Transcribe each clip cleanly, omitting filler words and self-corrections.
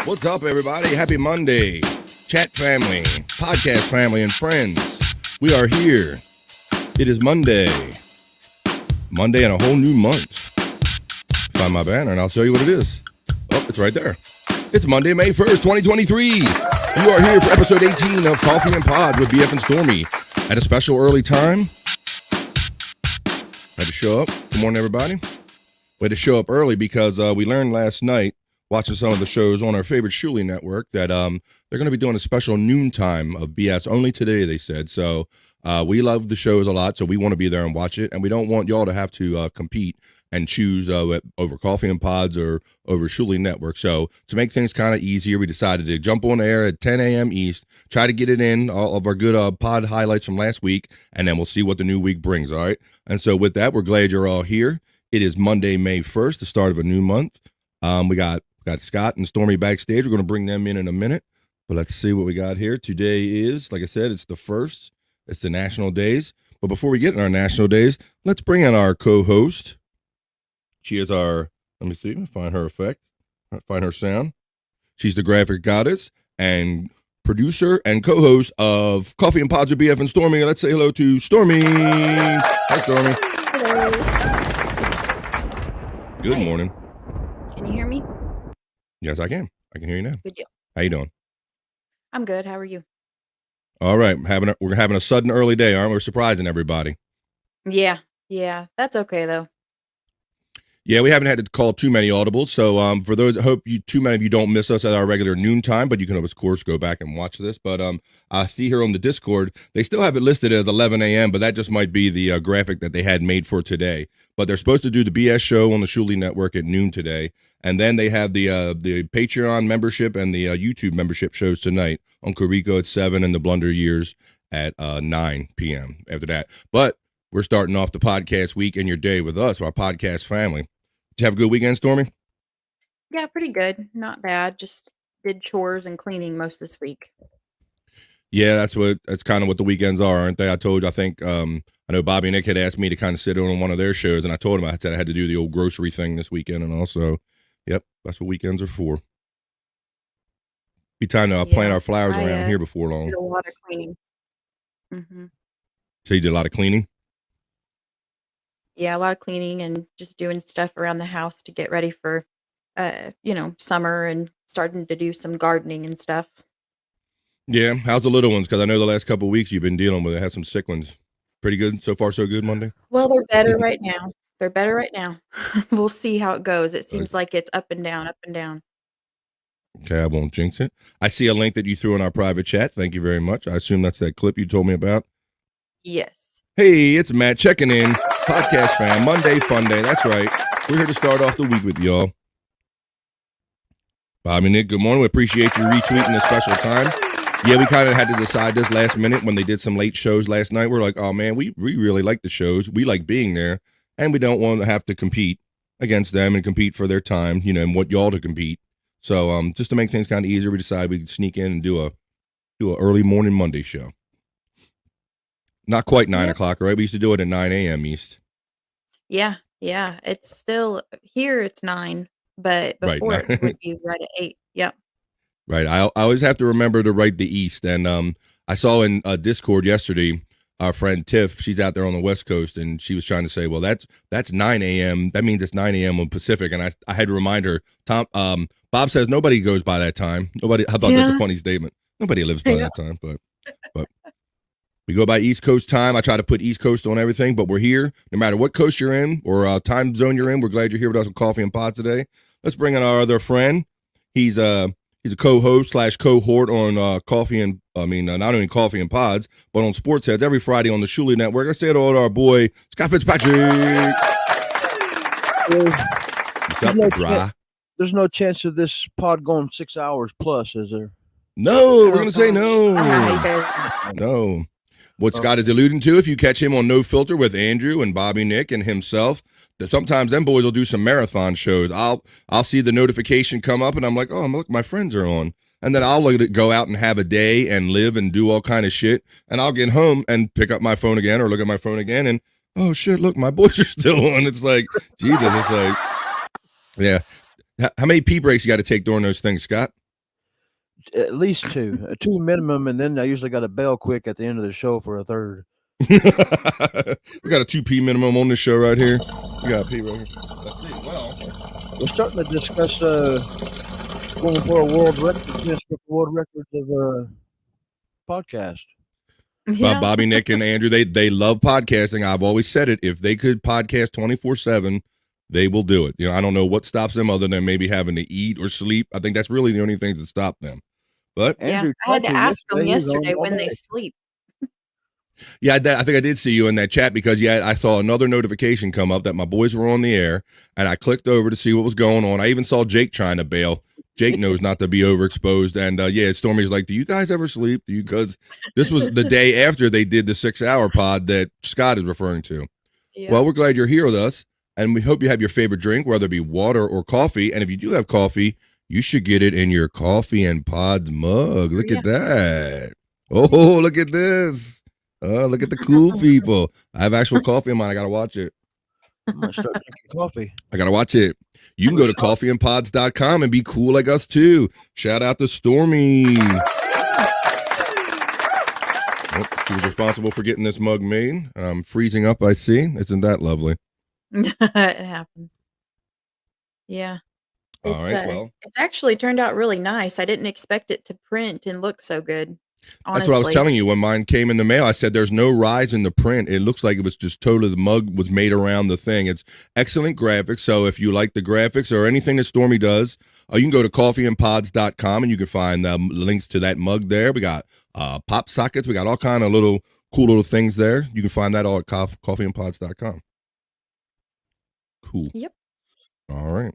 What's up, everybody? Happy Monday. Chat family, podcast family, and friends. We are here. It is Monday. Monday and a whole new month. Find my banner and I'll tell you what it is. Oh, it's right there. It's Monday, May 1st, 2023. You are here for episode 18 of Coffee and Pods with BF and Stormee at a special early time. Had to show up. Good morning, everybody. We had to show up early because we learned last night, watching some of the shows on our favorite Shuli Network, that they're going to be doing a special noontime of BS only today, they said. So we love the shows a lot, so we want to be there and watch it. And we don't want y'all to have to compete and choose over Coffee and Pods or over Shuli Network. So to make things kind of easier, we decided to jump on the air at 10 a.m. East, try to get it in, all of our good pod highlights from last week, and then we'll see what the new week brings, all right? And so with that, we're glad you're all here. It is Monday, May 1st, the start of a new month. We got Scott and Stormee backstage. We're going to bring them in a minute, but let's see what we got here. Today is, like I said, it's the 1st. It's the national days. But before we get in our national days, let's bring in our co-host. She is our, let me see, find her effect, find her sound. She's the graphic goddess and producer and co-host of Coffee and Pods with BF and Stormee. Let's say hello to Stormee. Hi, Stormee. Hello. Good morning. Can you hear me? Yes, I can. I can hear you now. Good deal. How you doing? I'm good. How are you? All right. We're having a sudden early day, aren't we? We're surprising everybody. Yeah. That's okay though. Yeah, we haven't had to call too many audibles. So for those, I hope too many of you don't miss us at our regular noontime, but you can, of course, go back and watch this. But I see here on the Discord, they still have it listed as 11 a.m., but that just might be the graphic that they had made for today. But they're supposed to do the BS show on the Shuli Network at noon today. And then they have the Patreon membership and the YouTube membership shows tonight on Carico at 7 and the Blunder Years at 9 p.m. after that. But we're starting off the podcast week and your day with us, our podcast family. Did you have a good weekend, Stormee? Yeah, pretty good. Not bad. Just did chores and cleaning most this week. Yeah, that's kind of what the weekends are, aren't they? I know Bobby and Nick had asked me to kind of sit in on one of their shows, and I told them I said I had to do the old grocery thing this weekend, and also, yep, that's what weekends are for. Be time to plant our flowers around here before long. Did a lot of cleaning. Mm-hmm. So you did a lot of cleaning? Yeah, a lot of cleaning and just doing stuff around the house to get ready for, summer and starting to do some gardening and stuff. Yeah, how's the little ones? Because I know the last couple of weeks you've been dealing with it. Had some sick ones. Pretty good so far, so good. Monday. Well, they're better right now. We'll see how it goes. It seems like it's up and down, up and down. Okay, I won't jinx it. I see a link that you threw in our private chat. Thank you very much. I assume that's that clip you told me about. Yes. Hey, it's Matt checking in. Podcast fam, Monday fun day. That's right. We're here to start off the week with y'all. Bobby, Nick, good morning. We appreciate you retweeting this special time. Yeah, we kind of had to decide this last minute when they did some late shows last night. We're like, oh man, we really like the shows. We like being there, and we don't want to have to compete against them and compete for their time, and want y'all to compete. So just to make things kind of easier, we decided we could sneak in and do a early morning Monday show. Not quite 9 o'clock, right? We used to do it at 9 a.m. East. Yeah. It's still here. It's 9, but before it would be right at 8. Yep. Right. I always have to remember to write the East. And I saw in Discord yesterday, our friend Tiff, she's out there on the West Coast, and she was trying to say, well, that's 9 a.m. That means it's 9 a.m. on Pacific. And I had to remind her, Bob says nobody goes by that time. Nobody. How about that's a funny statement? Nobody lives by that time, but we go by East Coast time. I try to put East Coast on everything, but we're here. No matter what coast you're in or time zone you're in, we're glad you're here with us on Coffee and Pod today. Let's bring in our other friend. He's a co-host / cohort on Coffee and, not only Coffee and Pods, but on Sports Heads every Friday on the Shuli Network. I say hello to our boy, Scott Fitzpatrick. There's no chance of this pod going 6 hours plus, is there? No, we're going to say no. No. What Scott is alluding to, if you catch him on No Filter with Andrew and Bobby, Nick, and himself, that sometimes them boys will do some marathon shows. I'll see the notification come up, and I'm like, oh, look, my friends are on. And then I'll go out and have a day and live and do all kind of shit. And I'll get home and pick up my phone again or look at my phone again, and, oh, shit, look, my boys are still on. It's like, Jesus, it's like, yeah. How many pee breaks you got to take during those things, Scott? At least two minimum, and then I usually got a bell quick at the end of the show for a third. We got a 2P minimum on this show right here. We got a P right here. Let's see. Well, we're starting to discuss going for a world record, world records of podcast. Yeah. Bobby, Nick, and Andrew, they love podcasting. I've always said it. If they could podcast 24/7, they will do it. I don't know what stops them other than maybe having to eat or sleep. I think that's really the only things that stop them. But Andrew I had to ask them he was on yesterday all when they day. sleep. yeah, I think I did see you in that chat because I saw another notification come up that my boys were on the air, and I clicked over to see what was going on. I even saw Jake trying to bail. Jake knows not to be overexposed, and Stormy's like, "Do you guys ever sleep? Because this was the day after they did the 6-hour pod that Scott is referring to." Yeah. Well, we're glad you're here with us, and we hope you have your favorite drink, whether it be water or coffee. And if you do have coffee, you should get it in your Coffee and Pods mug. Look at that. Oh, look at this. Oh, look at the cool people. I have actual coffee in mine. I got to watch it. I'm going to start drinking coffee. I got to watch it. You can go to coffeeandpods.com and be cool like us, too. Shout out to Stormee. She was responsible for getting this mug made. I'm freezing up, I see. Isn't that lovely? It happens. Yeah. All right, well. It's actually turned out really nice. I didn't expect it to print and look so good. Honestly. That's what I was telling you when mine came in the mail. I said there's no rise in the print. It looks like it was just totally, the mug was made around the thing. It's excellent graphics. So if you like the graphics or anything that Stormee does, you can go to coffeeandpods.com and you can find links to that mug there. We got pop sockets. We got all kind of cool little things there. You can find that all at coffeeandpods.com. Cool. Yep. All right.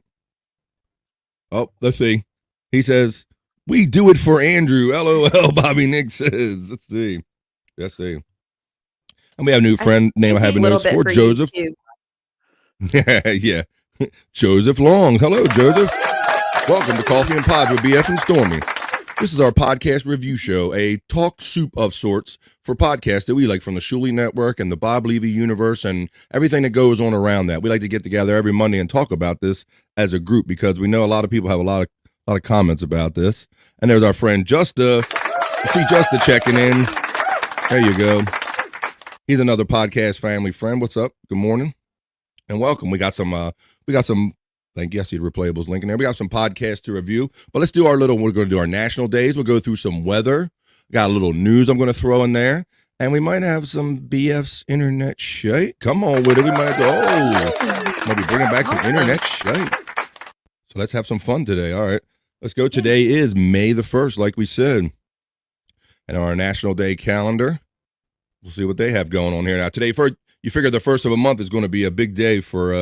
Oh, let's see. He says, "We do it for Andrew." LOL, Bobby Nick says. Let's see. Let's see. And we have a new friend name I haven't noticed for, Joseph. Yeah. Joseph Long. Hello, Joseph. Welcome to Coffee and Pods with BF and Stormee. This is our podcast review show, a talk soup of sorts for podcasts that we like from the Shuli Network and the Bob Levy universe and everything that goes on around that. We like to get together every Monday and talk about this as a group because we know a lot of people have a lot of comments about this. And there's our friend Justa. I see Justa checking in. There you go. He's another podcast family friend. What's up? Good morning and welcome. We got some. Thank you. I see the replayables link in there. We got some podcasts to review, but let's do we're going to do our national days. We'll go through some weather. Got a little news I'm going to throw in there. And we might have some BF's internet shite. Come on with it. We might might be bringing back some internet shite. So let's have some fun today. All right. Let's go. Today is May the 1st, like we said. And our national day calendar. We'll see what they have going on here. Now, today, you figure the first of a month is going to be a big day for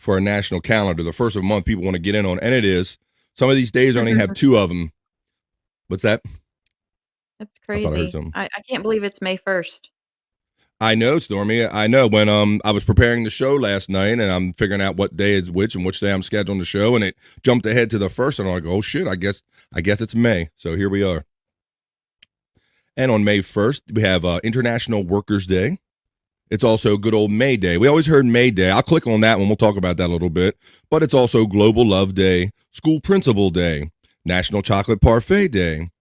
our national calendar. The first of the month people want to get in on, and it is. Some of these days only have 2 of them. What's that? That's crazy. I can't believe it's May 1st. I know, Stormee. I know. When I was preparing the show last night, and I'm figuring out what day is which and which day I'm scheduling the show, and it jumped ahead to the 1st, and I'm like, oh shit, I guess it's May. So here we are. And on May 1st, we have International Workers' Day. It's also good old May Day. We always heard May Day. I'll click on that one. We'll talk about that a little bit. But it's also Global Love Day, School Principal Day, National Chocolate Parfait Day.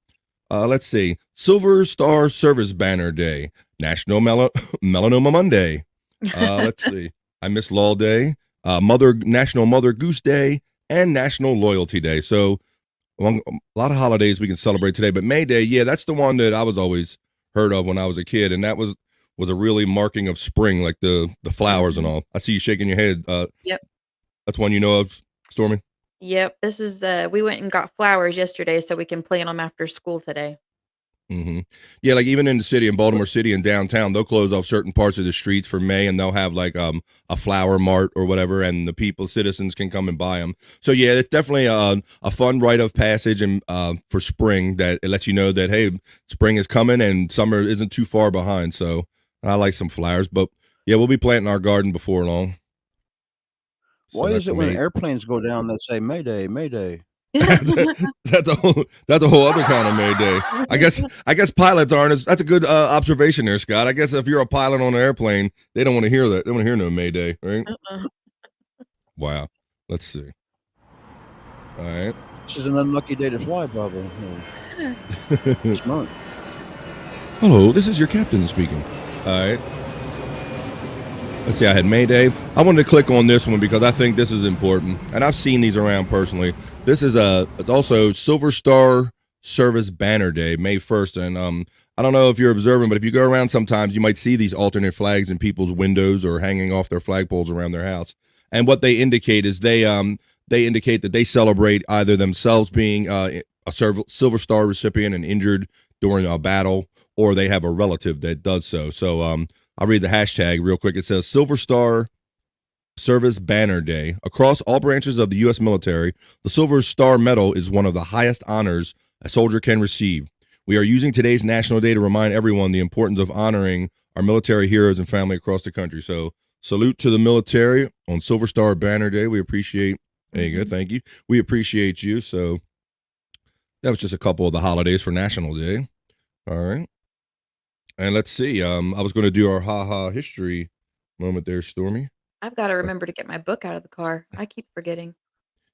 Let's see. Silver Star Service Banner Day, National Melanoma Monday. Let's see. I Miss Law Day, National Mother Goose Day, and National Loyalty Day. So among a lot of holidays we can celebrate today. But May Day, yeah, that's the one that I was always heard of when I was a kid. And that was a really marking of spring, like the flowers and all. I see you shaking your head. Yep. That's one you know of, Stormee? Yep. This is, we went and got flowers yesterday so we can plant them after school today. Mm-hmm. Yeah, like even in the city, in Baltimore City and downtown, they'll close off certain parts of the streets for May, and they'll have like a flower mart or whatever, and the citizens can come and buy them. So yeah, it's definitely a fun rite of passage and for spring that it lets you know that, hey, spring is coming and summer isn't too far behind. So I like some flowers, but yeah, we'll be planting our garden before long. Why is it when airplanes go down that say Mayday, Mayday? that's a whole other kind of May Day. I guess pilots aren't. That's a good observation there, Scott. I guess if you're a pilot on an airplane, they don't want to hear that. They don't want to hear no May Day, right? Wow. Let's see. All right. This is an unlucky day to fly, probably. This month. Hello, this is your captain speaking. All right. Let's see, I had Mayday. I wanted to click on this one because I think this is important, and I've seen these around personally. This is also Silver Star Service Banner Day, May 1st, and I don't know if you're observing, but if you go around sometimes, you might see these alternate flags in people's windows or hanging off their flagpoles around their house. And what they indicate is they indicate that they celebrate either themselves being a Silver Star recipient and injured during a battle, or they have a relative that does so. So I'll read the hashtag real quick. It says Silver Star Service Banner Day. Across all branches of the U.S. military, the Silver Star Medal is one of the highest honors a soldier can receive. We are using today's National Day to remind everyone the importance of honoring our military heroes and family across the country. So salute to the military on Silver Star Banner Day. We appreciate, there you go, thank you. We appreciate you. So that was just a couple of the holidays for National Day. All right. And let's see. I was going to do our ha-ha history moment there, Stormy. I've got to remember to get my book out of the car. I keep forgetting.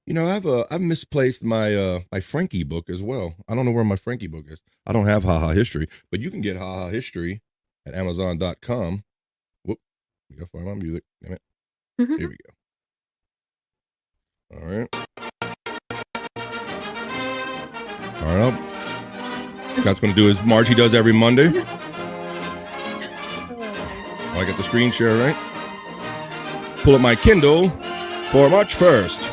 You know, I've misplaced my my Frankie book as well. I don't know where my Frankie book is. I don't have haha history, but you can get haha history at Amazon.com. Whoop, you gotta find my music. Damn it. Here we go. All right. Scott's gonna do his march he does every Monday. I got the screen share, right? Pull up my Kindle for March 1st.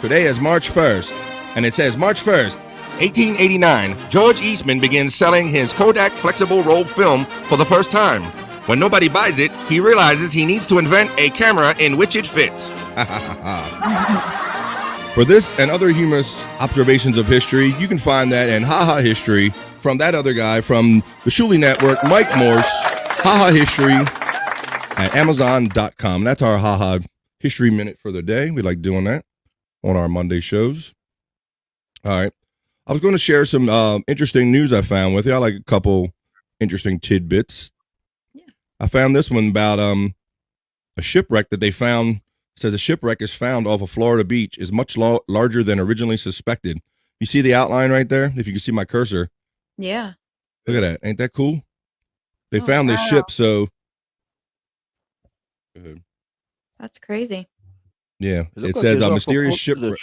Today is March 1st, and it says March 1st, 1889, George Eastman begins selling his Kodak flexible roll film for the first time. When nobody buys it, he realizes he needs to invent a camera in which it fits. For this and other humorous observations of history, you can find that in Haha History from that other guy from the Shuli Network, Mike Morse, Haha History at Amazon.com. That's our Haha History Minute for the day. We like doing that on our Monday shows. All right. I was going to share some interesting news I found with you. I like a couple interesting tidbits. Yeah. I found this one about a shipwreck that they found. It says a shipwreck is found off a Florida beach is much larger than originally suspected. You see the outline right there? If you can see my cursor. Yeah. Look at that. Ain't that cool? They found this ship, so. Go ahead. That's crazy. Yeah. It says a mysterious shipwreck.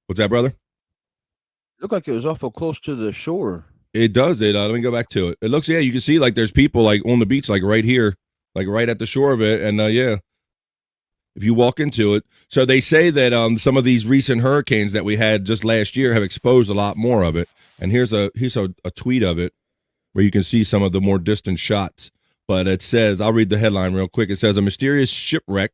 What's that, brother? It looked like it was awful close to the shore. It does. Let me go back to it. It looks, yeah, you can see like there's people like on the beach, like right here, like right at the shore of it. And yeah, if you walk into it. So they say that some of these recent hurricanes that we had just last year have exposed a lot more of it. And here's a tweet of it where you can see some of the more distant shots. But it says, I'll read the headline real quick. It says a mysterious shipwreck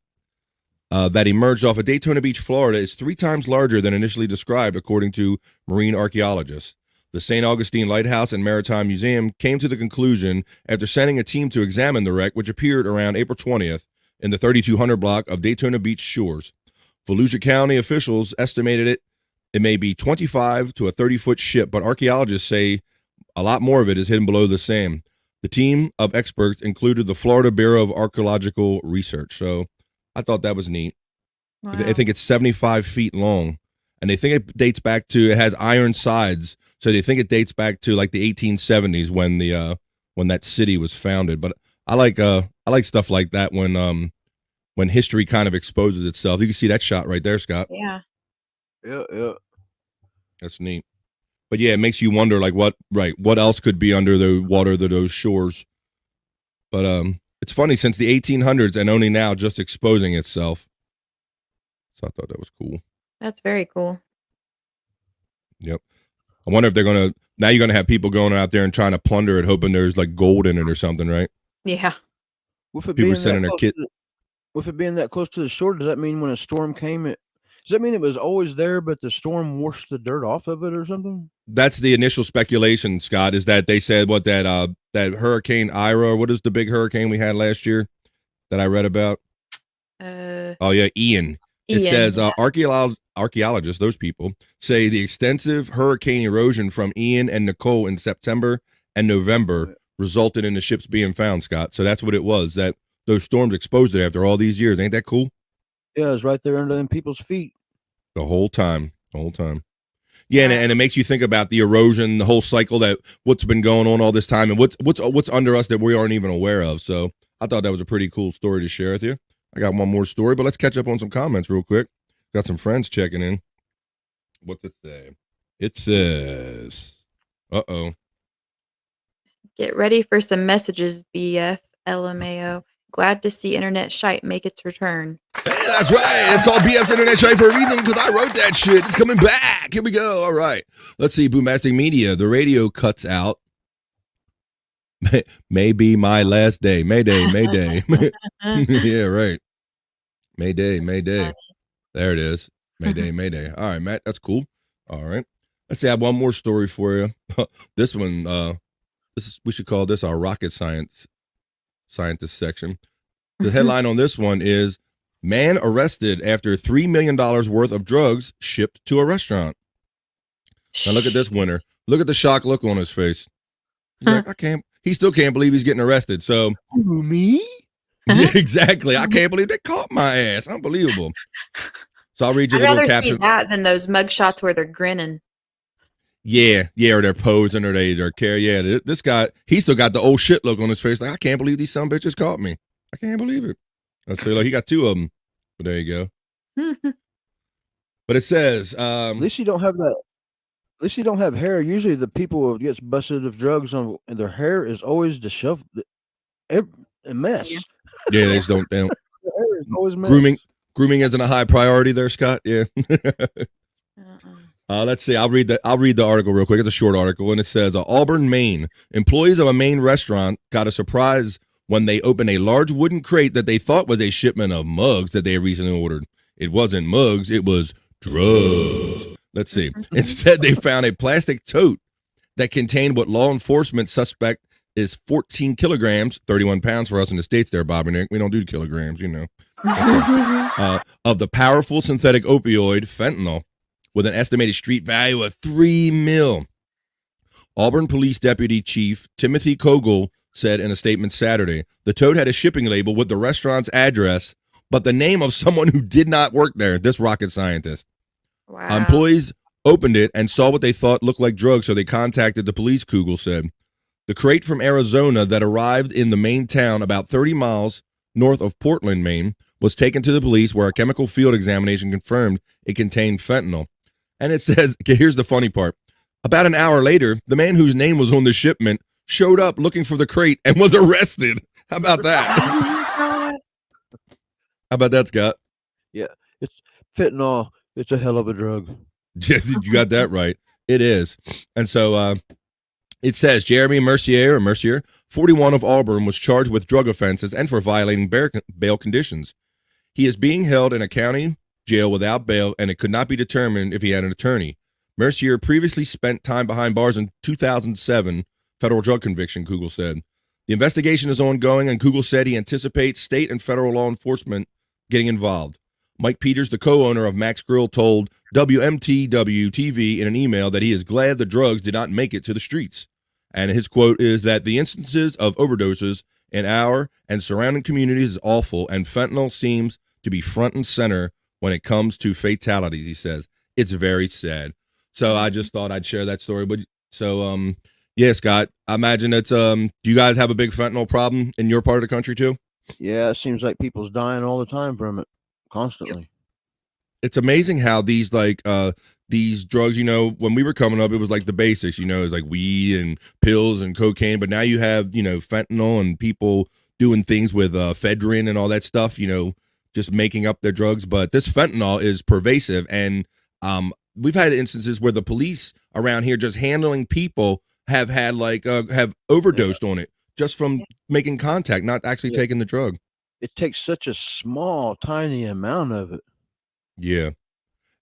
that emerged off of Daytona Beach, Florida, is 3 times larger than initially described, according to marine archaeologists. The St. Augustine Lighthouse and Maritime Museum came to the conclusion after sending a team to examine the wreck, which appeared around April 20th in the 3200 block of Daytona Beach shores. Volusia County officials estimated it may be 25 to a 30-foot ship, but archaeologists say a lot more of it is hidden below the same. The team of experts included the Florida Bureau of Archaeological Research. So I thought that was neat. Wow. I think it's 75 feet long, and they think it dates back to, it has iron sides, so they think it dates back to like the 1870s when that city was founded. But I like stuff like that when history kind of exposes itself. You can see that shot right there, Scott. Yeah. Yeah. That's neat. But yeah, it makes you wonder like what else could be under the water to those shores. But it's funny, since the 1800s and only now just exposing itself. So I thought that was cool. That's very cool. Yep. I wonder if you're going to have people going out there and trying to plunder it, hoping there's like gold in it or something, right? Yeah. With it being that close to the shore, does that mean when a storm came, does that mean it was always there, but the storm washed the dirt off of it or something? That's the initial speculation, Scott, is that they said that Hurricane Ira, what is the big hurricane we had last year that I read about? Ian. It says archaeologists, those people, say the extensive hurricane erosion from Ian and Nicole in September and November resulted in the ships being found, Scott. So that's what it was, that those storms exposed it after all these years. Ain't that cool? Yeah, it's right there under them people's feet. The whole time. the whole time. Yeah, and it makes you think about the erosion, the whole cycle that what's been going on all this time, and what's under us that we aren't even aware of. So I thought that was a pretty cool story to share with you. I got one more story, but let's catch up on some comments real quick. Got some friends checking in. What's it say? It says, "Uh-oh." Get ready for some messages, BF. LMAO. Glad to see Internet Shite make its return. Hey, that's right. It's called BF's Internet Shite for a reason because I wrote that shit. It's coming back. Here we go. All right. Let's see. Boombastic Media. The radio cuts out. May be my last day. Mayday. Yeah, right. Mayday. There it is. Mayday. All right, Matt. That's cool. All right. Let's see. I have one more story for you. This one, we should call this our rocket scientist section. The headline on this one is man arrested after $3 million worth of drugs shipped to a restaurant. Now look at this winner. Look at the shock look on his face. He's like, he still can't believe he's getting arrested. So who, me? Yeah, exactly. I can't believe they caught my ass. Unbelievable. So I'll read you a little caption. I'd rather see that than those mugshots where they're grinning. Yeah, or they're posing or they're carrying. Yeah, this guy, he still got the old shit look on his face. Like, I can't believe these some bitches caught me. I can't believe it. Let's say, like, he got two of them. But there you go. But it says, at least you don't have that. At least you don't have hair. Usually, the people who gets busted of drugs on their hair is always disheveled, a mess. Yeah, they don't. Their hair is always mess. Grooming isn't a high priority there, Scott. Yeah. Let's see. I'll read the article real quick. It's a short article, and it says, Auburn, Maine. Employees of a Maine restaurant got a surprise when they opened a large wooden crate that they thought was a shipment of mugs that they had recently ordered. It wasn't mugs. It was drugs. Let's see. Instead, they found a plastic tote that contained what law enforcement suspect is 14 kilograms, 31 pounds for us in the States there, Bobby Nick. We don't do kilograms, you know. Of the powerful synthetic opioid, fentanyl, with an estimated street value of $3 million. Auburn Police Deputy Chief Timothy Kogel said in a statement Saturday, the tote had a shipping label with the restaurant's address, but the name of someone who did not work there, this rocket scientist. Wow. Employees opened it and saw what they thought looked like drugs, so they contacted the police, Kugel said. The crate from Arizona that arrived in the Maine town about 30 miles north of Portland, Maine, was taken to the police where a chemical field examination confirmed it contained fentanyl. And it says, okay, here's the funny part. About an hour later, the man whose name was on the shipment showed up looking for the crate and was arrested. How about that? How about that, Scott? Yeah, it's fentanyl. It's a hell of a drug. Yeah, you got that right. It is. And so it says Jeremy Mercier, 41 of Auburn, was charged with drug offenses and for violating bail conditions. He is being held in a county jail without bail, and it could not be determined if he had an attorney. Mercier previously spent time behind bars in 2007 federal drug conviction, Kugel said. The investigation is ongoing, and Kugel said he anticipates state and federal law enforcement getting involved. Mike Peters, the co-owner of Max Grill, told WMTW-TV in an email that he is glad the drugs did not make it to the streets. And his quote is that the instances of overdoses in our and surrounding communities is awful, and fentanyl seems to be front and center when it comes to fatalities, he says. It's very sad. So I just thought I'd share that story. But so, yeah, Scott, I imagine it's, do you guys have a big fentanyl problem in your part of the country too? Yeah, it seems like people's dying all the time from it, constantly. It's amazing how these these drugs, you know, when we were coming up, it was like the basics, you know, it's like weed and pills and cocaine. But now you have, you know, fentanyl and people doing things with ephedrine and all that stuff, you know, just making up their drugs. But this fentanyl is pervasive. And we've had instances where the police around here just handling people have had have overdosed on it just from making contact, not actually taking the drug. It takes such a small, tiny amount of it. Yeah.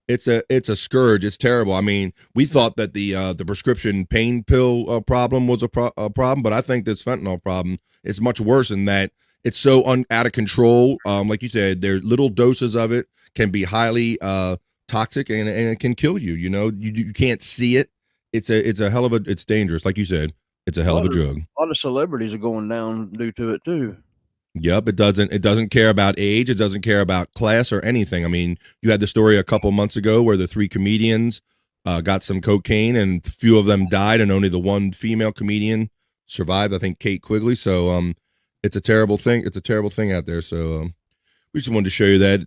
It's a scourge. It's terrible. I mean, we thought that the prescription pain pill problem was a problem, but I think this fentanyl problem is much worse in that it's so out of control. Like you said, there little doses of it can be highly toxic and it can kill you. You know, you can't see it. It's a hell of a. It's dangerous. Like you said, it's a hell of a drug. A lot of celebrities are going down due to it too. Yep, it doesn't care about age, it doesn't care about class or anything. I mean, you had the story a couple months ago where the 3 comedians got some cocaine and a few of them died and only the one female comedian survived, I think Kate Quigley. So it's a terrible thing. It's a terrible thing out there. So we just wanted to show you that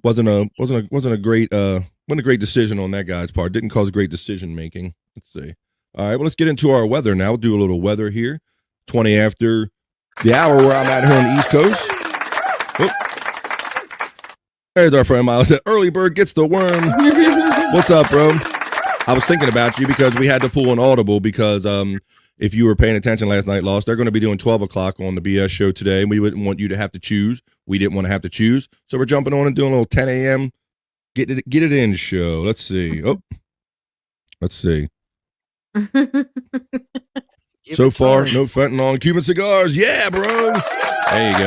wasn't a great decision on that guy's part. Didn't cause great decision making. Let's see. All right, well, let's get into our weather now. We'll do a little weather here. 20 after the hour where I'm at here on the East Coast. Whoop. There's our friend Miles. Early bird gets the worm. What's up, bro? I was thinking about you because we had to pull an audible because if you were paying attention last night, Lost, they're going to be doing 12 o'clock on the BS show today. And we wouldn't want you to have to choose. We didn't want to have to choose. So we're jumping on and doing a little 10 a.m. Get it in show. Let's see. Let's see. So far, no fentanyl and Cuban cigars. Yeah, bro. There you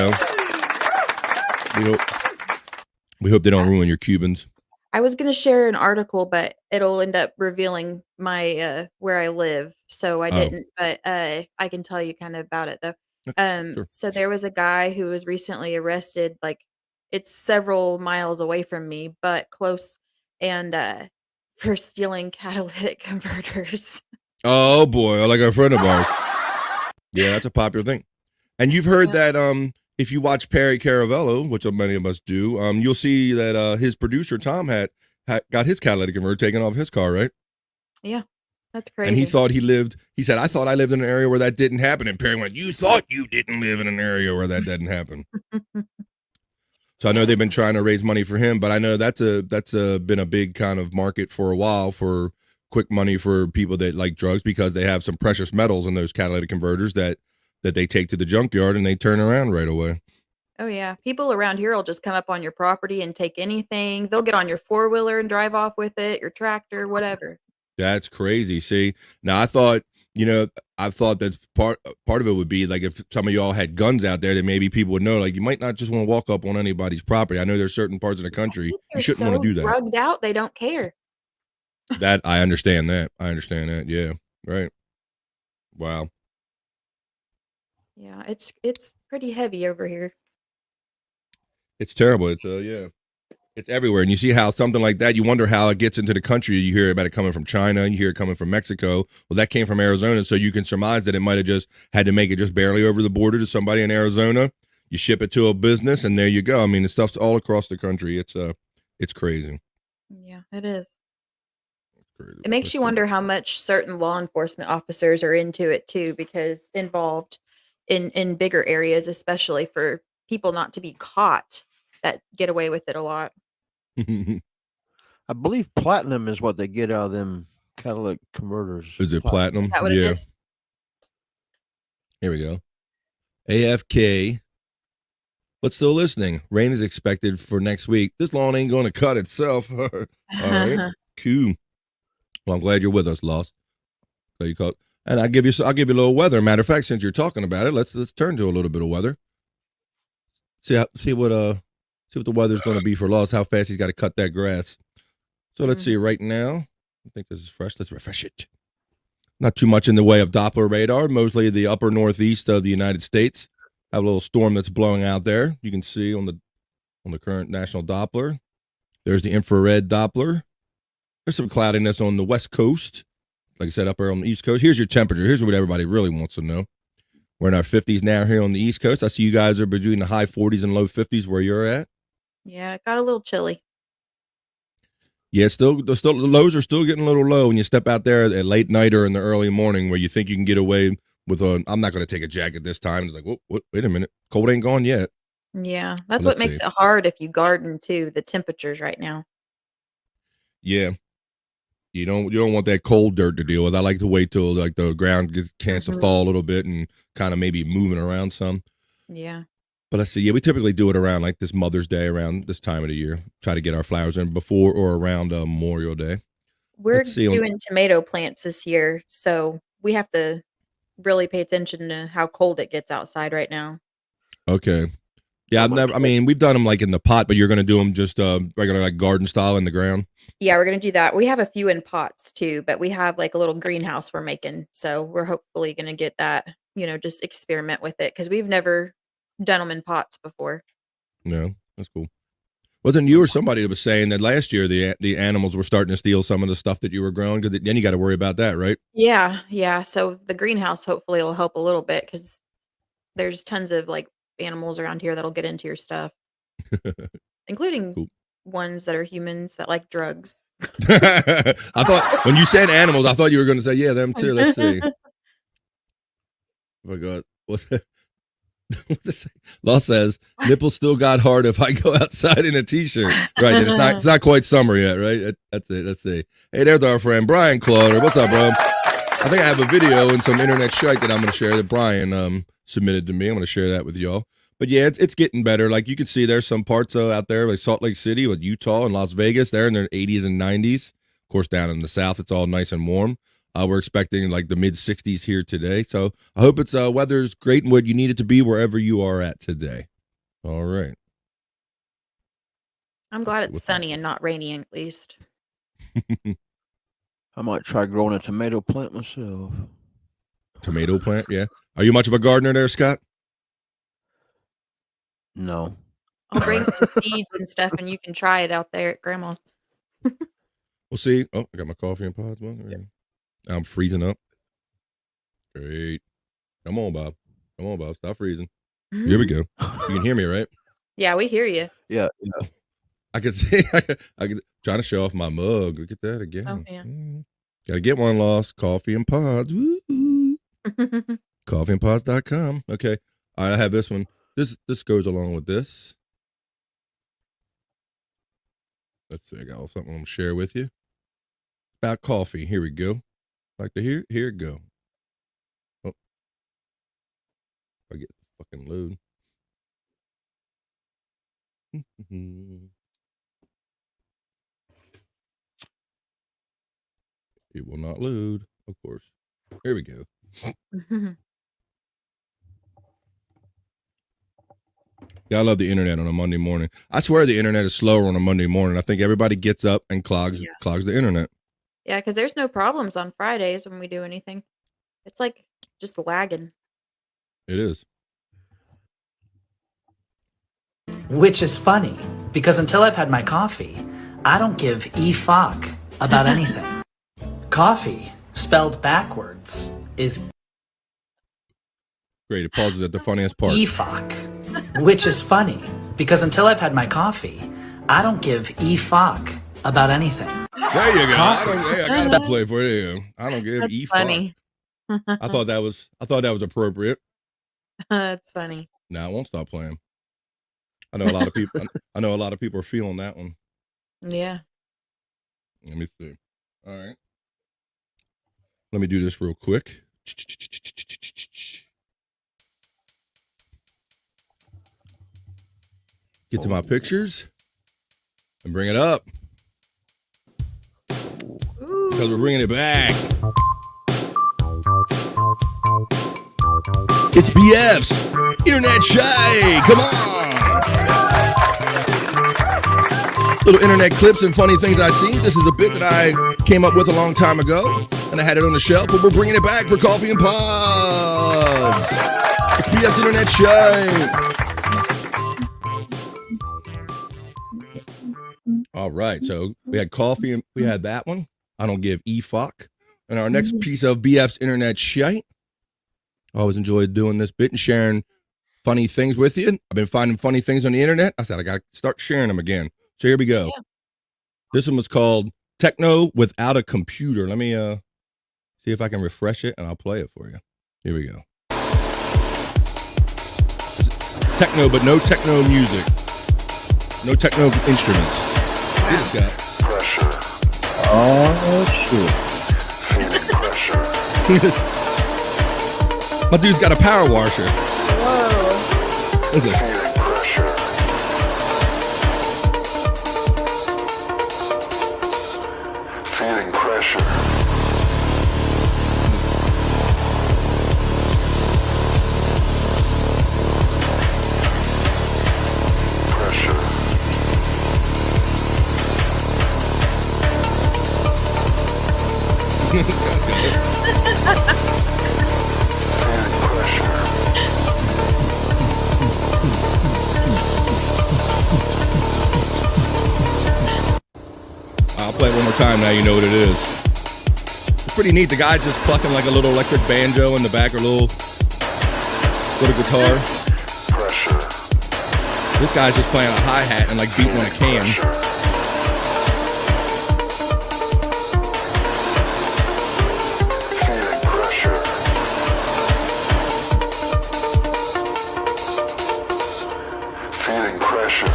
go. We hope they don't ruin your Cubans. I was going to share an article, but it'll end up revealing my where I live, so I didn't. But I can tell you kind of about it though. Sure. So there was a guy who was recently arrested. Like it's several miles away from me, but close, and for stealing catalytic converters. Oh boy, like a friend of ours. Yeah, that's a popular thing. And you've heard that if you watch Perry Caravello, which many of us do, you'll see that his producer Tom had got his catalytic converter taken off his car, right? Yeah, that's crazy. And he thought he said, I thought I lived in an area where that didn't happen. And Perry went, you thought you didn't live in an area where that didn't happen. So I know they've been trying to raise money for him, but I know that's been a big kind of market for a while for quick money for people that like drugs because they have some precious metals in those catalytic converters that they take to the junkyard and they turn around right away. Oh yeah, people around here will just come up on your property and take anything. They'll get on your 4-wheeler and drive off with it, your tractor, whatever. That's crazy. See, now I thought that part of it would be like if some of y'all had guns out there that maybe people would know, like you might not just want to walk up on anybody's property. I know there's certain parts of the country you shouldn't want to do that. Drugged out, they don't care. That I understand that. Yeah, right. Wow. Yeah, it's pretty heavy over here. It's terrible. It's everywhere. And you see how something like that, you wonder how it gets into the country. You hear about it coming from China, you hear it coming from Mexico. Well, that came from Arizona, so you can surmise that it might have just had to make it just barely over the border to somebody in Arizona. You ship it to a business, and there you go. I mean, the stuff's all across the country. It's crazy. Yeah, it is. It makes you wonder how much certain law enforcement officers are into it too, because involved in bigger areas, especially for people not to be caught that get away with it a lot. I believe platinum is what they get out of them catalytic converters. Is it platinum? Is that what it is? Here we go. AFK. But still listening. Rain is expected for next week. This lawn ain't going to cut itself. All right. Cool. Well, I'm glad you're with us, Lost. So you called, and I'll give you a little weather. Matter of fact, since you're talking about it, let's turn to a little bit of weather. See what the weather's going to be for Lost. How fast he's got to cut that grass. So let's see right now. I think this is fresh. Let's refresh it. Not too much in the way of Doppler radar. Mostly the upper northeast of the United States. Have a little storm that's blowing out there. You can see on the current national Doppler. There's the infrared Doppler. There's some cloudiness on the west coast. Like I said, up there on the east coast. Here's your temperature. Here's what everybody really wants to know. We're in our 50s now here on the east coast. I see you guys are between the high 40s and low 50s where you're at. Yeah, it got a little chilly. Yeah, the lows are still getting a little low when you step out there at late night or in the early morning where you think you can get away with I'm not going to take a jacket this time. It's like, wait a minute. Cold ain't gone yet. Yeah, that's what makes it hard if you garden too, the temperatures right now. Yeah. You don't want that cold dirt to deal with. I like to wait till like the ground gets chance to fall a little bit and kind of maybe moving around some. Yeah. But let's see. Yeah, we typically do it around like this Mother's Day, around this time of the year. Try to get our flowers in before or around Memorial Day. We're doing tomato plants this year, so we have to really pay attention to how cold it gets outside right now. Okay. Yeah, we've done them like in the pot, but you're going to do them just regular like garden style in the ground. Yeah, we're going to do that. We have a few in pots too, but we have like a little greenhouse we're making. So we're hopefully going to get that just experiment with it because we've never done them in pots before. No, that's cool. Wasn't you or somebody that was saying that last year the animals were starting to steal some of the stuff that you were growing? Because then you got to worry about that, right? Yeah. So the greenhouse hopefully will help a little bit because there's tons of like animals around here that'll get into your stuff, including Cool. ones that are humans that like drugs. I thought when you said animals, I thought you were going to say, yeah, them too. Let's see. Oh my God. What's this? Law says nipples still got hard if I go outside in a t-shirt. Right. It's not quite summer yet, right? That's it. Let's see. Hey, there's our friend Brian Clauder. What's up, bro? I think I have a video and some internet shite that I'm going to share that Brian submitted to me. I'm going to share that with y'all. But yeah, it's getting better. Like you can see there's some parts out there like Salt Lake City with Utah and Las Vegas. They're in their 80s and 90s. Of course, down in the South, it's all nice and warm. We're expecting like the mid 60s here today. So I hope it's weather's great and what you need it to be wherever you are at today. All right. I'm glad it's sunny and not rainy at least. I might try growing a tomato plant myself. Tomato plant, yeah. Are you much of a gardener there, Scott? No. I'll bring some seeds and stuff and you can try it out there at Grandma's. We'll see. Oh, I got my coffee and pods. Yeah. I'm freezing up. Great. Come on, Bob. Stop freezing. Mm-hmm. Here we go. You can hear me, right? Yeah, we hear you. Yeah. I can see. I can trying to show off my mug. Look at that again. Oh, yeah. Gotta get one lost. Coffee and pods. Coffeeandpods.com. Okay. All right, I have this one. This goes along with this. Let's see. I got something I'm gonna share with you about coffee. Here we go. Like to hear? Here it go. Oh, I get the fucking load. It will not load, of course. Here we go. Yeah, I love the internet on a Monday morning. I swear the internet is slower on a Monday morning. I think everybody gets up and clogs the internet. Yeah, because there's no problems on Fridays when we do anything. It's like just lagging. It is. Which is funny, because until I've had my coffee, I don't give a fuck about anything. Coffee, spelled backwards, is great. It pauses at the funniest part. E-fuck. Which is funny, because until I've had my coffee, I don't give a fuck about anything. There you go. I got to play for you. I don't give That's a fuck. Funny. I thought that was appropriate. That's funny. Now I won't stop playing. I know a lot of people. I know a lot of people are feeling that one. Yeah. Let me see. All right. Let me do this real quick. Get to my pictures and bring it up. Because we're bringing it back. It's BF's Internet Shy. Come on. Little internet clips and funny things I see. This is a bit that I came up with a long time ago, and I had it on the shelf, but we're bringing it back for Coffee and Pods. It's BF's Internet Shy. All right, so we had coffee and we had that one. I don't give a fuck. And our next piece of BF's Internet Shite. I always enjoyed doing this bit and sharing funny things with you. I've been finding funny things on the internet. I said I got to start sharing them again. So here we go. Yeah. This one was called Techno Without a Computer. Let me see if I can refresh it and I'll play it for you. Here we go. Techno, but no techno music. No techno instruments. See this guy. Pressure. Oh, shit. Feeling pressure. My dude's got a power washer. Whoa. Listen. Feeling pressure. Feeling pressure. Pressure. Feeling pressure. more time, now you know what it is. It's pretty neat. The guy's just plucking like a little electric banjo in the back, or little guitar. Pressure. This guy's just playing a hi-hat and like beating on a can. Feeling pressure. Feeling pressure.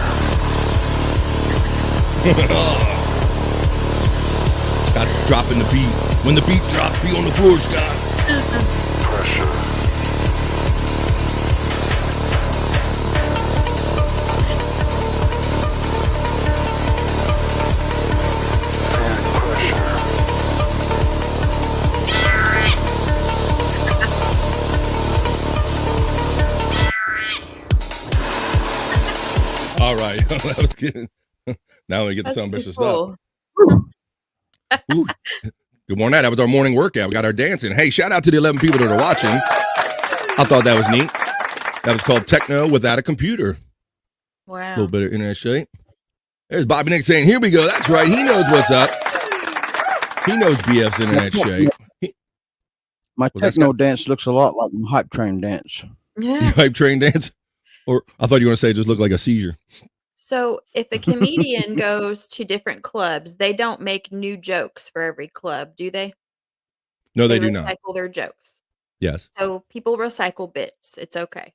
Scott's dropping the beat. When the beat drops, be on the floor, Scott. Pressure. Feeling pressure. All right. That was good. Now we get the some bitch cool. stuff. Ooh. Good morning. That was our morning workout. We got our dancing. Hey, shout out to the 11 people that are watching. I thought that was neat. That was called Techno Without a Computer. Wow. A little bit of internet shake. There's Bobby Nick saying, here we go. That's right. He knows what's up. He knows BF's internet shake. My Was that techno Scott? dance looks a lot like my hype train dance. Yeah. Hype train dance? Or I thought you were going to say it just looked like a seizure. So if a comedian goes to different clubs, they don't make new jokes for every club, do they? No, they do not. recycle their jokes. Yes. So people recycle bits. It's okay.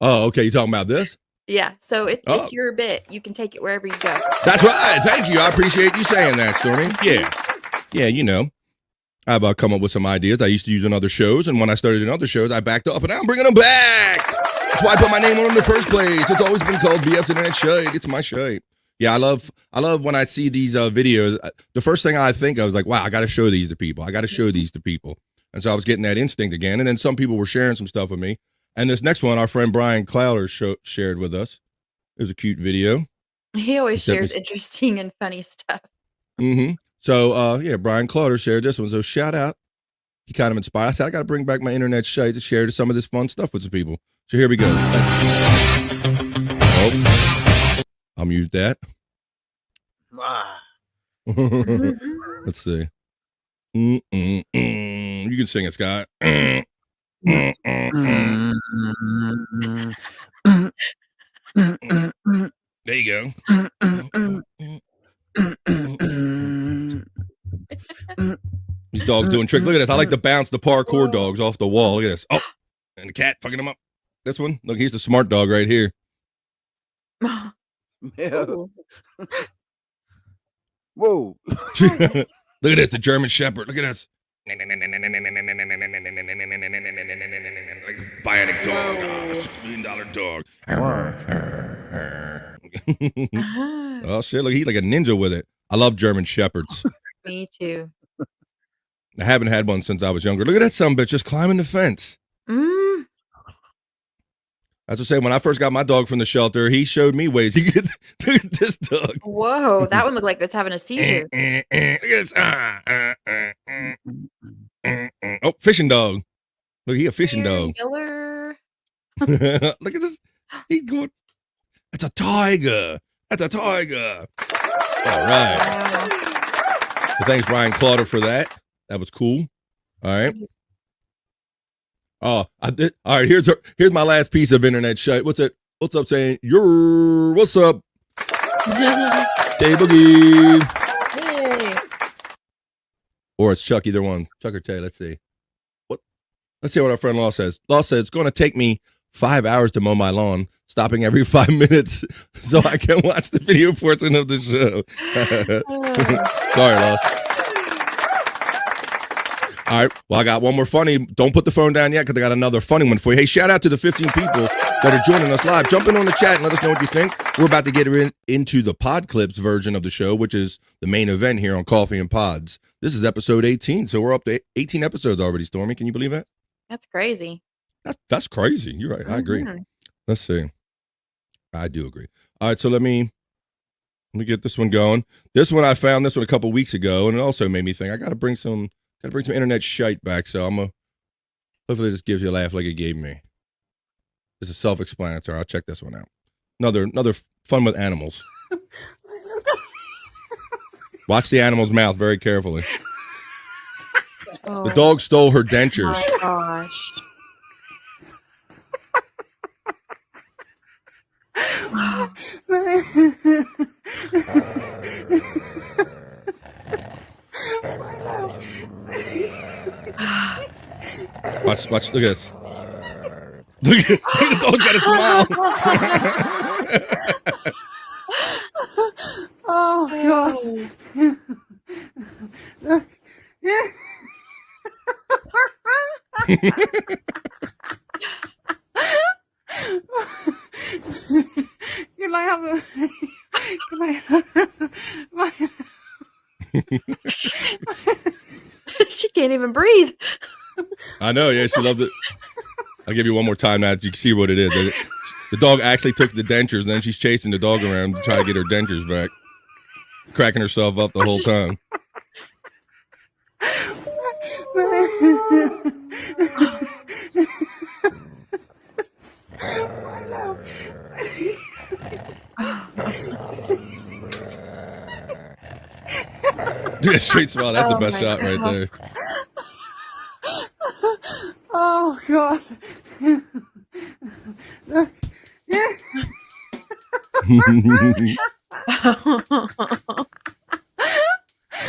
Oh, okay. You talking about this? Yeah. So Oh. it's your bit. You can take it wherever you go. That's right. Thank you. I appreciate you saying that, Stormee. Yeah. Yeah, you know. I've come up with some ideas I used to use in other shows, and when I started in other shows, I backed up, and now I'm bringing them back. That's why I put my name on them in the first place. It's always been called BF's Internet Shite. It's my shite. Yeah, I love when I see these videos. The first thing I think of is like, wow, I got to show these to people. I got to show these to people. And so I was getting that instinct again. And then some people were sharing some stuff with me. And this next one, our friend Brian Clowder shared with us. It was a cute video. He always Sent me- shares interesting and funny stuff. Mm-hmm. So, yeah, Brian Clowder shared this one. So shout out. He kind of inspired. I said, I got to bring back my internet shite to share some of this fun stuff with some people. So here we go. Oh, I'll mute that. Let's see. You can sing it, Scott. There you go. These dogs doing tricks. Look at this. I like to bounce the parkour dogs off the wall. Look at this. Oh, and the cat fucking him up. This one. Look, he's the smart dog right here. Yeah. Ooh. Whoa. Look at this. The German Shepherd. Look at this. Bionic dog. $6 million dog. Oh, shit. Look, he's like a ninja with it. I love German Shepherds. Me too. I haven't had one since I was younger. Look at that sumbitch just climbing the fence. That's what I say. When I first got my dog from the shelter, he showed me ways he could. Look at this dog. Whoa, that one looked like it's having a seizure. Look at this. Oh, fishing dog. Look, he a fishing dog. Killer. Look at this. He's going. That's a tiger. That's a tiger. All right. Wow. So thanks, Brian Clowder, for that. That was cool. All right. Oh, I did. All right. Here's my last piece of internet shit. What's it? What's up, saying? What's up? Tay Boogie. Yay. Or it's Chuck, either one. Chuck or Tay. Let's see. Let's see what our friend Law says. Law says it's going to take me 5 hours to mow my lawn, stopping every 5 minutes so I can watch the video portion of the show. Sorry, Law. All right. Well, I got one more funny. Don't put the phone down yet because I got another funny one for you. Hey, shout out to the 15 people that are joining us live. Jump in on the chat and let us know what you think. We're about to get into the pod clips version of the show, which is the main event here on Coffee and Pods. This is episode 18, so we're up to 18 episodes already, Stormee. Can you believe that? That's crazy. That's crazy. You're right. I agree. Mhm. Let's see. I do agree. All right, so let me get this one going. This one I found this one a couple weeks ago, and it also made me think I gotta bring some internet shite back. So hopefully this gives you a laugh like it gave me. This is self-explanatory. I'll check this one out. Another fun with animals. Watch the animal's mouth very carefully. Oh, The dog stole her dentures. my gosh. Watch, look at this. Look at the dog's got a smile. Oh God. Can I have a? Can I have She can't even breathe. I know, yeah, she loved it. I'll give you one more time now that you can see what it is. The dog actually took the dentures, and then she's chasing the dog around to try to get her dentures back, cracking herself up the whole time. Dude, straight smile. That's the best shot right there. Oh God.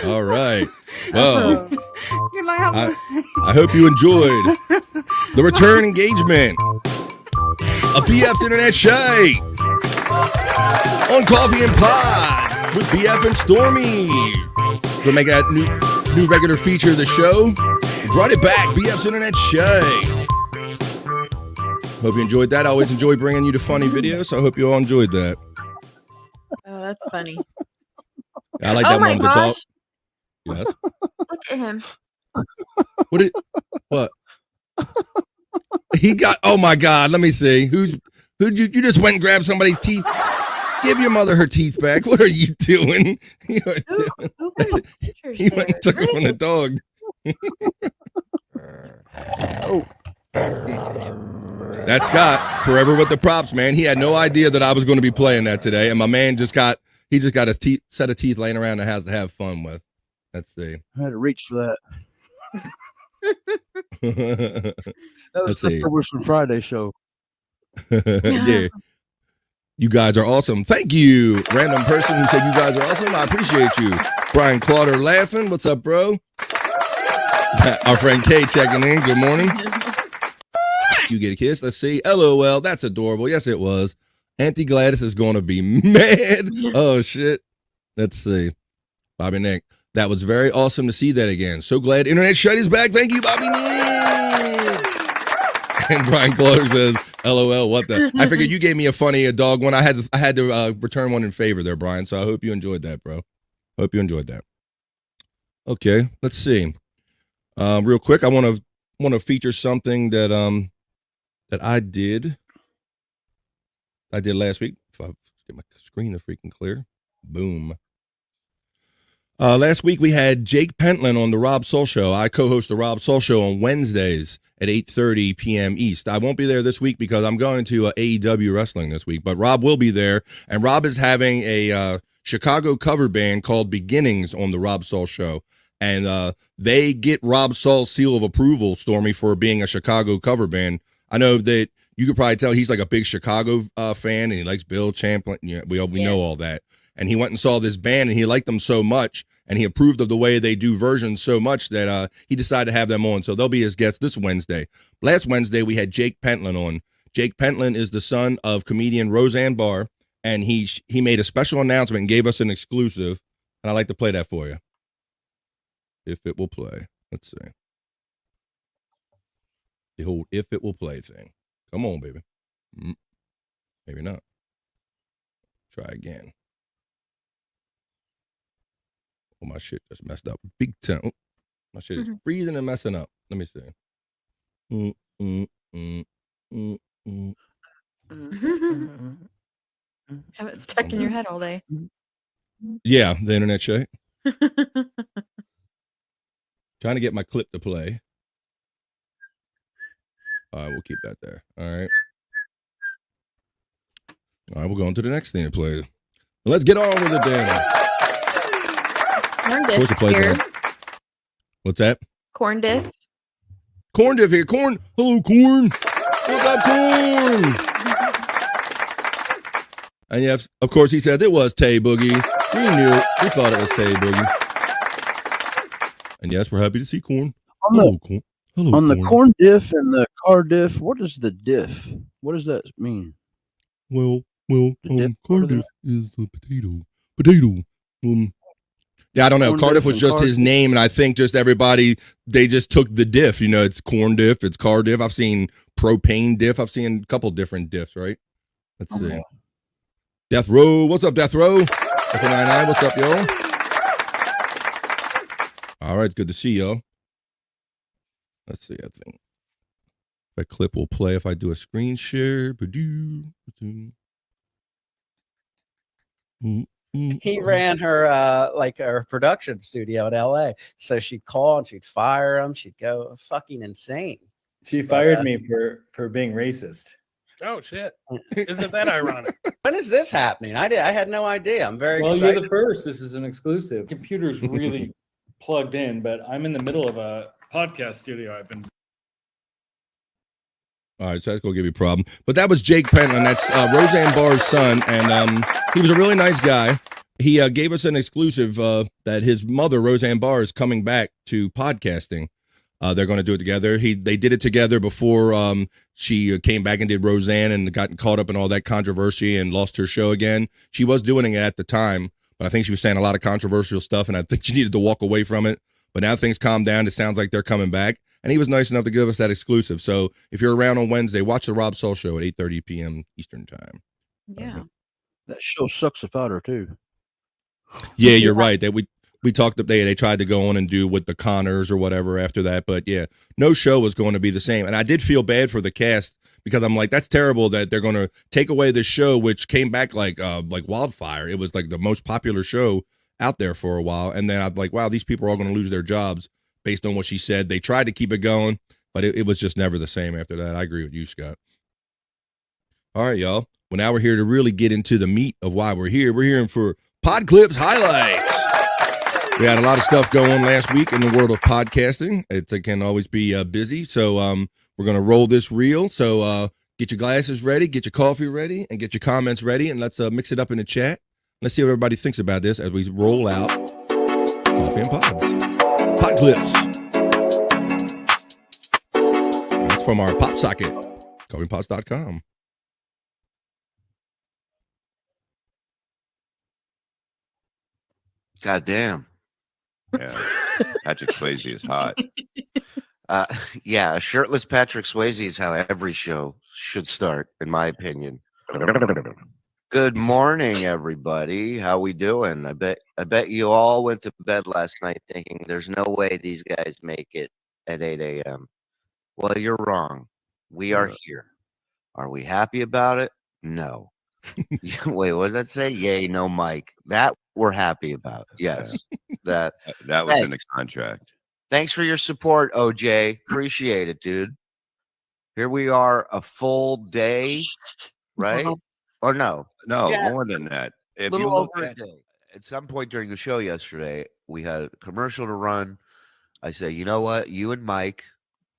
All right. Well, Can I have a? I hope you enjoyed the return engagement of BF's Internet Shy on Coffee and Pods with BF and Stormee. We'll make that new regular feature of the show. Brought it back, BF's Internet Shy. Hope you enjoyed that. I always enjoy bringing you the funny videos, so I hope you all enjoyed that. Oh, that's funny. I like Oh that my one with the dog. gosh. Yes. Look at him. What? He got. Oh my God! Let me see. Who'd you just went and grabbed somebody's teeth? Give your mother her teeth back. What are you doing? Who wears pictures He went and took there? it from the dog. Oh. That's Scott, forever with the props, man. He had no idea that I was going to be playing that today, and my man just got a set of teeth laying around the house to have fun with. Let's see. I had to reach for that. That was Let's the see. Wilson Friday show. Yeah. You guys are awesome. Thank you, random person who said you guys are awesome. I appreciate you. Brian Clauder laughing. What's up, bro? Our friend Kay checking in. Good morning. You get a kiss. Let's see. LOL. That's adorable. Yes, it was. Auntie Gladys is going to be mad. Oh, shit. Let's see. Bobby Nick. That was very awesome to see that again. So glad Internet Shut is back. Thank you, Bobby Nick. And Brian Cloder says, LOL, what the? I figured you gave me a funny dog one. I had to return one in favor there, Brian. So I hope you enjoyed that, bro. Hope you enjoyed that. Okay, let's see. Real quick, I want to feature something that I did last week. If I get my screen to freaking clear. Boom. Last week we had Jake Pentland on the Rob Soul Show. I co-host the Rob Soul Show on Wednesdays at 8:30 p.m. East. I won't be there this week because I'm going to AEW wrestling this week, but Rob will be there, and Rob is having a Chicago cover band called Beginnings on the Rob Soul Show, and they get Rob Soul's seal of approval, Stormy, for being a Chicago cover band. I know that you could probably tell he's like a big Chicago fan, and he likes Bill Champlin. Yeah, we know all that. And he went and saw this band, and he liked them so much, and he approved of the way they do versions so much that he decided to have them on. So they'll be his guests this Wednesday. Last Wednesday, we had Jake Pentland on. Jake Pentland is the son of comedian Roseanne Barr, and he made a special announcement and gave us an exclusive, and I'd like to play that for you, if it will play. Let's see. The whole if it will play thing. Come on, baby. Maybe not. Try again. Oh, my shit just messed up big time. Oh, my shit is freezing and messing up. Let me see. Have it stuck in your head all day. Yeah, the internet shake. Trying to get my clip to play. All right, we'll keep that there. All right. All right, we'll go on to the next thing to play. Let's get on with it then. Corn Of course, diff you played here. that. What's that? Corn diff. Corn diff here. Corn. Hello, Corn. What's up, Corn? And yes, of course, he said it was Tay Boogie. We knew it. We thought it was Tay Boogie. And yes, we're happy to see Corn. Hello, Corn. Hello, on Corn. the corn diff and the car diff, what is the diff? What does that mean? Well, The Cardiff is the potato. Yeah, I don't know. Corn Cardiff diff was and just his Cardiff. name, and I think just everybody, they just took the diff. You know, it's corn diff, it's car diff. I've seen propane diff. I've seen a couple different diffs, right? Let's see. Death Row. What's up, Death Row? F99, what's up, yo? All right, it's good to see y'all. Let's see, I think that clip will play if I do a screen share. He ran her like her production studio in LA. So she'd call and she'd fire him. She'd go fucking insane. She fired me for being racist. Oh shit! Isn't that ironic? When is this happening? I had no idea. I'm very Well, excited. you're the first. This is an exclusive. Computer's really plugged in, but I'm in the middle of a podcast studio. I've been. All right, so that's gonna give you a problem. But that was Jake Pentland. That's Roseanne Barr's son, and he was a really nice guy. He gave us an exclusive that his mother, Roseanne Barr, is coming back to podcasting. They're going to do it together. They did it together before she came back and did Roseanne and got caught up in all that controversy and lost her show again. She was doing it at the time, but I think she was saying a lot of controversial stuff, and I think she needed to walk away from it. But now things calmed down. It sounds like they're coming back. And he was nice enough to give us that exclusive. So if you're around on Wednesday, watch the Rob Soul Show at 8:30 p.m. Eastern time. Yeah. That show sucks without her too. Yeah, you're right. We talked up there. They tried to go on and do with the Connors or whatever after that. But yeah, no show was going to be the same. And I did feel bad for the cast because I'm like, that's terrible that they're going to take away this show, which came back like wildfire. It was like the most popular show out there for a while. And then I'm like, wow, these people are all going to lose their jobs based on what she said. They tried to keep it going, but it was just never the same after that. I agree with you, Scott. All right, y'all. Well, now we're here to really get into the meat of why we're here. We're hearing for Pod Clips Highlights. We had a lot of stuff going on last week in the world of podcasting. It can always be busy. So we're going to roll this reel. So get your glasses ready, get your coffee ready, and get your comments ready. And let's mix it up in the chat. Let's see what everybody thinks about this as we roll out Coffee and Pods. Pod Clips. That's from our pop socket, coffeeandpods.com. God damn. Yeah, Patrick Swayze is hot. Yeah, a shirtless Patrick Swayze is how every show should start, in my opinion. Good morning, everybody. How we doing? I bet you all went to bed last night thinking there's no way these guys make it at 8 a.m. Well, you're wrong. We are here. Are we happy about it? No. Wait, what did that say? Yay, no, Mike. That we're happy about. Yes. That was in the contract. Thanks for your support, OJ. Appreciate it, dude. Here we are, a full day, right? Or no, more than that. A little over a day. At some point during the show yesterday, we had a commercial to run. I said, you know what? You and Mike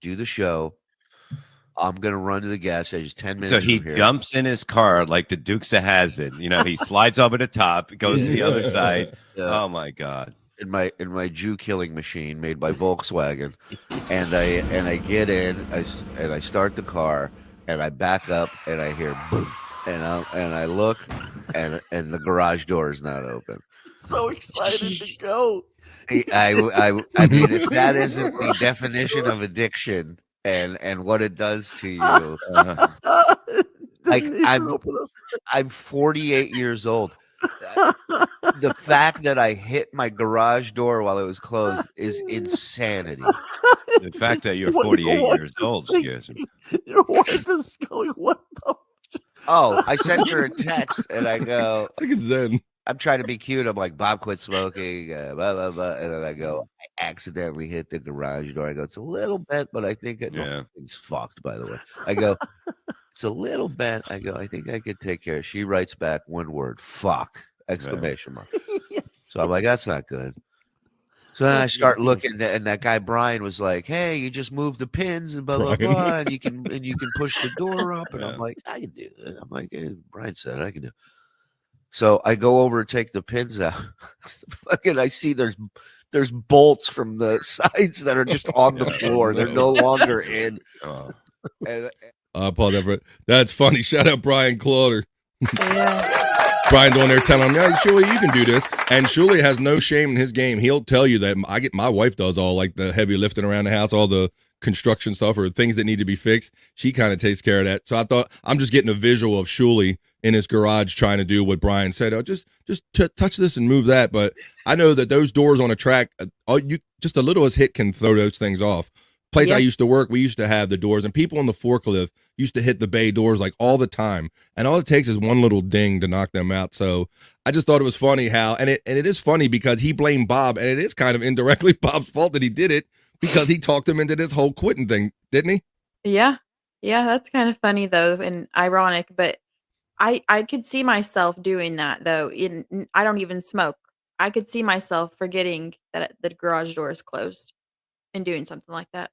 do the show. I'm going to run to the gas station 10 minutes. So he jumps in his car like the Dukes of Hazzard. You know, he slides over the top, goes to the other side. Oh, my God. In my Jew killing machine made by Volkswagen. and I get in, I start the car, and I back up, and I hear boom. And I look, and the garage door is not open. So excited to go. I mean, if that isn't the definition of addiction and what it does to you, like I'm 48 years old. The fact that I hit my garage door while it was closed is insanity. The fact that you're 48 years old scares me. Your wife is going, what the? Oh, I sent her a text and I go, Look at Zen. I'm trying to be cute. I'm like, Bob, quit smoking, blah, blah, blah. And then I go, I accidentally hit the garage door. I go, it's a little bent, but I think it's fucked, by the way. I go, it's a little bent. I go, I think I could take care of it. She writes back one word, fuck, exclamation mark. So I'm like, that's not good. So then I start looking, and that guy Brian was like, "Hey, you just move the pins and blah blah Brian. blah, and you can push the door up." And I'm like, "I can do that." I'm like, hey, Brian said I can do. So I go over and take the pins out. Fucking, I see there's bolts from the sides that are just on the floor. They're no longer in. And Paul, that's funny. Shout out Brian Clauder. Yeah. Brian's on there telling him, yeah, Shuli, you can do this. And Shuli has no shame in his game. He'll tell you that my wife does all like the heavy lifting around the house, all the construction stuff or things that need to be fixed. She kind of takes care of that. So I thought I'm just getting a visual of Shuli in his garage trying to do what Brian said. Oh, just touch this and move that. But I know that those doors on a track, just the littlest hit can throw those things off. Place I used to work, we used to have the doors, and people on the forklift used to hit the bay doors like all the time, and all it takes is one little ding to knock them out. So I just thought it was funny how, and it is funny because he blamed Bob, and it is kind of indirectly Bob's fault that he did it because he talked him into this whole quitting thing, didn't he? Yeah, that's kind of funny though, and ironic. But I could see myself doing that though. I don't even smoke. I could see myself forgetting that the garage door is closed and doing something like that.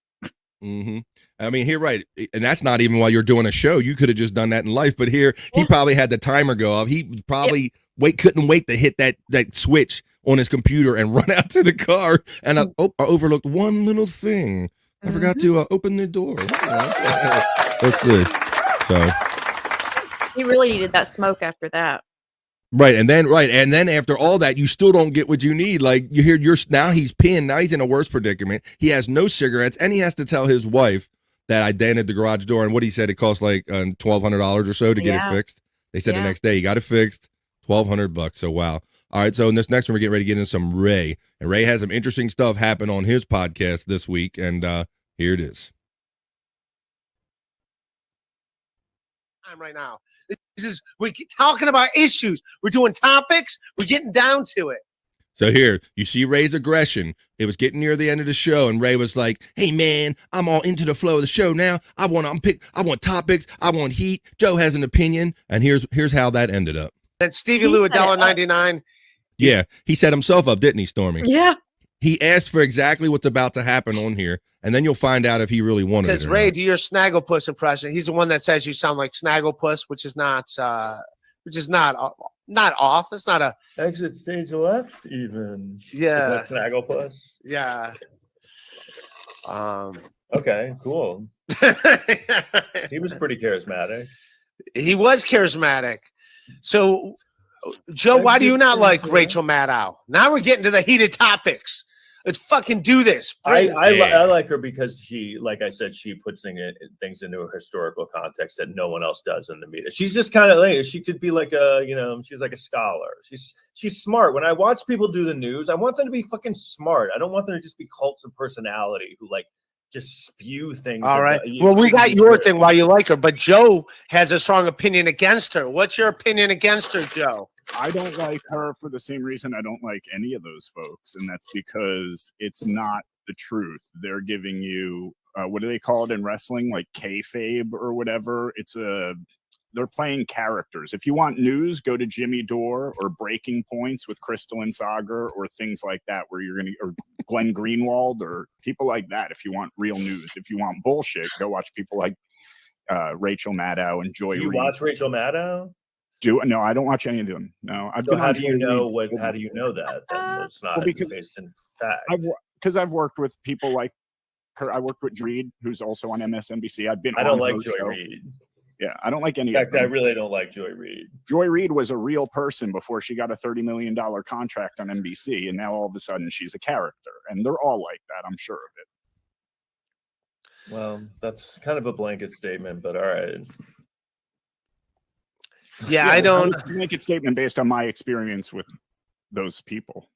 Mm-hmm. I mean, here, right, and that's not even while you're doing a show. You could have just done that in life, but here he probably had the timer go off. He probably couldn't wait to hit that switch on his computer and run out to the car. And I overlooked one little thing. I forgot to open the door. Let's see. So he really needed that smoke after that. Right, and then after all that, you still don't get what you need. Like you hear, now he's pinned. Now he's in a worse predicament. He has no cigarettes, and he has to tell his wife that I dented the garage door. And what he said, it cost like $1,200 or so to get it fixed. They said the next day he got it fixed, $1,200. So wow. All right, so in this next one, we're getting ready to get into some Ray, and Ray has some interesting stuff happen on his podcast this week, and here it is. Right now. We're talking about issues. We're doing topics. We're getting down to it. So here, you see Ray's aggression. It was getting near the end of the show, and Ray was like, "Hey man, I'm all into the flow of the show now. I want topics. I want heat. Joe has an opinion." And here's how that ended up. And Stevie Lou $1.99. Yeah, he set himself up, didn't he, Stormee? Yeah. He asked for exactly what's about to happen on here, and then you'll find out if he really wanted it. Says Ray, do your Snagglepuss impression. He's the one that says you sound like Snagglepuss, which is not off. It's not a exit stage left, even. Yeah, like Snagglepuss. Yeah. Okay, cool. He was pretty charismatic. He was charismatic. So, Joe, why do you not like Rachel Maddow? Now we're getting to the heated topics. Let's fucking do this. I like her because she, like I said, she puts things into a historical context that no one else does in the media. She's just kind of like, she could be like she's like a scholar. She's smart. When I watch people do the news, I want them to be fucking smart. I don't want them to just be cults of personality who like just spew things. All right. Well, we got your thing why you like her, but Joe has a strong opinion against her. What's your opinion against her, Joe? I don't like her for the same reason I don't like any of those folks, and that's because it's not the truth. They're giving you what do they call it in wrestling, like kayfabe or whatever. They're playing characters. If you want news, go to Jimmy Dore or Breaking Points with Crystal and Sagar or things like that, where or Glenn Greenwald or people like that. If you want real news, if you want bullshit, go watch people like Rachel Maddow and Joy. Do you watch Rachel Maddow? No, I don't watch any of them. No, so how do you know how do you know that? It's not based in fact. Because I've worked with people like her. I worked with Reed, who's also on MSNBC. I don't like Joy Reid. Yeah, I don't like any. In fact, I really don't like Joy Reid. Joy Reid was a real person before she got a $30 million contract on NBC, and now all of a sudden she's a character, and they're all like that. I'm sure of it. Well, that's kind of a blanket statement, but all right. Yeah, I don't make a statement based on my experience with those people.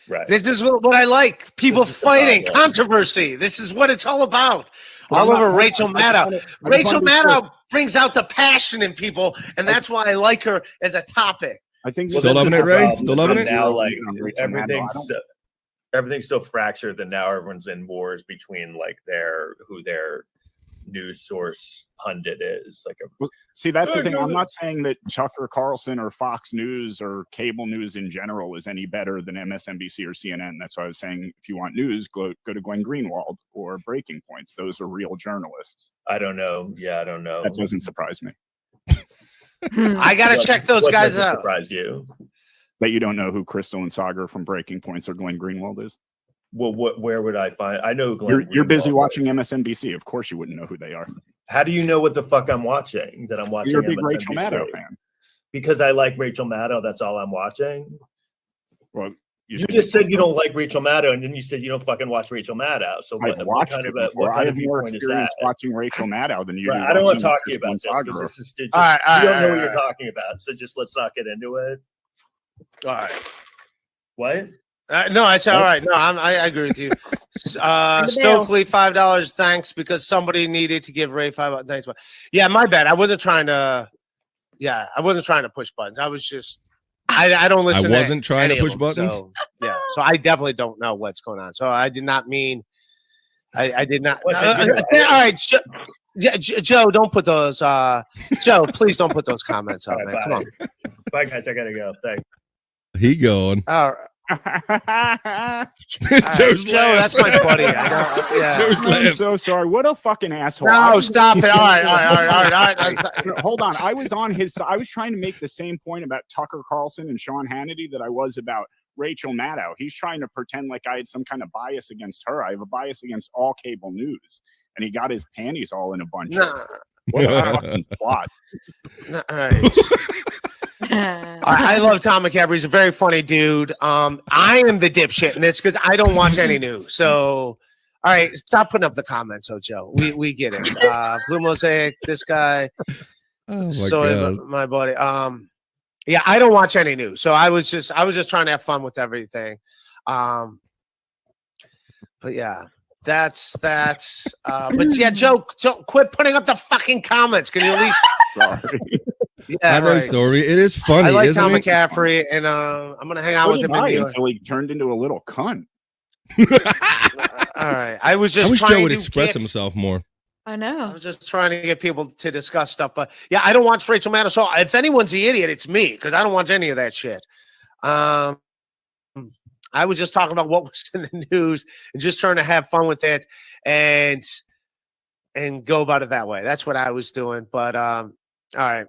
Right. This is what I like. People fighting, controversy. This is what it's all about. All over Rachel Maddow. Rachel Maddow brings out the passion in people, and that's why I like her as a topic. I think still loving it, Ray. Still loving it. Now, like everything's so fractured that now everyone's in wars between like who their news source pundit is. Like a see, that's the thing. I'm not saying that Tucker Carlson or Fox News or cable news in general is any better than MSNBC or CNN. That's why I was saying, if you want news, go to Glenn Greenwald or Breaking Points. Those are real journalists. I don't know. Yeah, I don't know. That doesn't surprise me. I gotta check those guys out. Surprise you that you don't know who Crystal and Sagar from Breaking Points or Glenn Greenwald is? Well, where would I find? I know Glenn. You're busy watching MSNBC. Of course, you wouldn't know who they are. How do you know what the fuck I'm watching? That I'm watching. You're a big MSNBC? Rachel Maddow fan. Because I like Rachel Maddow. That's all I'm watching. Well, you just said you don't like Rachel Maddow, and then you said you don't fucking watch Rachel Maddow. So what kind of I have more experience watching Rachel Maddow than you do. I don't want to talk to you about this because this is just, you don't know what you're talking about. So just let's not get into it. All right. What? No, I said all right. No, I agree with you. Stokely, $5. Thanks, because somebody needed to give Ray $5. Thanks. Yeah, my bad. I wasn't trying to. Yeah, I wasn't trying to push buttons. I was just. I don't listen. I wasn't trying to push buttons. So, yeah, so I definitely don't know what's going on. So I did not mean. I did not. All right, Joe, don't put those. Joe, please don't put those comments up, man. Come on. Bye, guys. I gotta go. Thanks. He going. All right. Joe, that's my buddy. I'm so sorry. What a fucking asshole. No, stop it. All right. Hold on. I was on his side. I was trying to make the same point about Tucker Carlson and Sean Hannity that I was about Rachel Maddow. He's trying to pretend like I had some kind of bias against her. I have a bias against all cable news. And he got his panties all in a bunch. What a fucking plot. All right. I love Tom McCaffrey. He's a very funny dude. I am the dipshit in this because I don't watch any news. So, all right, stop putting up the comments, Joe. We get it. Blue Mosaic, this guy. Oh my buddy. Yeah, I don't watch any news. So I was just trying to have fun with everything. But yeah, that's. But yeah, Joe, quit putting up the fucking comments. Can you at least? Sorry. Yeah, I know story. It is funny. I like Tom it? McCaffrey, and I'm gonna hang out with him until he turned into a little cunt. All right, I wish Joe would express himself more. I know. I was just trying to get people to discuss stuff, but yeah, I don't watch Rachel Maddow. So if anyone's the idiot, it's me because I don't watch any of that shit. I was just talking about what was in the news and just trying to have fun with it and go about it that way. That's what I was doing. But all right.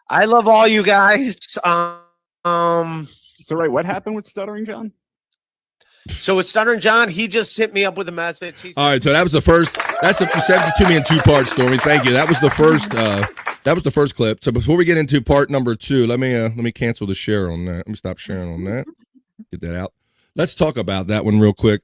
I love all you guys. So right, what happened with Stuttering John? So with Stuttering John, he just hit me up with a message. All right, so that was the first. You sent it to me in 2 parts, Stormy. Thank you. That was the first. That was the first clip. So before we get into part number 2, let me cancel the share on that. Let me stop sharing on that. Get that out. Let's talk about that one real quick.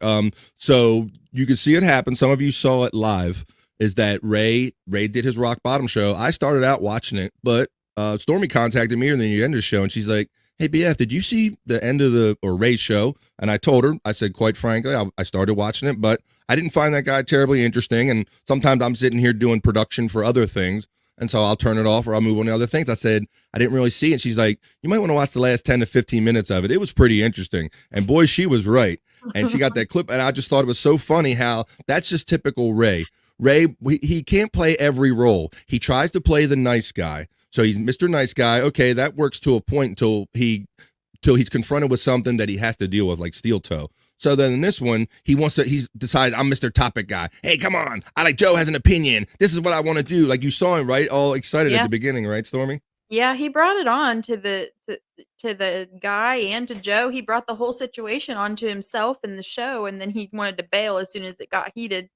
So you can see it happen. Some of you saw it live. Is that Ray did his Rock Bottom show? I started out watching it, but Stormy contacted me in the end of the show, and she's like, "Hey, BF, did you see the end of Ray's show?" And I told her, I said, quite frankly, I started watching it, but I didn't find that guy terribly interesting. And sometimes I'm sitting here doing production for other things, and so I'll turn it off or I'll move on to other things. I said, I didn't really see it. She's like, you might want to watch the last 10 to 15 minutes of it. It was pretty interesting. And boy, she was right. And she got that clip, and I just thought it was so funny how that's just typical Ray. Ray, he can't play every role. He tries to play the nice guy. So he's Mr. Nice Guy. Okay, that works to a point until he's confronted with something that he has to deal with, like steel toe. So then in this one, he's decided, I'm Mr. Topic Guy. Hey, come on. Joe has an opinion. This is what I want to do. Like you saw him, right? All excited at the beginning, right, Stormy? Yeah, he brought it on to the guy and to Joe. He brought the whole situation onto himself in the show, and then he wanted to bail as soon as it got heated.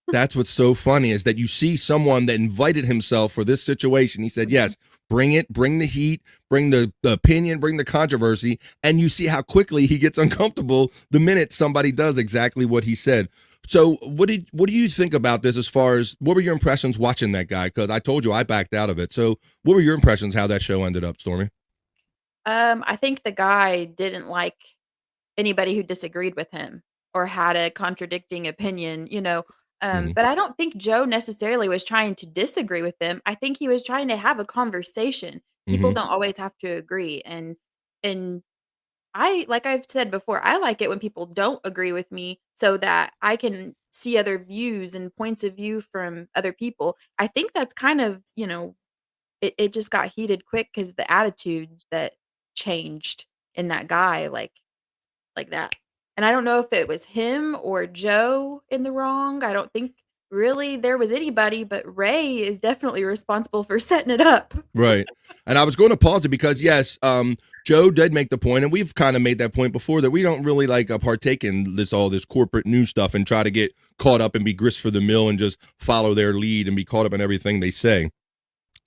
That's what's so funny is that you see someone that invited himself for this situation. He said, yes, bring it, bring the heat, bring the opinion, bring the controversy. And you see how quickly he gets uncomfortable the minute somebody does exactly what he said. So what do you think about this as far as what were your impressions watching that guy? Because I told you I backed out of it. So what were your impressions how that show ended up, Stormy? I think the guy didn't like anybody who disagreed with him or had a contradicting opinion, but I don't think Joe necessarily was trying to disagree with them. I think he was trying to have a conversation. People don't always have to agree. And like I've said before, I like it when people don't agree with me so that I can see other views and points of view from other people. I think that's kind of, it just got heated quick because the attitude that changed in that guy, like that. And I don't know if it was him or Joe in the wrong. I don't think really there was anybody, but Ray is definitely responsible for setting it up. Right. And I was going to pause it because yes, Joe did make the point, and we've kind of made that point before, that we don't really like partake in all this corporate news stuff and try to get caught up and be grist for the mill and just follow their lead and be caught up in everything they say.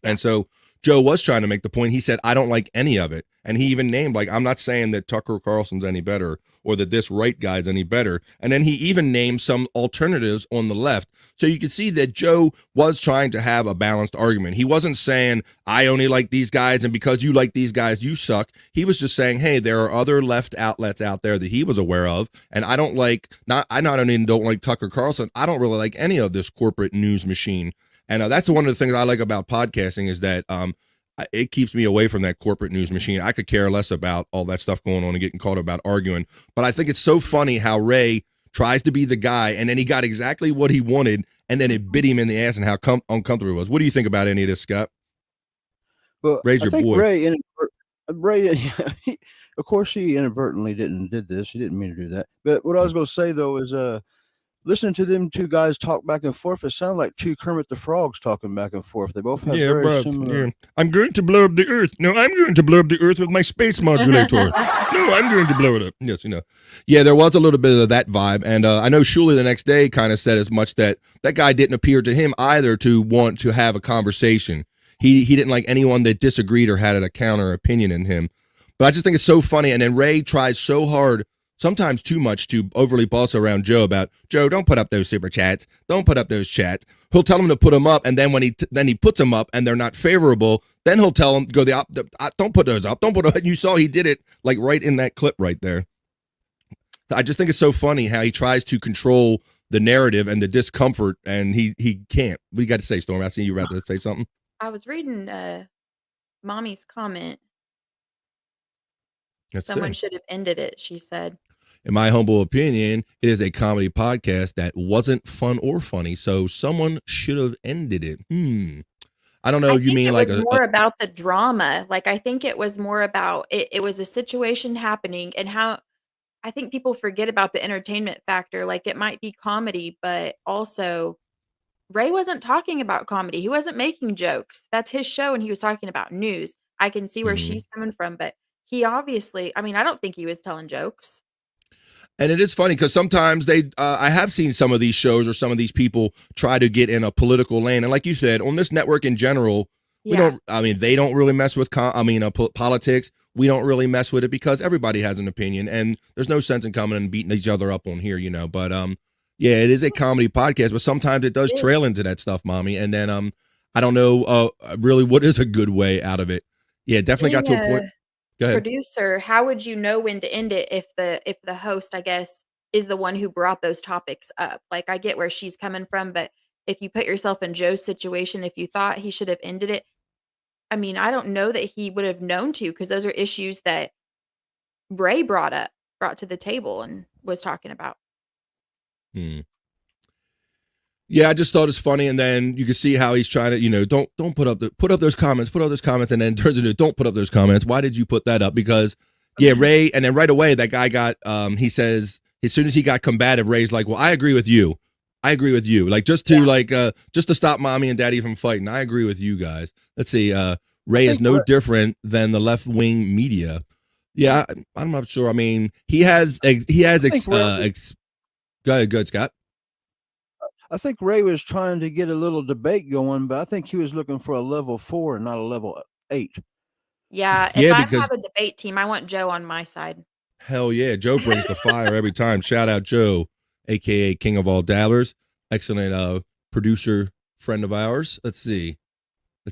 And so Joe was trying to make the point. He said, I don't like any of it. And he even named, I'm not saying that Tucker Carlson's any better or that this right guy's any better. And then he even named some alternatives on the left. So you can see that Joe was trying to have a balanced argument. He wasn't saying, I only like these guys, and because you like these guys, you suck. He was just saying, hey, there are other left outlets out there that he was aware of. And I not only don't like Tucker Carlson, I don't really like any of this corporate news machine. And that's one of the things I like about podcasting is that it keeps me away from that corporate news machine. I could care less about all that stuff going on and getting caught about arguing. But I think it's so funny how Ray tries to be the guy, and then he got exactly what he wanted, and then it bit him in the ass and how uncomfortable it was. What do you think about any of this, Scott? Well, Ray's your boy. Ray, of course, he inadvertently did this. He didn't mean to do that. But what I was going to say, though, is listening to them two guys talk back and forth, it sounded like two Kermit the Frogs talking back and forth. They both have very similar. Yeah. I'm going to blow up the Earth. No, I'm going to blow up the Earth with my space modulator. No, I'm going to blow it up. Yes, Yeah, there was a little bit of that vibe. And I know Shuli the next day kind of said as much that guy didn't appear to him either to want to have a conversation. He didn't like anyone that disagreed or had a counter opinion in him. But I just think it's so funny. And then Ray tries so hard, sometimes too much, to overly boss around Joe about, Joe, don't put up those super chats. Don't put up those chats. He'll tell him to put them up, and then when he puts them up and they're not favorable, then he'll tell him, don't put those up. Don't put them up. You saw he did it like right in that clip right there. I just think it's so funny how he tries to control the narrative and the discomfort, and he can't. What do you got to say, Storm? I see you were about to say something. I was reading Mommy's comment. Someone should have ended it, she said. In my humble opinion, it is a comedy podcast that wasn't fun or funny, so someone should have ended it. I don't know. You mean like it was more about the drama? Like, I think it was more about it was a situation happening, and how I think people forget about the entertainment factor. Like, it might be comedy, but also Ray wasn't talking about comedy. He wasn't making jokes. That's his show, and he was talking about news. I can see where she's coming from, but he obviously, I don't think he was telling jokes. And it is funny because sometimes I have seen some of these shows or some of these people try to get in a political lane. And like you said, on this network in general, they don't really mess with politics. We don't really mess with it because everybody has an opinion, and there's no sense in coming and beating each other up on here, But yeah, it is a comedy podcast, but sometimes it does trail into that stuff, Mommy. And then I don't know really what is a good way out of it. Yeah, definitely got to a point. Go ahead. Producer, how would you know when to end it if the host, I guess, is the one who brought those topics up? Like, I get where she's coming from, but if you put yourself in Joe's situation, if you thought he should have ended it, I don't know that he would have known to, because those are issues that Ray brought to the table and was talking about. Yeah, I just thought it's funny, and then you can see how he's trying to, don't put up those comments, and then turns into don't put up those comments. Why did you put that up? Because Ray, and then right away that guy got he says as soon as he got combative, Ray's like, well, I agree with you, like just to stop Mommy and Daddy from fighting. I agree with you guys. Let's see, Ray is no different than the left wing media. Yeah, I'm not sure. He has go ahead, Scott. I think Ray was trying to get a little debate going, but I think he was looking for a level 4 and not a level 8. Yeah, if I have a debate team, I want Joe on my side. Hell yeah, Joe brings the fire every time. Shout out Joe, aka King of all Dabblers, excellent producer friend of ours. Let's see.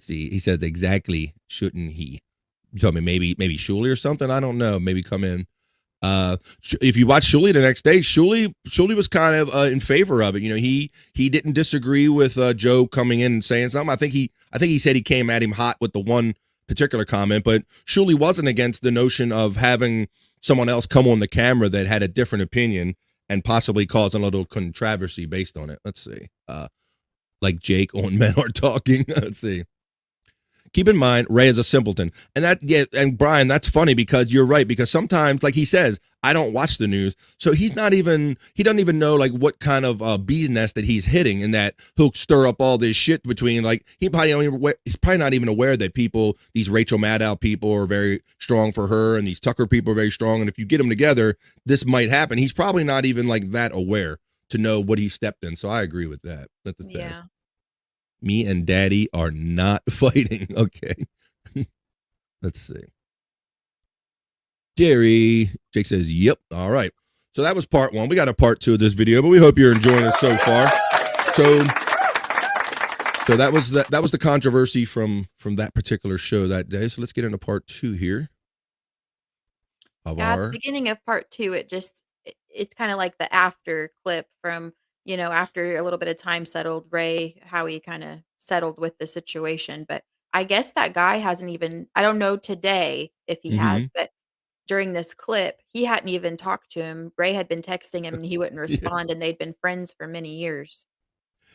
He says exactly. Shouldn't he? You told me maybe Shuli or something. I don't know. Maybe come in. If you watch Shuli the next day, Shuli was kind of in favor of it. He didn't disagree with Joe coming in and saying something. I think he said he came at him hot with the one particular comment, but Shuli wasn't against the notion of having someone else come on the camera that had a different opinion and possibly cause a little controversy based on it. Let's see. Like Jake on Men Are Talking. Let's see. Keep in mind, Ray is a simpleton. And Brian, that's funny because you're right. Because sometimes, like he says, I don't watch the news. So he doesn't even know like what kind of bee's nest that he's hitting, and that he'll stir up all this shit between, like, he's probably not even aware that these Rachel Maddow people are very strong for her, and these Tucker people are very strong. And if you get them together, this might happen. He's probably not even like that aware to know what he stepped in. So I agree with that. Yeah. Me and Daddy are not fighting. Okay. Let's see. Jake says, yep. All right. So that was part 1. We got a part 2 of this video, but we hope you're enjoying it so far. So that was the controversy from that particular show that day. So let's get into part 2 here. At the beginning of part 2, it's kind of like the after clip from, after a little bit of time settled, Ray, how he kind of settled with the situation. But I guess that guy hasn't even, I don't know today if he has, but during this clip, he hadn't even talked to him. Ray had been texting him and he wouldn't respond, and they'd been friends for many years.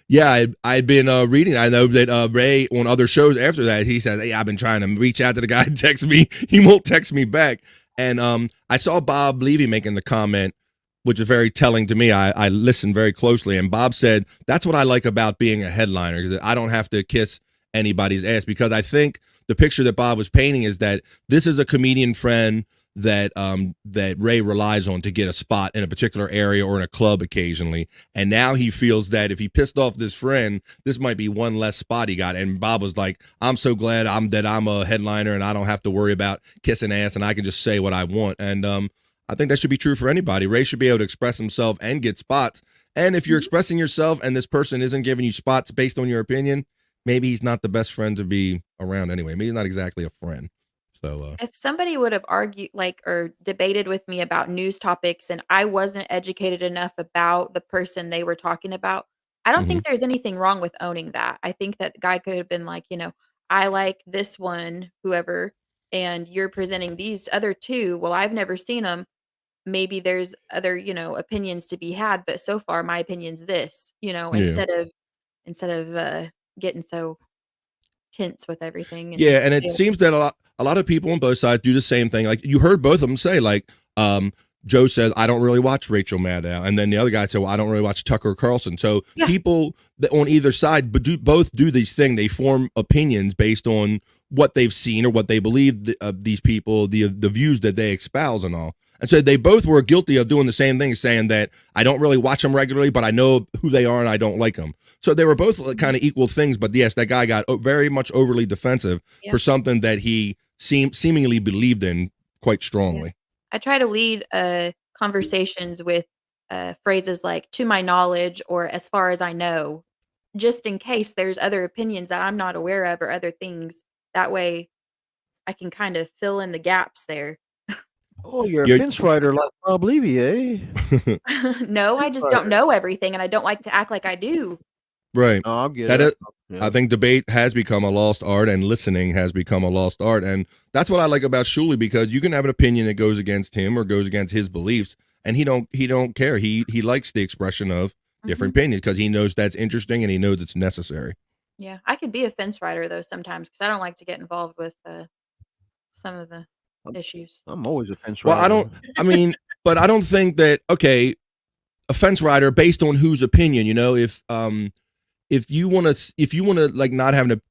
Yeah, I'd been reading. I know that Ray on other shows after that, he says, hey, I've been trying to reach out to the guy and text me. He won't text me back. And I saw Bob Levy making the comment, which is very telling to me. I listened very closely, and Bob said, that's what I like about being a headliner, is that I don't have to kiss anybody's ass, because I think the picture that Bob was painting is that this is a comedian friend that Ray relies on to get a spot in a particular area or in a club occasionally. And now he feels that if he pissed off this friend, this might be one less spot he got. And Bob was like, I'm so glad I'm a headliner and I don't have to worry about kissing ass, and I can just say what I want. And I think that should be true for anybody. Ray should be able to express himself and get spots. And if you're expressing yourself and this person isn't giving you spots based on your opinion, maybe he's not the best friend to be around anyway. Maybe he's not exactly a friend. So if somebody would have argued or debated with me about news topics and I wasn't educated enough about the person they were talking about, I don't think there's anything wrong with owning that. I think that the guy could have been like, I like this one, whoever, and you're presenting these other 2. Well, I've never seen them. Maybe there's other, opinions to be had, but so far my opinion's this, instead of getting so tense with everything. Yeah, and it seems that a lot of people on both sides do the same thing. Like, you heard both of them say, like, Joe said, I don't really watch Rachel Maddow, and then the other guy said, well, I don't really watch Tucker Carlson. So people on either side both do these things. They form opinions based on what they've seen or what they believe of these people, the views that they espouse and all. And so they both were guilty of doing the same thing, saying that I don't really watch them regularly, but I know who they are and I don't like them. So they were both kind of equal things. But yes, that guy got very much overly defensive for something that he seemingly believed in quite strongly. I try to lead conversations with phrases like, to my knowledge, or as far as I know, just in case there's other opinions that I'm not aware of or other things. That way I can kind of fill in the gaps there. Oh, you're a fence rider like Bob Levy, eh? No, I just don't know everything, and I don't like to act like I do. Right. Oh, I'll get it. I think debate has become a lost art, and listening has become a lost art. And that's what I like about Shuli, because you can have an opinion that goes against him or goes against his beliefs, and he don't care. He likes the expression of different opinions because he knows that's interesting and he knows it's necessary. Yeah, I could be a fence rider though sometimes, because I don't like to get involved with some of the issues. I'm always a fence rider. Well, but I don't think that, okay, a fence rider based on whose opinion, if you want to like not having a,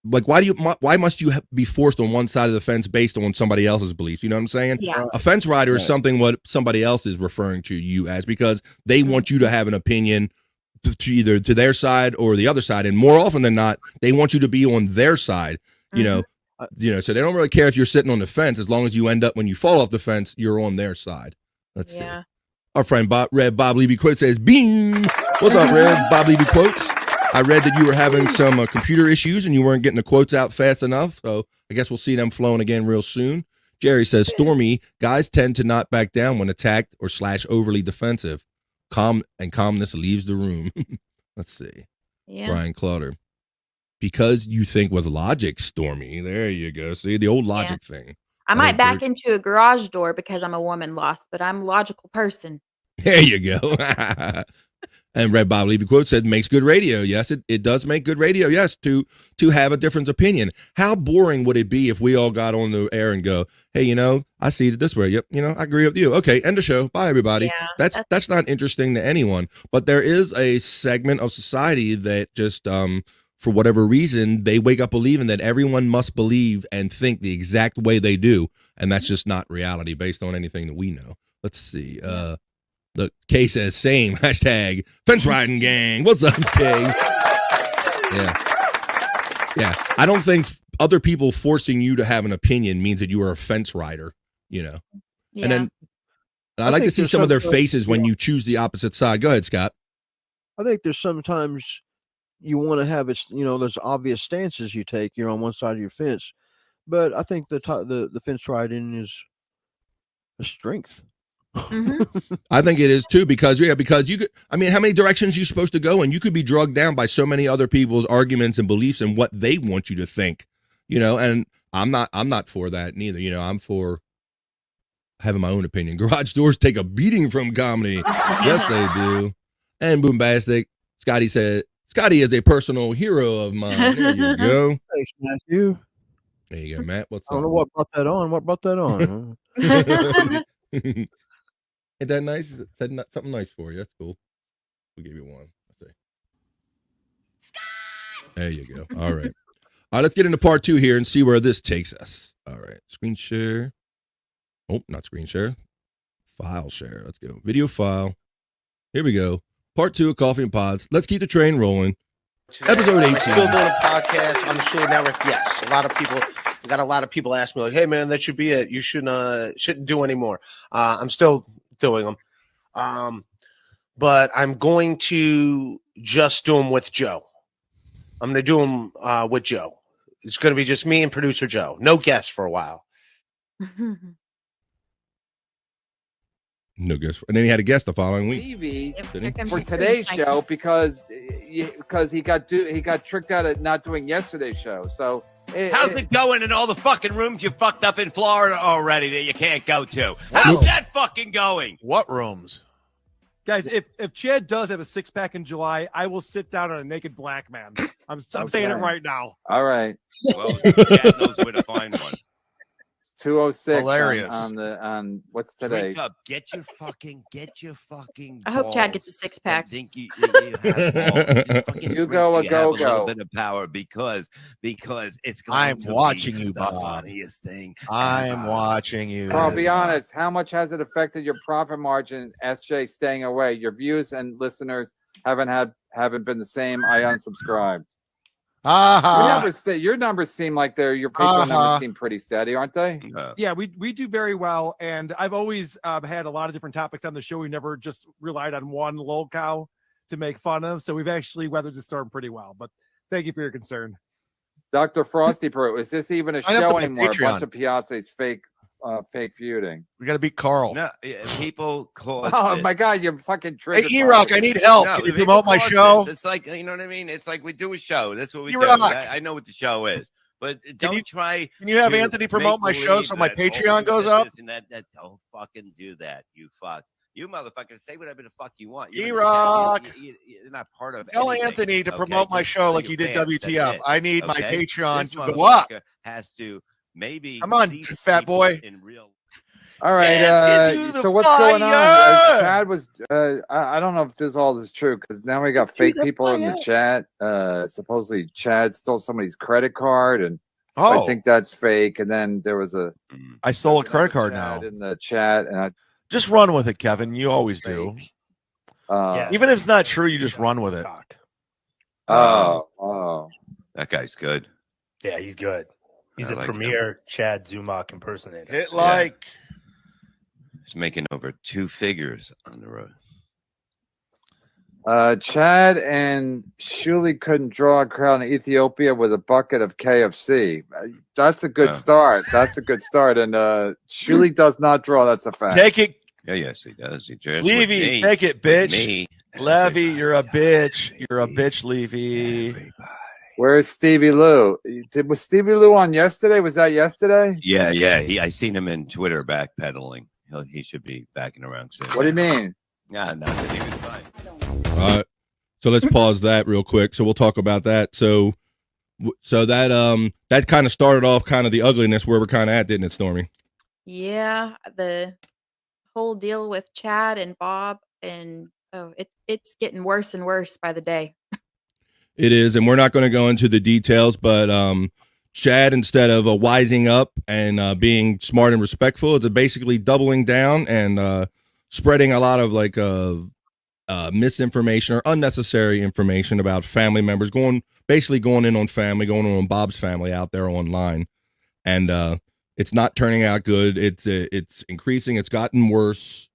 like, why must you be forced on one side of the fence based on somebody else's beliefs? You know what I'm saying? Yeah. A fence rider is something what somebody else is referring to you as, because they want you to have an opinion to either to their side or the other side. And more often than not, they want you to be on their side, so they don't really care if you're sitting on the fence, as long as you end up, when you fall off the fence, you're on their side. Let's see. Our friend Bob Levy Quotes says, beam. What's up, Rev? Bob Levy Quotes. I read that you were having some computer issues and you weren't getting the quotes out fast enough. So I guess we'll see them flowing again real soon. Jerry says, Stormee, guys tend to not back down when attacked or / overly defensive. Calmness leaves the room. Let's see. Yeah. Brian Clutter. Because you think with logic, Stormee. There you go. See, the old logic thing. I might back into a garage door because I'm a woman lost, but I'm a logical person. There you go. And Red Bob Levy quote said, makes good radio. Yes, it does make good radio. Yes, to have a different opinion. How boring would it be if we all got on the air and go, hey, I see it this way. Yep, I agree with you. Okay, end the show. Bye, everybody. Yeah, that's not interesting to anyone. But there is a segment of society that just, for whatever reason, they wake up believing that everyone must believe and think the exact way they do. And that's just not reality based on anything that we know. Let's see. The K says same hashtag fence riding gang. What's up, K? Yeah. I don't think other people forcing you to have an opinion means that you are a fence rider, Yeah. And then I like to see some of their faces when you choose the opposite side. Go ahead, Scott. I think there's sometimes you want to have it, there's obvious stances you take, on one side of your fence. But I think the fence riding is a strength. Mm-hmm. I think it is too, because you could, how many directions are you supposed to go? And you could be drugged down by so many other people's arguments and beliefs and what they want you to think, and I'm not for that neither. I'm for having my own opinion. Garage doors take a beating from comedy. Yes, they do. And Boombastic, Scotty said, Scotty is a personal hero of mine. There you go. Thanks, Matthew. There you go, Matt. What's up? I don't know what brought that on. What brought that on? Ain't that nice? It said something nice for you. That's cool. We'll give you one. Let's see. There you go. All right. Let's get into part 2 here and see where this takes us. All right. Screen share. Oh, not screen share. File share. Let's go. Video file. Here we go. Part 2 of Coffee and Pods. Let's keep the train rolling. Episode 18. Still doing a podcast on the Shuli Network. Yes, got a lot of people ask me like, "Hey man, that should be it. You shouldn't do anymore." I'm still doing them, but I'm going to just do them with Joe. I'm going to do them with Joe. It's going to be just me and producer Joe. No guests for a while. No guess. And then he had a guest the following week. Levy for today's show because he got tricked out of not doing yesterday's show. So how's it going in all the fucking rooms you fucked up in Florida already that you can't go to? How's that fucking going? What rooms? Guys, if Chad does have a 6-pack in July, I will sit down on a naked black man. I'm saying it right now. All right. Well, Chad knows where to find one. 206 hilarious on what's today? Drink up. Get your fucking I hope Chad gets a 6-pack. Think you have balls. You go a go. A little bit of power because it's going I'm to watching be you, the Bob. funniest thing. I'm watching you. Well, be honest. How much has it affected your profit margin? SJ staying away. Your views and listeners haven't been the same. I unsubscribed. Your numbers seem like your Patreon numbers seem pretty steady, aren't they? Yeah, we do very well, and I've always had a lot of different topics on the show. We never just relied on one lolcow to make fun of, so we've actually weathered the storm pretty well. But thank you for your concern, Dr. Frosty Brew. Is this even a show anymore? A bunch of Piazzi's fake feuding. We got to beat Carl. No, people call. Oh my God, you fucking triggered. Hey, E-Rock, I need help. Can you promote my show? It's like, you know what I mean? It's like we do a show. That's what we do. E-Rock. I know what the show is, but don't try. Can you have Anthony promote my show so my Patreon goes up? Don't fucking do that. You fuck. You motherfucker, say whatever the fuck you want. E-Rock. You're not part of Tell anything, Anthony to okay? promote my show like you did WTF. I need my Patreon to go up. Has to maybe. Come on, fat boy. In real. All right. So what's going on? Chad was. I don't know if all this is true because now we got fake people in the chat. Supposedly Chad stole somebody's credit card, and I think that's fake. And then there was I stole a credit card now in the chat, and just run with it, Kevin. You always do. Even if it's not true, you just run with it. Oh, that guy's good. Yeah, he's good. He's a like premier Chad Zumach impersonator. Hit like. He's making over 2 figures on the road. Chad and Shuli couldn't draw a crowd in Ethiopia with a bucket of KFC. That's a good start. That's a good start. And Shuli does not draw. That's a fact. Take it. Yeah, yes, he does. He just Levy, take it, bitch. Levy, you're a bitch. You're a bitch, Levy. Where's Stevie Lou? Was Stevie Lou on yesterday? Was that yesterday? Yeah. I seen him in Twitter backpedaling. He should be backing around soon. What do you mean? Yeah, nothing. He was fine. All right. So let's pause that real quick. So we'll talk about that. So that kind of started off kind of the ugliness where we're kind of at, didn't it, Stormy? Yeah, the whole deal with Chad and Bob, and it's getting worse and worse by the day. It is, and we're not going to go into the details, but Chad, instead of wising up and being smart and respectful, is basically doubling down and spreading a lot of misinformation or unnecessary information about family members, going in on family, going on Bob's family out there online, and it's not turning out good. It's increasing. It's gotten worse,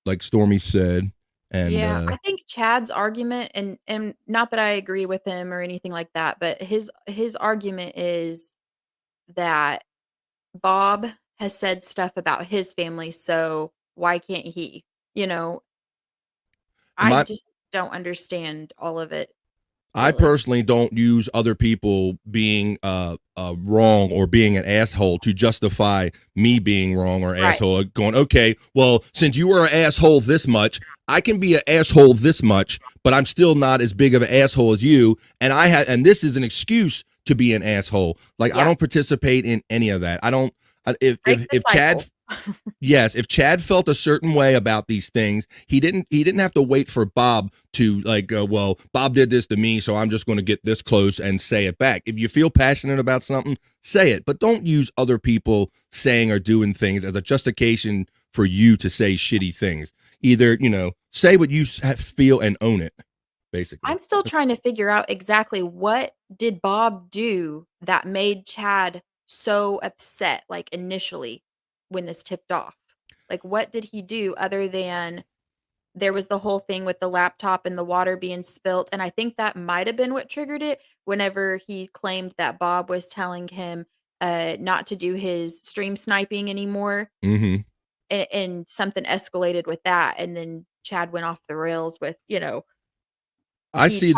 like Stormy said. And yeah, I think Chad's argument, and not that I agree with him or anything like that, but his argument is that Bob has said stuff about his family, so why can't he? I just don't understand all of it. I personally don't use other people being wrong or being an asshole to justify me being wrong or asshole. Going, okay, well, since you were an asshole this much, I can be an asshole this much, but I'm still not as big of an asshole as you. And this is an excuse to be an asshole. I don't participate in any of that. I don't. If Chad, yes, if Chad felt a certain way about these things, he didn't have to wait for Bob to well, Bob did this to me, so I'm just going to get this close and say it back. If you feel passionate about something, say it, but don't use other people saying or doing things as a justification for you to say shitty things. Either, say what you feel and own it, basically. I'm still trying to figure out exactly what did Bob do that made Chad so upset, initially when this tipped off. What did he do other than there was the whole thing with the laptop and the water being spilt, and I think that might have been what triggered it whenever he claimed that Bob was telling him not to do his stream sniping anymore. Mm-hmm. And something escalated with that, and then Chad went off the rails with I see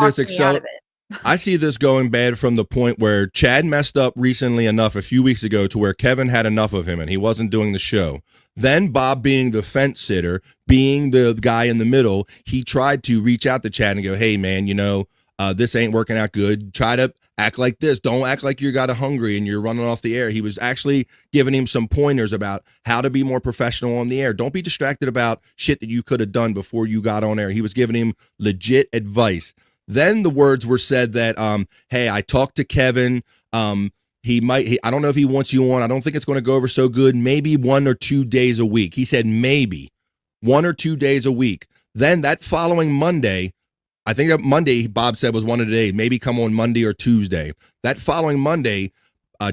this going bad from the point where Chad messed up recently enough a few weeks ago to where Kevin had enough of him and he wasn't doing the show. Then Bob, being the fence sitter, being the guy in the middle, he tried to reach out to Chad and go, hey, man, this ain't working out good. Try to act like this. Don't act like you got a hungry and you're running off the air. He was actually giving him some pointers about how to be more professional on the air. Don't be distracted about shit that you could have done before you got on air. He was giving him legit advice. Then the words were said that, hey, I talked to Kevin. I don't know if he wants you on. I don't think it's going to go over so good. Maybe 1 or 2 days a week. He said maybe 1 or 2 days a week. Then that following Monday, I think that Monday, Bob said, was one of the days, maybe come on Monday or Tuesday. That following Monday,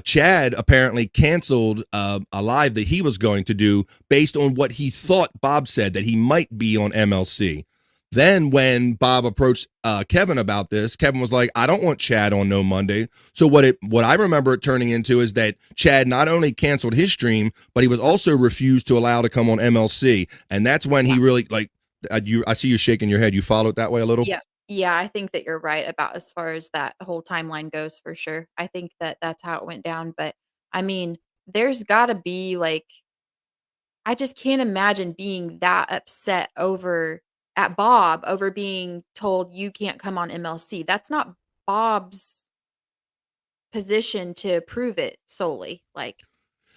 Chad apparently canceled a live that he was going to do based on what he thought Bob said, that he might be on MLC. Then when Bob approached Kevin about this, Kevin was like, I don't want Chad on no Monday. So what I remember it turning into is that Chad not only canceled his stream, but he was also refused to allow to come on MLC. And that's when he really, I see you shaking your head. You follow it that way a little? Yeah, I think that you're right about as far as that whole timeline goes, for sure. I think that that's how it went down. But I mean, there's got to be I just can't imagine being that upset at Bob over being told you can't come on MLC. That's not Bob's position to prove it solely.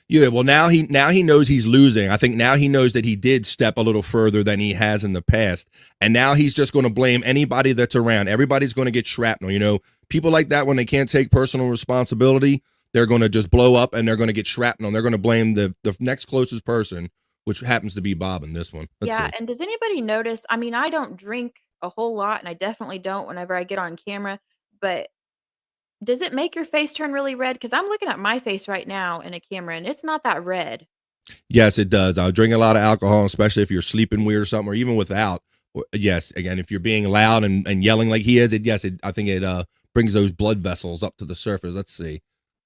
Yeah, well, now he knows he's losing. I think now he knows that he did step a little further than he has in the past. And now he's just going to blame anybody that's around. Everybody's going to get shrapnel. People like that, when they can't take personal responsibility, they're going to just blow up and they're going to get shrapnel. They're going to blame the next closest person, which happens to be Bob in this one. Let's see. And does anybody notice? I mean, I don't drink a whole lot, and I definitely don't whenever I get on camera, but does it make your face turn really red? Because I'm looking at my face right now in a camera, and it's not that red. Yes, it does. I drink a lot of alcohol, especially if you're sleeping weird or something, or even without. Yes, again, if you're being loud and yelling like he is, I think it brings those blood vessels up to the surface. Let's see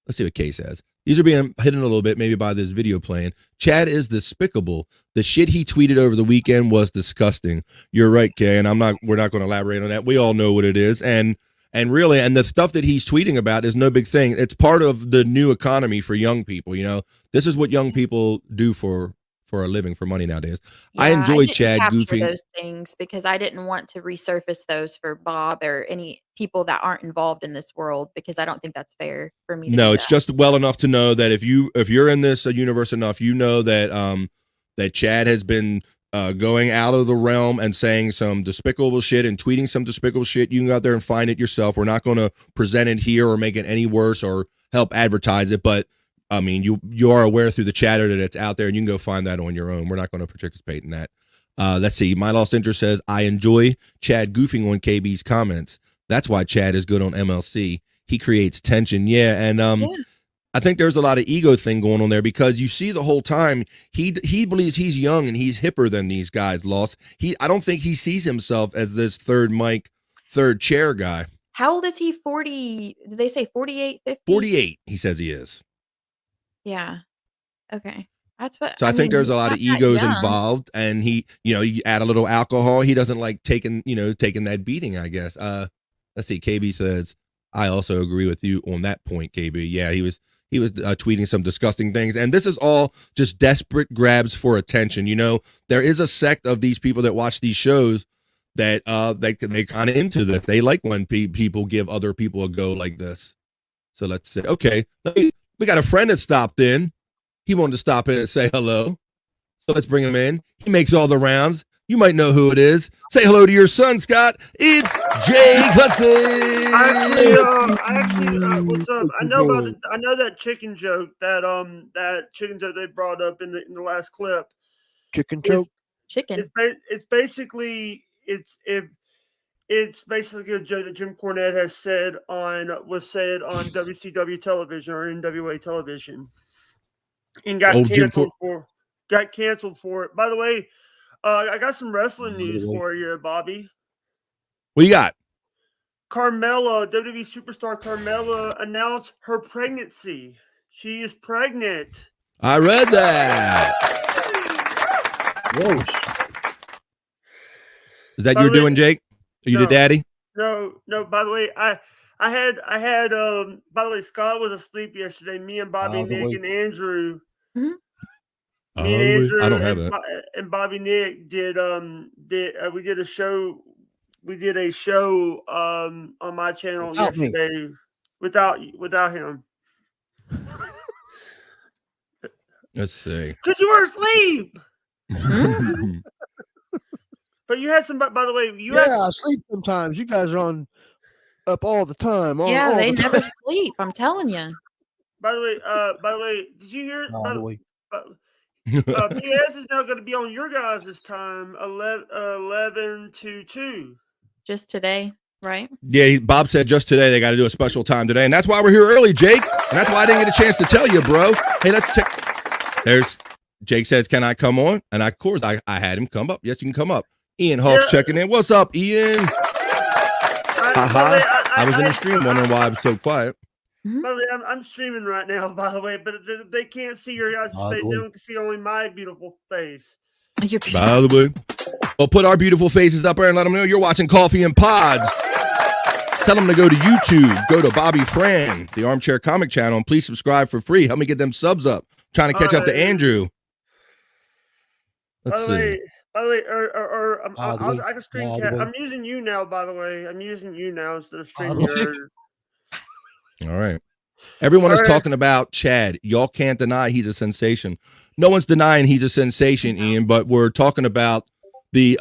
what Kay says. These are being hidden a little bit, maybe by this video playing. Chad is despicable. The shit he tweeted over the weekend was disgusting. You're right, Kay, and we're not going to elaborate on that. We all know what it is. And And really, and the stuff that he's tweeting about is no big thing. It's part of the new economy for young people. You know, this is what young people do for a living, for money nowadays. I Yeah, I enjoy didn't Chad capture goofing. those things because I didn't want to resurface those for Bob or any people that aren't involved in this world because I don't think that's fair for me to No, do it's that. just well enough to know that if you're in this universe enough, you know that that Chad has been going out of the realm and saying some despicable shit and tweeting some despicable shit. You can go out there and find it yourself. We're not going to present it here or make it any worse or help advertise it, but I mean, you are aware through the chatter that it's out there, and you can go find that on your own. We're not going to participate in that. Let's see. My Lost Interest says, I enjoy Chad goofing on KB's comments. That's why Chad is good on MLC. He creates tension. Yeah, and I think there's a lot of ego thing going on there because you see the whole time he believes he's young and he's hipper than these guys. Lost. I don't think he sees himself as this third mic, third chair guy. How old is he? 40? Did they say 48, 50? 48, he says he is. Yeah. Okay. That's what So I think mean, there's a he's lot not of that egos young. involved, and he, you add a little alcohol. He doesn't like taking that beating, I guess. Let's see. KB says, I also agree with you on that point, KB. Yeah, he was tweeting some disgusting things, and this is all just desperate grabs for attention. You know, there is a sect of these people that watch these shows that they kind of into this. They like when people give other people a go like this. So let's say, okay, we got a friend that stopped in. He wanted to stop in and say hello. So let's bring him in. He makes all the rounds. You might know who it is. Say hello to your son, Scott. It's Jake Hudson. What's up? I know that chicken joke that chicken joke they brought up in the last clip. Chicken joke. Chicken. It's basically a joke that Jim Cornette was said on WCW television or NWA television, and got canceled for it. By the way, I got some wrestling news for you, Bobby. What you got? Carmella, WWE superstar Carmella, announced her pregnancy. She is pregnant. I read that. Gross. Is that you're doing, Jake? Are you the daddy? No. By the way, I had. By the way, Scott was asleep yesterday. Me and Bobby, Nick, and Andrew. Mm-hmm. Me and Andrew I don't have it. And Bobby Nick did we did a show. We did a show on my channel yesterday without him. Let's see. Because you were asleep. But you had some. By the way, I sleep sometimes. You guys are up all the time. Yeah, they never sleep. I'm telling you. By the way, did you hear it? By the way. PS is now going to be on your guys' time, 11 to 2. Just today, right? Yeah, Bob said just today they got to do a special time today, and that's why we're here early, Jake. And that's why I didn't get a chance to tell you, bro. Hey, let's check. There's Jake says, "Can I come on?" And of course, I had him come up. Yes, you can come up. Ian Huff's checking in. What's up, Ian? I was in the stream wondering why I was so quiet. By the way, I'm streaming right now, by the way, but they can't see your guys' face. They don't see only my beautiful face. By the way, well, put our beautiful faces up there and let them know you're watching Coffee and Pods. Tell them to go to YouTube, go to Bobby Fran, the Armchair Comic Channel, and please subscribe for free. Help me get them subs up. I'm trying to catch up to Andrew. Let's see. By the way, I can screen cap. I'm using you now, by the way. I'm using you now instead of StreamYard. All right. Everyone is talking about Chad. Y'all can't deny he's a sensation. No one's denying he's a sensation, Ian, but we're talking about the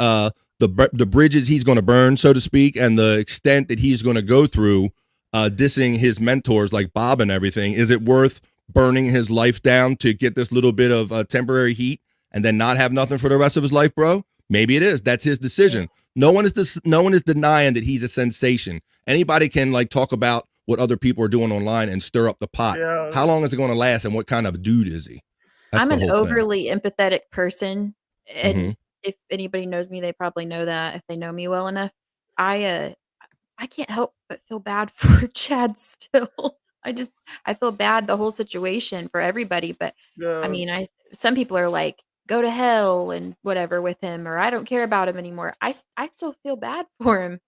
bridges he's going to burn, so to speak, and the extent that he's going to go through dissing his mentors like Bob and everything. Is it worth burning his life down to get this little bit of temporary heat and then not have nothing for the rest of his life, bro? Maybe it is. That's his decision. No one is denying that he's a sensation. Anybody can talk about what other people are doing online and stir up the pot. Yeah. How long is it going to last, and what kind of dude is he? That's I'm the an whole thing. overly empathetic person, and if anybody knows me, they probably know that if they know me well enough. I can't help but feel bad for Chad still. I feel bad the whole situation for everybody, but I mean, some people are like, go to hell and whatever with him, or I don't care about him anymore. I still feel bad for him.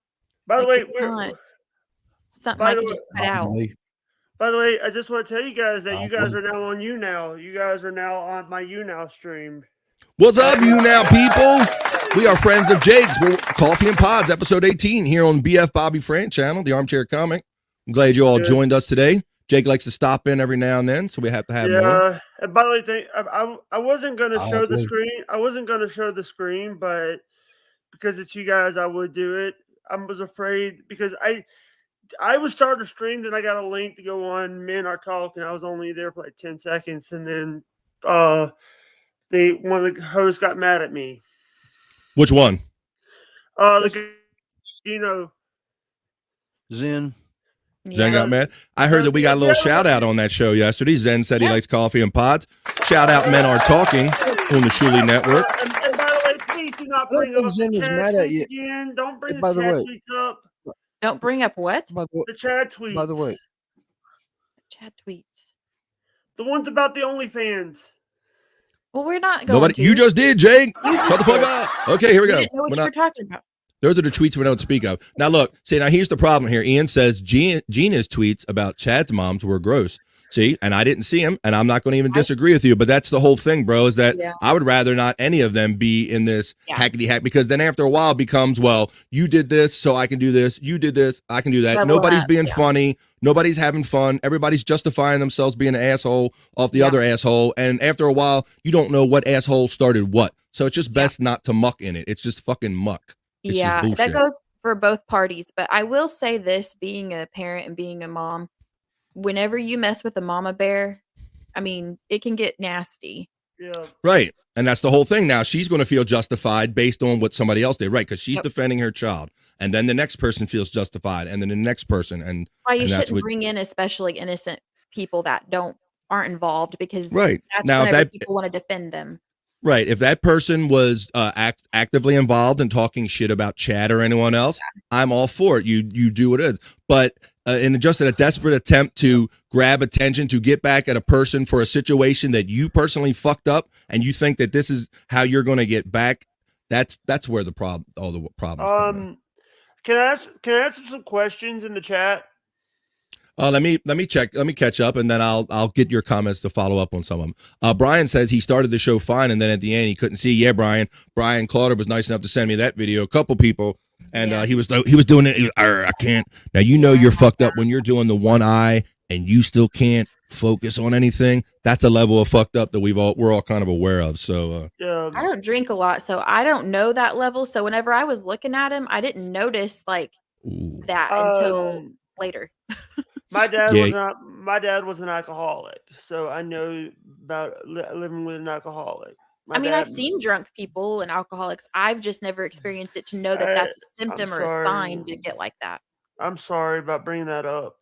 By the way, something I could just cut out. By the way, I just want to tell you guys that you guys are now on YouNow. You guys are now on my YouNow stream. What's up, you now, people? We are friends of Jake's. We're Coffee and Pods, episode 18, here on BF Bobby Fran channel, the Armchair Comic. I'm glad you all joined us today. Jake likes to stop in every now and then, so we have to have more. Yeah. And by the way, I wasn't going to show the screen. I wasn't going to show the screen, but because it's you guys, I would do it. I was afraid because I would start a stream, then I got a link to go on Men Are Talking. I was only there for like 10 seconds, and then one of the hosts got mad at me. Which one? Zen. Zen got mad. I heard that we got a little shout out on that show yesterday. Zen said he likes coffee and pods. Shout out Men Are Talking on the Shuli Network. And by the way, please do not bring up Zen the is chat mad at tweets you. again. Don't bring By the the chat way. tweets up. Don't bring up what? The chat tweets. By the way. Chat tweets. The ones about the OnlyFans. Well, we're not going Nobody, to. you just did, Jake. You Shut the fuck up. Okay, here we go. didn't know what We're you were not- talking about. Those are the tweets we don't speak of. Now, look, see, now here's the problem here. Ian says Gina's tweets about Chad's moms were gross. See, and I didn't see him, and I'm not going to even disagree with you, but that's the whole thing, bro, is that I would rather not any of them be in this hackety hack, because then after a while it becomes, well, you did this, so I can do this. You did this, I can do that. Level Nobody's up, being funny. Nobody's having fun. Everybody's justifying themselves being an asshole off the other asshole, and after a while, you don't know what asshole started what. So it's just best not to muck in it. It's just fucking muck. It's just Yeah, bullshit. that goes for both parties. But I will say this, being a parent and being a mom, whenever you mess with a mama bear, I mean, it can get nasty. Yeah. Right. And that's the whole thing. Now she's going to feel justified based on what somebody else did. Right. Because she's defending her child. And then the next person feels justified. And then the next person. And Why you and that's shouldn't bring in especially innocent people that aren't involved, because Right. that's Now, if whenever that- people want to defend them. Right. If that person was actively involved in talking shit about Chad or anyone else, I'm all for it. You do what it is. But in just a desperate attempt to grab attention, to get back at a person for a situation that you personally fucked up, and you think that this is how you're going to get back, that's where the problem, all the problems come in. Can I ask some questions in the chat? Let me catch up, and then I'll get your comments to follow up on some of them. Brian says he started the show fine, and then at the end he couldn't see. Yeah, Brian Clauder was nice enough to send me that video. A couple people, and he was doing it. He was, I can't. Now you know you're fucked up when you're doing the one eye and you still can't focus on anything. That's a level of fucked up that we're all kind of aware of. So I don't drink a lot, so I don't know that level. So whenever I was looking at him, I didn't notice like that until later. My dad Yeah. my dad was an alcoholic, so I know about living with an alcoholic. My I mean, dad- I've seen drunk people and alcoholics. I've just never experienced it to know that that's a symptom or a sign to get like that. I'm sorry about bringing that up.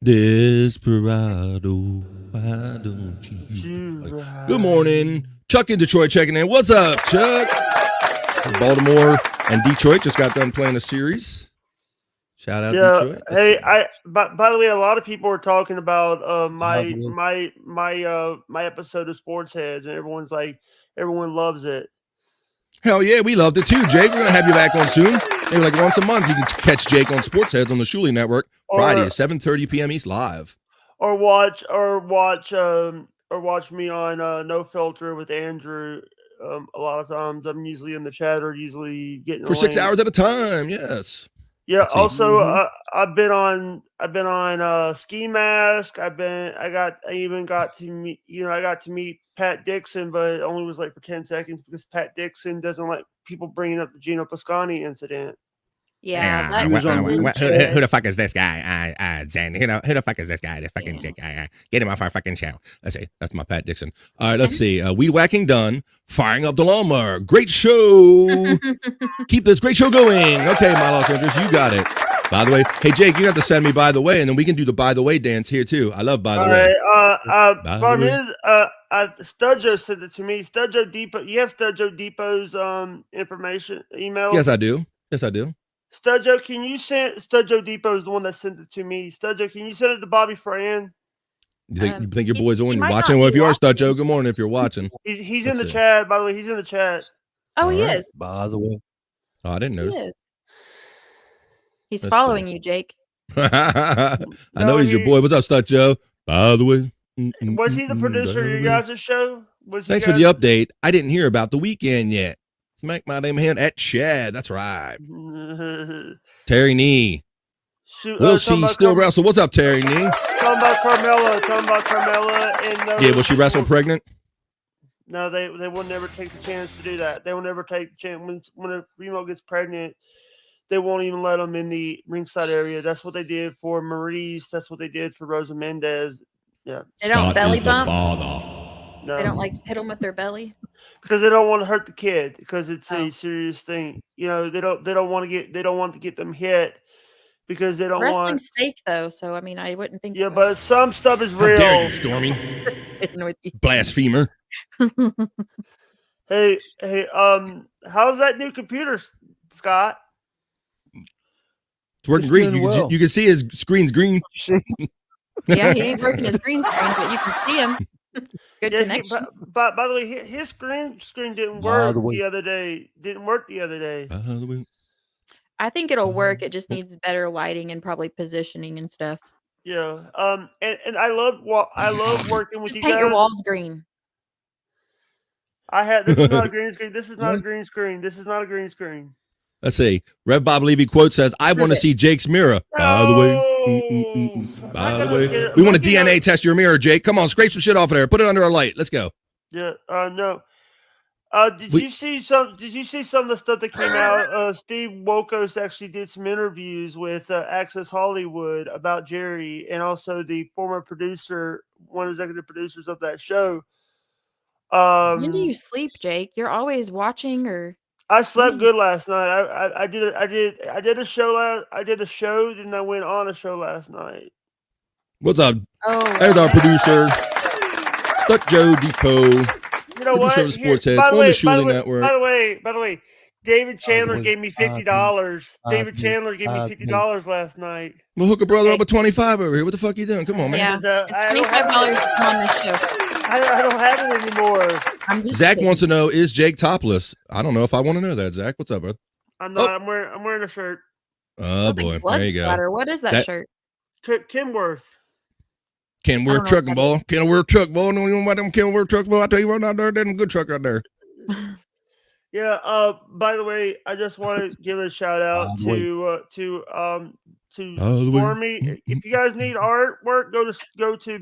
Desperado, why don't you? Good morning, Chuck in Detroit checking in. What's up, Chuck? Baltimore and Detroit just got done playing a series. Shout out Detroit. Hey, by the way, a lot of people are talking about my episode of Sports Heads, and everyone loves it. Hell yeah, we loved it too, Jake. We're gonna have you back on soon. Maybe like once a month. You can catch Jake on Sports Heads on the Shuli Network Friday at 7:30 p.m. East live. Or watch me on No Filter with Andrew. A lot of times, I'm usually in the chat or usually getting For 6 hours at a time. Yes. Yeah. Let's see. Also, I've been on Ski Mask. I even got to meet. I got to meet Pat Dixon, but it only was like for 10 seconds because Pat Dixon doesn't like people bringing up the Gino Piscani incident. Yeah. Who the fuck is this guy? Zen. Who the fuck is this guy? The fucking Jake. Get him off our fucking show. Let's see. That's my Pat Dixon. All right, let's see. Weed whacking done. Firing up the lawnmower. Great show. Keep this great show going. Okay, my Los Angeles, you got it. By the way, hey Jake, you have to send me by the way, and then we can do the by the way dance here too. I love by the way. Problem is, Studjo sent it to me. Studjo Depot. You have Studjo Depot's information email. Yes, I do. Studjo, can you send Studjo Depot is the one that sent it to me. Studjo, can you send it to Bobby Fran? You think your boy's on? You might watching? not Well, be if you are, watching. Studjo, good morning. If you're watching, He's in Let's the see. chat. By the way, he's in the chat. Oh, he All right. is. By the way. oh, I didn't He know. is. He's Let's following you, Jake. I know he's your boy. What's up, Stud Joe? By the way. Was he the producer of your guys' show? Thanks for the update. I didn't hear about the weekend yet. Smack my name hand at Chad. That's right. Terry Nee. Will she still wrestle? What's up, Terry Nee? Talking about Carmella. And yeah, will she wrestle pregnant? No, they will never take the chance to do that. They will never take the chance. When a female gets pregnant, they won't even let them in the ringside area. That's what they did for Maurice. That's what they did for Rosa Mendez. Yeah. They don't belly bump? No. They don't like hit them with their belly? Because they don't want to hurt the kid because it's a serious thing. You know, they don't want to get them hit because they don't Wrestling's fake though, so I mean I wouldn't think. Yeah, but some stuff is real. How dare you, Stormee? Blasphemer. Hey, how's that new computer, Scott? It's working green. You can see his screen's green. Yeah, he ain't working his green screen, but you can see him. Good connection. But by the way, his screen didn't work the other day. Didn't work the other day. I think it'll work. It just needs better lighting and probably positioning and stuff. Yeah. And I love working with Just you paint guys. your walls green. This is not a green screen. This is not a green screen. This is not a green screen. Let's see. Rev Bob Levy quote says, I want to see Jake's mirror. By the way. By the way. We want to DNA test your mirror, Jake. Come on, scrape some shit off of there. Put it under a light. Let's go. Yeah. No. Did you see some of the stuff that came out? Steve Wokos actually did some interviews with Access Hollywood about Jerry and also the former producer, one of the executive producers of that show. When do you sleep, Jake? You're always watching or I slept good last night. I did a show then I went on a show last night. What's up? There's our producer, Stuck Joe Depot. You know what? Producer of the Sports Heads on the Shuli Network. By the way, David Chandler gave me $50. David Chandler gave me $50 last night. We'll hook a brother up with 25 over here. What the fuck you doing? Come on, man. Yeah, it's $25 to come on this show. I don't have it anymore. Zach wants to know, is Jake topless? I don't know if I want to know that. Zach, what's up, bud? I'm not. I'm wearing a shirt. Oh boy, there you go. What is that shirt? Kenworth. Kenworth trucking ball. Kenworth truck ball. No, you know about them Kenworth truck ball. I tell you what, out there, there's a good truck out there. Yeah. By the way, I just want to give a shout out to Stormee. If you guys need artwork, go to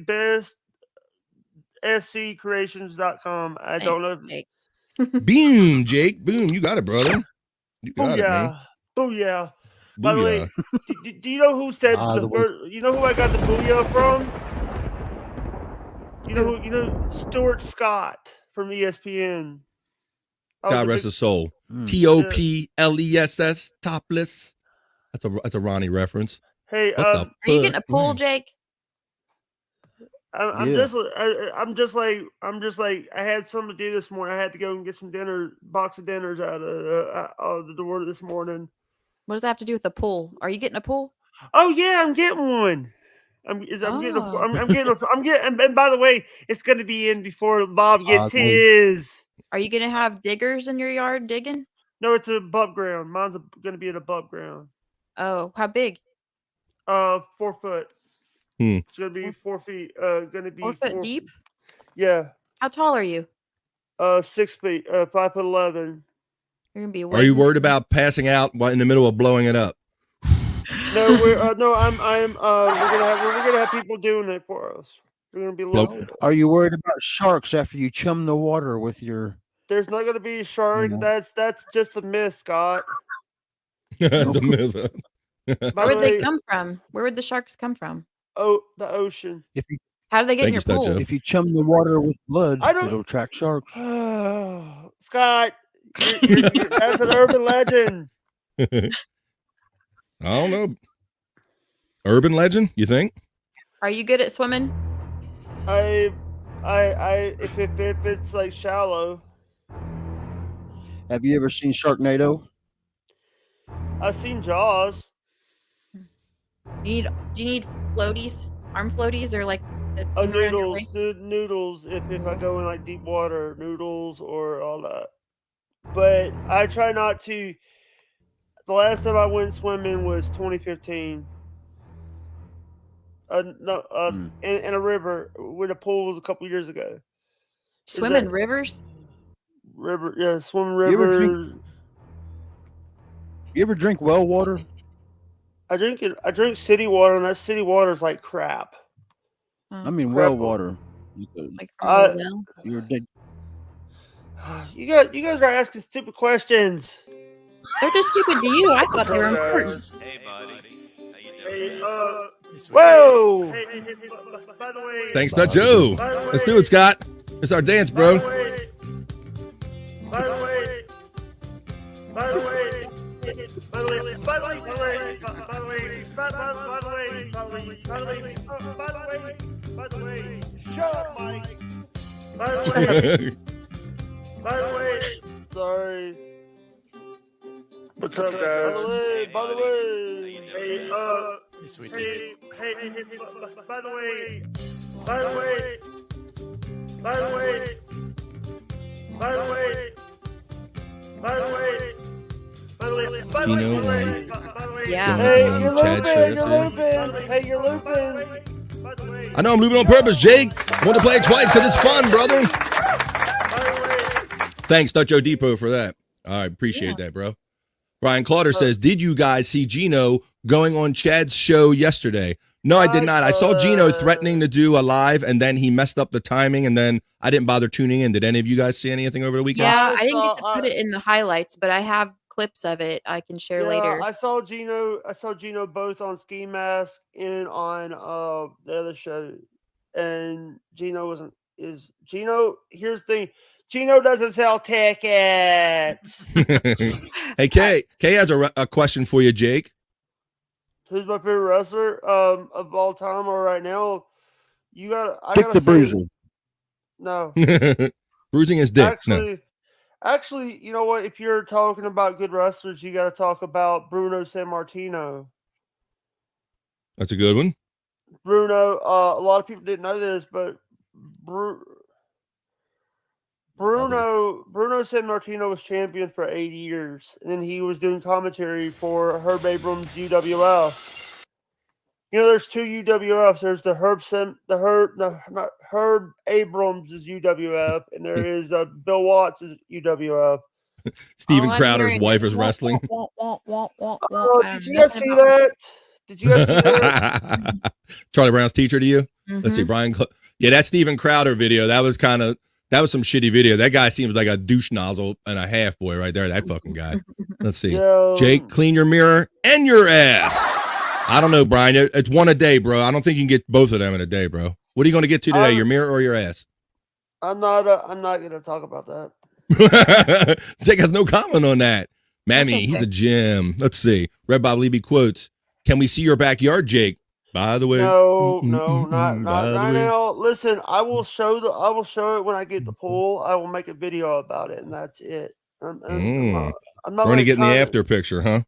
bestsccreations.com. I don't know. Boom, Jake. Boom. You got it, brother. You got it, man. Booyah. By the way, do you know who said the first? You know who I got the booyah from? You know Stuart Scott from ESPN. God rest his soul. TOPLESS, topless. That's a Ronnie reference. Hey, are you getting a pool, Jake? I'm just like I had something to do this morning. I had to go and get some box of dinners out of the door this morning. What does that have to do with the pool? Are you getting a pool? Oh yeah, I'm getting one. I'm getting. And by the way, it's going to be in before Bob gets his. Are you going to have diggers in your yard digging? No, it's above ground. Mine's going to be at above ground. Oh, how big? 4 foot. It's going to be 4 feet. Going to be 4 foot deep. Yeah. How tall are you? 6 feet. 5'11". You're gonna be. Are you worried about passing out in the middle of blowing it up? No, we're gonna have people doing it for us. We're gonna be a little. Are you worried about sharks after you chum the water with your? There's not gonna be a shark. That's just a myth, Scott. That's a myth. Where would they come from? Where would the sharks come from? Oh, the ocean. How do they get in your pool? If you chum the water with blood, it'll attract sharks. Scott, that's an urban legend. I don't know. Urban legend, you think? Are you good at swimming? If it's like shallow. Have you ever seen Sharknado? I've seen Jaws. Do you need floaties, arm floaties, or like noodles? If I go in like deep water, noodles or all that. But I try not to. The last time I went swimming was 2015. No, in a river where the pool was a couple years ago. Swimming rivers? River, yeah, swimming You ever rivers. You ever drink well water? I drink city water, and that city water is like crap. I mean, Crap. well water. Like from a well? You're dead. You guys are asking stupid questions. They're just stupid to you. I thought they were important. Hey, buddy. Hey, whoa! By the way, Thanks, Nut Joe. Let's do it, Scott. It's our dance, bro. By the way, shut up, Mike. By the way, sorry. What's up, guys? By the way, hey, by the way, Gino, yeah. Hey, going you're on Chad show looping. yesterday. Hey, you're looping. I know I'm looping on purpose, Jake. I want to play it twice because it's fun, brother. Thanks, Nut Joe Depot, for that. I appreciate that, bro. Brian Clauder says, did you guys see Gino going on Chad's show yesterday? No, I did not. I saw Gino threatening to do a live, and then he messed up the timing, and then I didn't bother tuning in. Did any of you guys see anything over the weekend? Yeah, I didn't get to put it in the highlights, but I have clips of it I can share later. I saw Gino both on Ski Mask and on the other show. And Gino wasn't is Gino, here's the thing. Gino doesn't sell tickets. Hey, Kay has a question for you, Jake. Who's my favorite wrestler of all time or right now? I Dick gotta the Bruiser. No. Bruising his dick. Actually, you know what? If you're talking about good wrestlers, you got to talk about Bruno Sammartino. That's a good one. Bruno, a lot of people didn't know this, but Bruno Sammartino was champion for 8 years, and then he was doing commentary for Herb Abrams' UWF. You know, there's two UWFs. There's the Herb Abrams' UWF, and there is Bill Watts' UWF. Steven Crowder's wife is wrestling. Did you guys see that? Did you guys see that? Charlie Brown's teacher to you? Let's see, Brian. Yeah, that Steven Crowder video, that was some shitty video. That guy seems like a douche nozzle and a half boy right there. That fucking guy. Let's see. Jake, clean your mirror and your ass. I don't know, Brian. It's one a day, bro. I don't think you can get both of them in a day, bro. What are you going to get to today? Your mirror or your ass? I'm not going to talk about that. Jake has no comment on that. Mammy, he's a gem. Let's see. Red Bob Levy quotes, "Can we see your backyard, Jake?" By the way, no, not now. Listen, I will show it when I get the pool. I will make a video about it, and that's it. I'm not we're gonna get in the after picture, huh?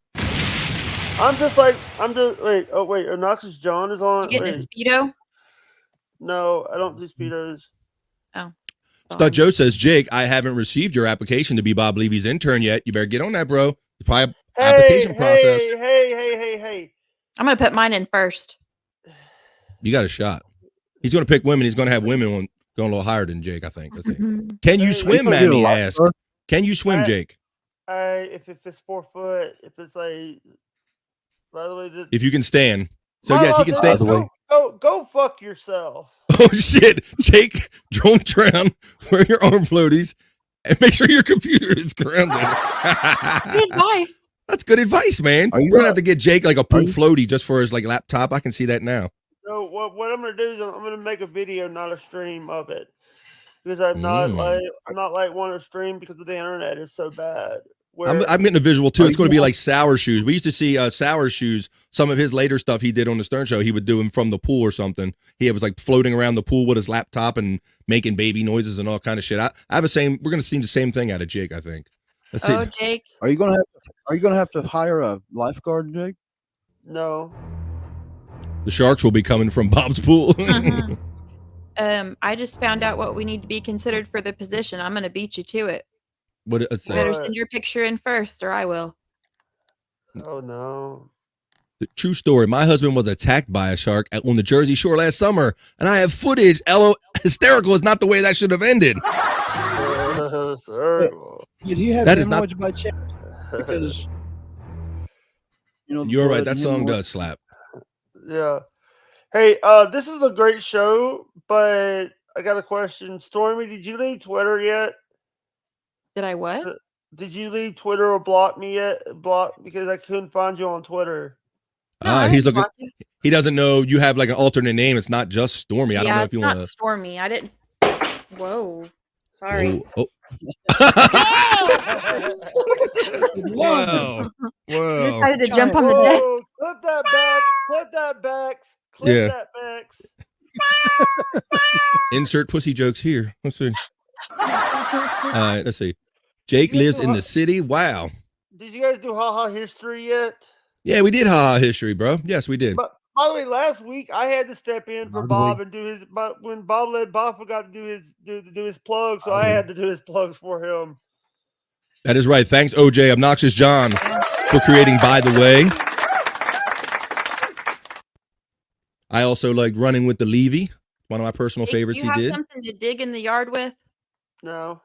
Wait, Obnoxious John is on. You getting a Speedo? No, I don't do Speedos. Oh. Stud Joe says, Jake, I haven't received your application to be Bob Levy's intern yet. You better get on that, bro. It's probably application process. Hey. I'm going to put mine in first. You got a shot. He's going to pick women. He's going to have women going a little higher than Jake, I think. Let's see. Can you swim, Mammy asked. Can you swim, Jake? If it's 4 foot, if it's like, by the way, if you can stand. So yes, he can stand. Go fuck yourself. Oh shit, Jake, drone around, wear your arm floaties, and make sure your computer is grounded. Good advice. That's good advice, man. We're gonna have to get Jake like a pool floaty just for his like laptop. I can see that now. So what I'm gonna do is I'm gonna make a video, not a stream of it, because I'm not like want to stream because the internet is so bad. I'm getting a visual too. It's going to be like Sour Shoes. We used to see Sour Shoes. Some of his later stuff he did on the Stern Show, he would do him from the pool or something. He was like floating around the pool with his laptop and making baby noises and all kind of shit. I have the same. We're going to see the same thing out of Jake, I think. Let's see. Jake, are you going to have to hire a lifeguard, Jake? No. The sharks will be coming from Bob's pool. I just found out what we need to be considered for the position. I'm going to beat you to it. You better send your picture in first, or I will. Oh no! The true story. My husband was attacked by a shark on the Jersey Shore last summer, and I have footage. Hysterical is not the way that should have ended. Did he have That is not- hemorrhoids by chance? Because the You're right. blood That and song hemorrhoids- does slap. Yeah. Hey, this is a great show, but I got a question. Stormy, did you leave Twitter yet? Did I what? Did you leave Twitter or block me yet? Block because I couldn't find you on Twitter. He's looking. He doesn't know you have like an alternate name. It's not just Stormy. I don't know if you it's not want to. Stormy. I didn't. Whoa. Sorry. Oh. Wow. You decided to jump on the desk. Clip that back. Clip that back. Clip Yeah. that back. Insert pussy jokes here. Let's see. All right. Let's see. Jake lives in the city. Wow. Did you guys do haha history yet? Yeah, we did haha history, bro. Yes, we did. But by the way, last week I had to step in for Bob and do his. But when Bob forgot to do his plug, so I had to do his plugs for him. That is right. Thanks, OJ Obnoxious John, for creating By the Way. I also like running with the Levy. One of my personal favorites Do you he have did. something to dig in the yard with? No.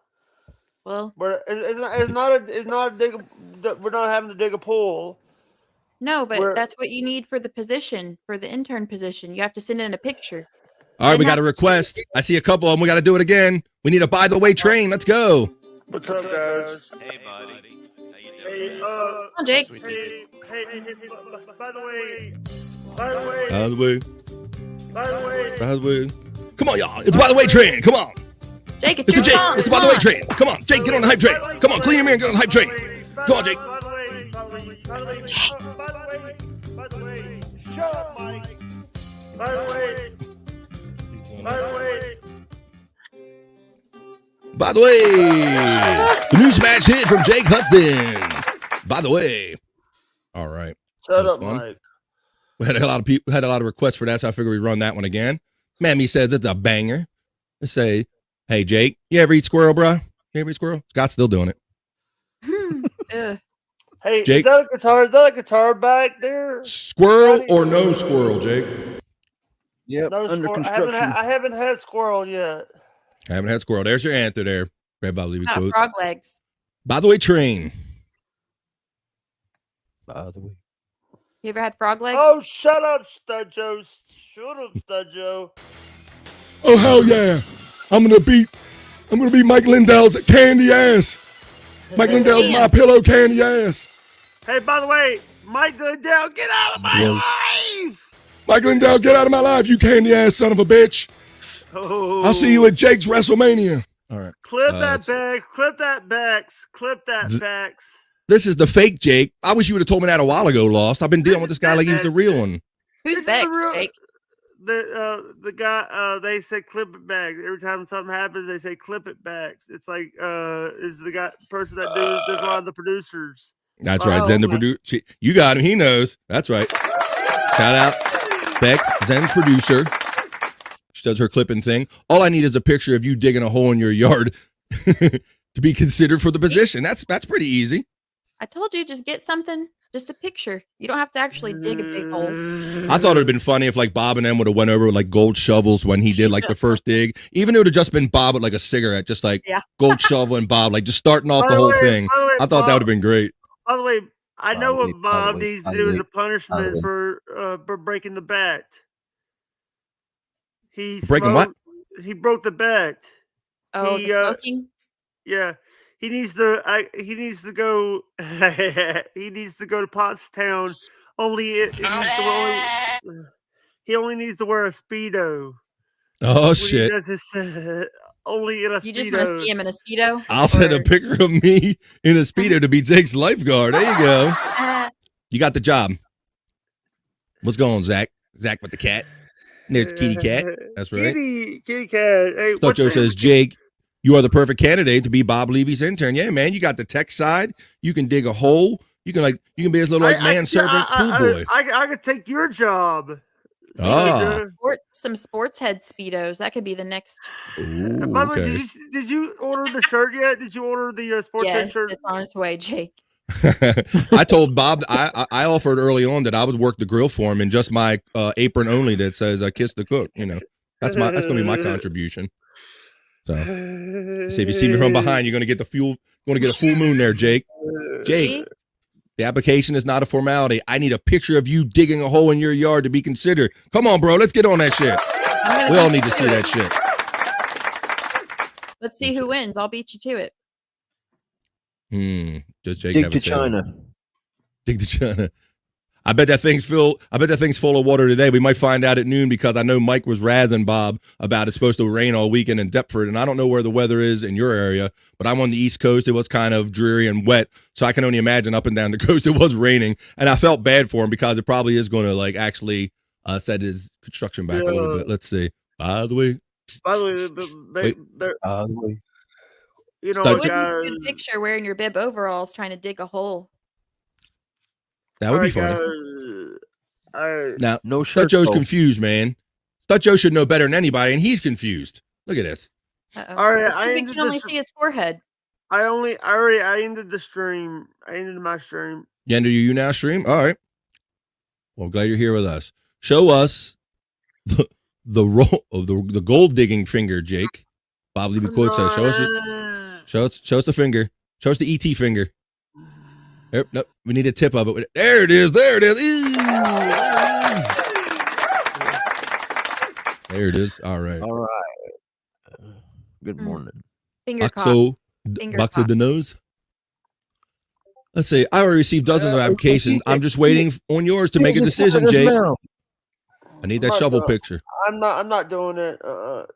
Well, But it's not a dig. We're not having to dig a pool. no, but We're- that's what you need for the position, for the intern position. You have to send in a picture. All right, we got a request. I see a couple of them. We got to do it again. We need a By the Way train. Let's go. What's up, guys? Hey, buddy. Hey, Come on, Jake. Hey, by the way, By the Way. by the way, By the Way. Come on, y'all. It's By the Way train. Come on. Jake, it's It's a your Jake. song. It's the Come By the Way on. train. Come on, Jake, get on the hype train. Come on, clean your mirror and get on the hype train. Come on, Jake. by the way, shut up, Mike. By the way, By the Way. The new smash hit from Jake Hudson. By the Way. All right. shut That was up, fun. Mike. We had a lot of people had a lot of requests for that, so I figured we'd run that one again. Mammy says it's a banger. Let's say, hey Jake, you ever eat squirrel, bro? You ever eat squirrel? Scott's still doing it. Ugh. Hey, Jake? is that a guitar? Is that a guitar back there? Squirrel or no squirrel, Jake? Yep, No under squirrel. construction. I haven't had squirrel yet. I haven't had squirrel. There's your answer there. Red Bob Levy Ah, quotes. frog legs. By the way, train. By the way. You ever had frog legs? Oh, shut up, Stud Joe. Shut up, Stud Joe. Oh hell yeah! I'm gonna beat Mike Lindell's candy ass. Mike Lindell's my pillow candy ass. Hey, by the way, Mike Lindell, get out of my life! Mike Lindell, get out of my life, you candy ass son of a bitch. Oh. I'll see you at Jake's WrestleMania. All right. Clip Uh, that back. Clip that backs. Clip that backs. This is the fake Jake. I wish you would have told me that a while ago, Lost. I've been dealing with this guy like he's the real one. Who's Bex, Jake? The guy they say clip it back. Every time something happens, they say clip it back. It's like is the guy person that does a lot of the producers. That's right. Zen the producer. You got him. He knows. That's right. Shout out Bex, Zen's producer. She does her clipping thing. All I need is a picture of you digging a hole in your yard to be considered for the position. That's pretty easy. I told you, just get something, just a picture. You don't have to actually dig a big hole. I thought it would have been funny if like Bob and them would have went over with like gold shovels when he did like the first dig. Even it would have just been Bob with like a cigarette, just like gold shovel and Bob, like just starting off the whole thing. I thought that would have been great. By the way, I know what Bob Probably, needs to do as a punishment for breaking the bat. He Breaking what? He broke the bat. Oh, the smoking? Yeah. He needs to go he needs to go to Pottstown. He only needs to wear a Speedo. Oh when shit. He does his, only in a Speedo. You just want to see him in a Speedo? I'll send a picture of me in a Speedo to be Jake's lifeguard. There you go. You got the job. What's going on, Zach? Zach with the cat. There's Kitty Cat. That's right. Kitty Cat. Hey, Stuck Joe says, Jake, you are the perfect candidate to be Bob Levy's intern. Yeah, man. You got the tech side. You can dig a hole. You can be his little like manservant pool boy. I could take your job. Ah. Some sports head Speedos. That could be the next. Ooh, By the way, okay. did you order the shirt yet? Did you order the sports head Yes, shirt? it's on its way, Jake. I told Bob I offered early on that I would work the grill for him in just my apron only that says "I kiss the cook." You know, that's gonna be my contribution. So, see if you see me from behind, you're gonna get a full moon there, Jake. Jake, the application is not a formality. I need a picture of you digging a hole in your yard to be considered. Come on, bro, let's get on that shit. We all need to see that shit. Let's see who wins. I'll beat you to it. Does Jake Dig have to a tail? China. Dig to China. I bet that thing's full of water today. We might find out at noon because I know Mike was razzing Bob about it's supposed to rain all weekend in Deptford, and I don't know where the weather is in your area, but I'm on the East Coast. It was kind of dreary and wet, so I can only imagine up and down the coast it was raining, and I felt bad for him because it probably is going to like actually set his construction back a little bit. Let's see. By the way, you know, It would be a guys, good picture wearing your bib overalls trying to dig a hole. that would be funny. Now, no Stud Joe's confused, man. Stud Joe should know better than anybody, and he's confused. Look at this. All right, It's 'cause we can only see his forehead. I ended the stream. I ended my stream. You ended your YouNow stream? All right. Well, glad you're here with us. Show us the roll of the gold digging finger, Jake. Bob Levy quote says, show us the finger. Show us the ET finger. Nope, we need a tip of it. There it is. There it is. There it is. All right. All right. Good morning. Finger Box cops. of the nose. Let's see. I already received dozens of applications. I'm just waiting on yours to make a decision, Jake. I need that shovel picture. I'm not doing it.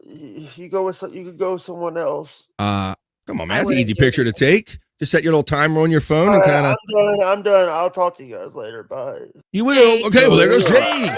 You could go with someone else. Come on, man. That's an easy picture to take. Just set your little timer on your phone and kind of. I'm done. I'll talk to you guys later. Bye. You will. Okay. Well, there goes Jake.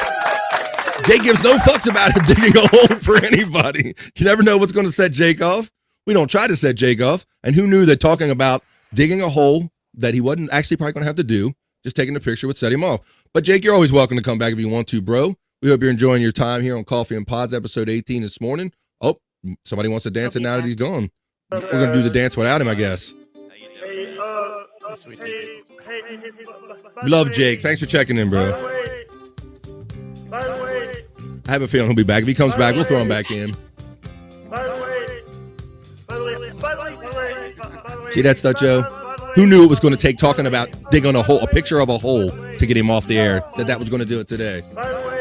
Jake gives no fucks about him digging a hole for anybody. You never know what's going to set Jake off. We don't try to set Jake off. And who knew that talking about digging a hole that he wasn't actually probably going to have to do, just taking the picture would set him off. But Jake, you're always welcome to come back if you want to, bro. We hope you're enjoying your time here on Coffee and Pods, episode 18 this morning. Oh, somebody wants to dance it now that he's gone. We're going to do the dance without him, I guess. Love Jake. Thanks for checking in, bro. By the way, I have a feeling he'll be back. If he comes back, we'll throw him back in. See that stuff, Joe? Who knew it was going to take talking about digging a hole, a picture of a hole, to get him off the air? That was going to do it today. By the way.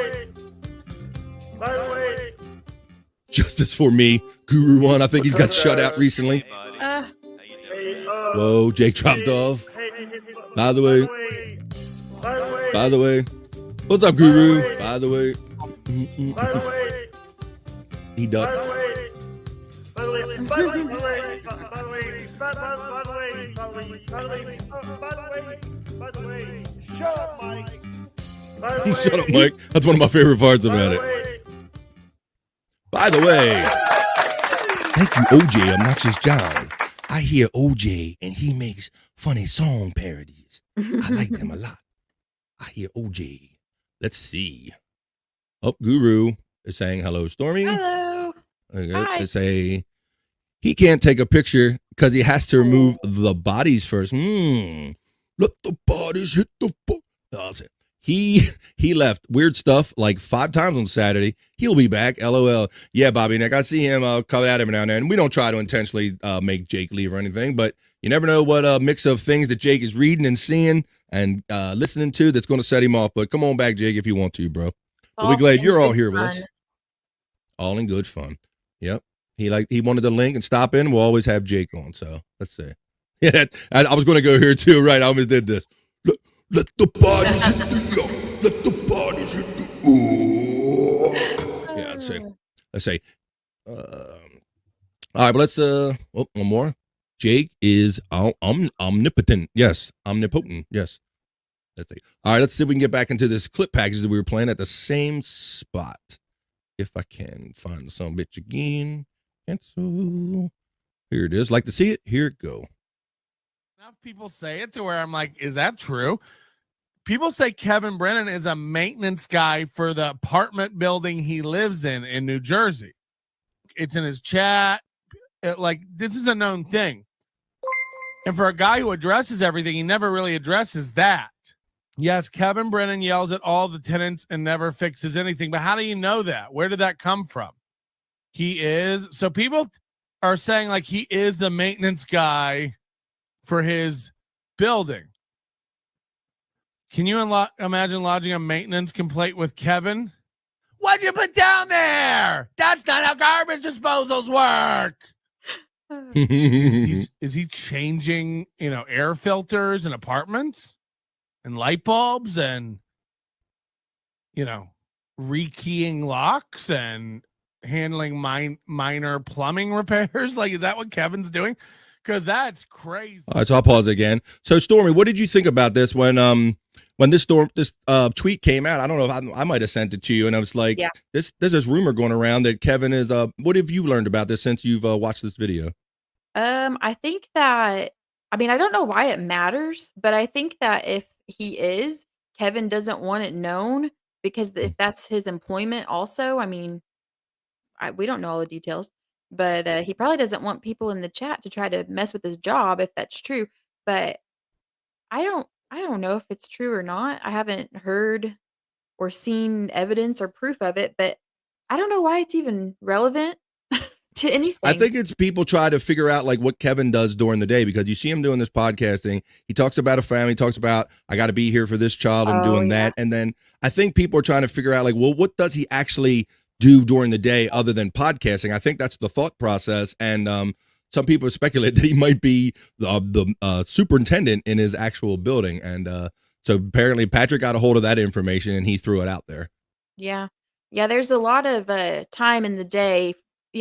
Justice for me, Guru One. I think he's got shut out recently. Whoa, Jake dropped off. By the way. What's up, Guru? By the way. He ducked. Shut up, Mike. That's one of my favorite parts about it. By the way, thank you, OJ Obnoxious John. I hear OJ and he makes funny song parodies. I like them a lot. I hear OJ. Let's see. Oh, Guru is saying hello, Stormee. Hello. Okay. Hi. They say he can't take a picture because he has to remove the bodies first. Let the bodies hit the floor. He left weird stuff like 5 times on Saturday. He'll be back. LOL. Yeah, Bobby Nick. I see him come at him now and then. We don't try to intentionally make Jake leave or anything, but you never know what mix of things that Jake is reading and seeing and listening to that's going to set him off. But come on back, Jake, if you want to, bro. We'll be glad you're all here with us. All in good fun. Yep. He wanted the link and stop in. We'll always have Jake on. So let's see. Yeah, I was going to go here too. Right. I almost did this. Let the bodies hit the let the bodies hit the yeah, let's say all right, but let's one more. Jake is omnipotent. Yes, omnipotent. Yes. That's it. All right, let's see if we can get back into this clip package that we were playing at the same spot. If I can find some bitch again. Cancel. Here it is. Like to see it? Here it go. Enough people say it to where I'm like, is that true? People say Kevin Brennan is a maintenance guy for the apartment building he lives in New Jersey. It's in his chat. This is a known thing. And for a guy who addresses everything, he never really addresses that. Yes, Kevin Brennan yells at all the tenants and never fixes anything. But how do you know that? Where did that come from? He is. So people are saying like he is the maintenance guy for his building. Can you imagine lodging a maintenance complaint with Kevin? What'd you put down there? That's not how garbage disposals work. Is he changing, air filters in apartments and light bulbs and, rekeying locks and handling minor plumbing repairs? Like, is that what Kevin's doing? Because that's crazy. All right, so I'll pause again. So, Stormy, what did you think about this when this tweet came out? I don't know if I might have sent it to you, and I was like, Yeah. there's this rumor going around that Kevin is. What have you learned about this since you've watched this video? I think that I don't know why it matters, but I think that if he is, Kevin doesn't want it known because if that's his employment also, we don't know all the details, but he probably doesn't want people in the chat to try to mess with his job if that's true. But I don't know if it's true or not. I haven't heard or seen evidence or proof of it, but I don't know why it's even relevant to anything. I think it's people try to figure out like what Kevin does during the day, because you see him doing this podcasting. He talks about a family, talks about, I got to be here for this child and doing that. And then I think people are trying to figure out like, well, what does he actually do during the day other than podcasting? I think that's the thought process. And some people speculate that he might be the superintendent in his actual building. And so apparently Patrick got a hold of that information and he threw it out there. Yeah. Yeah, there's a lot of time in the day,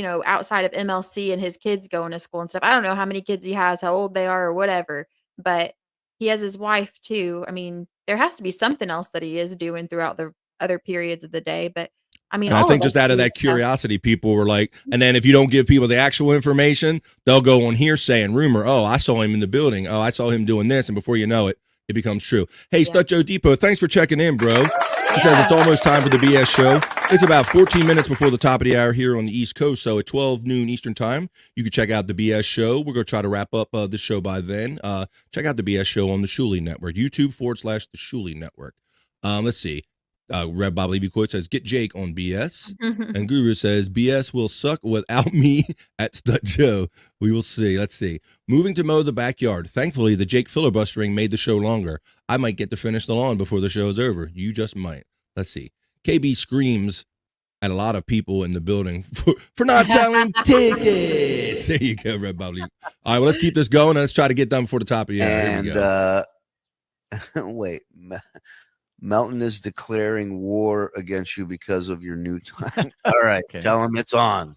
outside of MLC and his kids going to school and stuff. I don't know how many kids he has, how old they are or whatever, but he has his wife too. There has to be something else that he is doing throughout the other periods of the day, but And I think just out of that curiosity, people were like, and then if you don't give people the actual information, they'll go on hearsay and rumor. Oh, I saw him in the building. Oh, I saw him doing this. And before you know it, it becomes true. Hey, Stud Joe Depot, thanks for checking in, bro. He says it's almost time for the BS show. It's about 14 minutes before the top of the hour here on the East Coast. So at 12 noon Eastern time, you can check out the BS show. We're going to try to wrap up the show by then. Check out the BS show on the Shuli Network, YouTube/the Shuli Network. Let's see. Red Bob Levy quote says, get Jake on BS. And Guru says, BS will suck without me at Stud Joe. We will see. Let's see. Moving to mow the backyard. Thankfully, the Jake filibustering made the show longer. I might get to finish the lawn before the show is over. You just might. Let's see. KB screams at a lot of people in the building for not selling tickets. There you go, Red Bob Levy. All right, well, let's keep this going. Let's try to get done before the top of the hour. Here we go. Wait. Melton is declaring war against you because of your new time. All right, tell him it's on.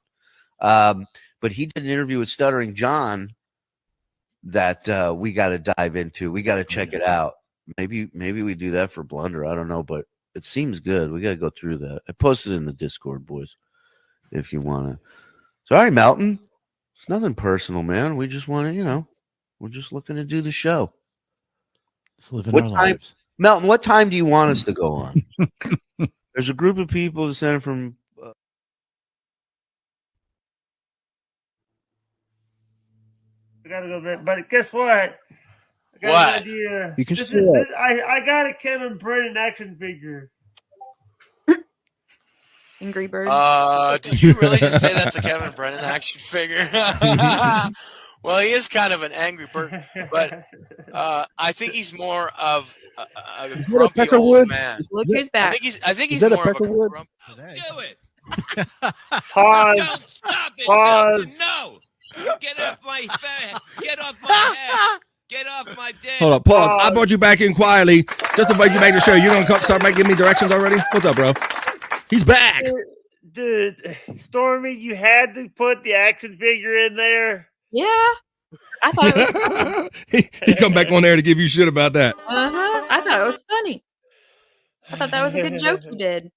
But he did an interview with Stuttering John that we got to dive into. We got to check it out. Maybe we do that for Blunder. I don't know, but it seems good. We got to go through that. I posted in the Discord, boys, if you want to. Sorry, Melton. It's nothing personal, man. We just want to, we're just looking to do the show. Just living our lives. Melton, what time do you want us to go on? There's a group of people that sent from. I gotta go back, but guess what? I got What? an idea. You can This see is- it. this- I got a Kevin Brennan action figure. Angry Bird. Did you really just say that's a Kevin Brennan action figure? Well, he is kind of an angry bird, but I think he's more of a Is that a grumpy Peckerwood? old man. Look who's back. I think he's that a more of a Peckerwood? grumpy. Do it. Pause. Don't stop it. Pause. No. Get off my face. Get off my head. Get off my dick. Hold up, pause. I brought you back in quietly just to invite you back to the show. You're going to start giving me directions already? What's up, bro? He's back. Dude, Stormy, you had to put the action figure in there. Yeah. I thought it was funny. He come back on there to give you shit about that. Uh-huh. I thought it was funny. I thought that was a good joke you did.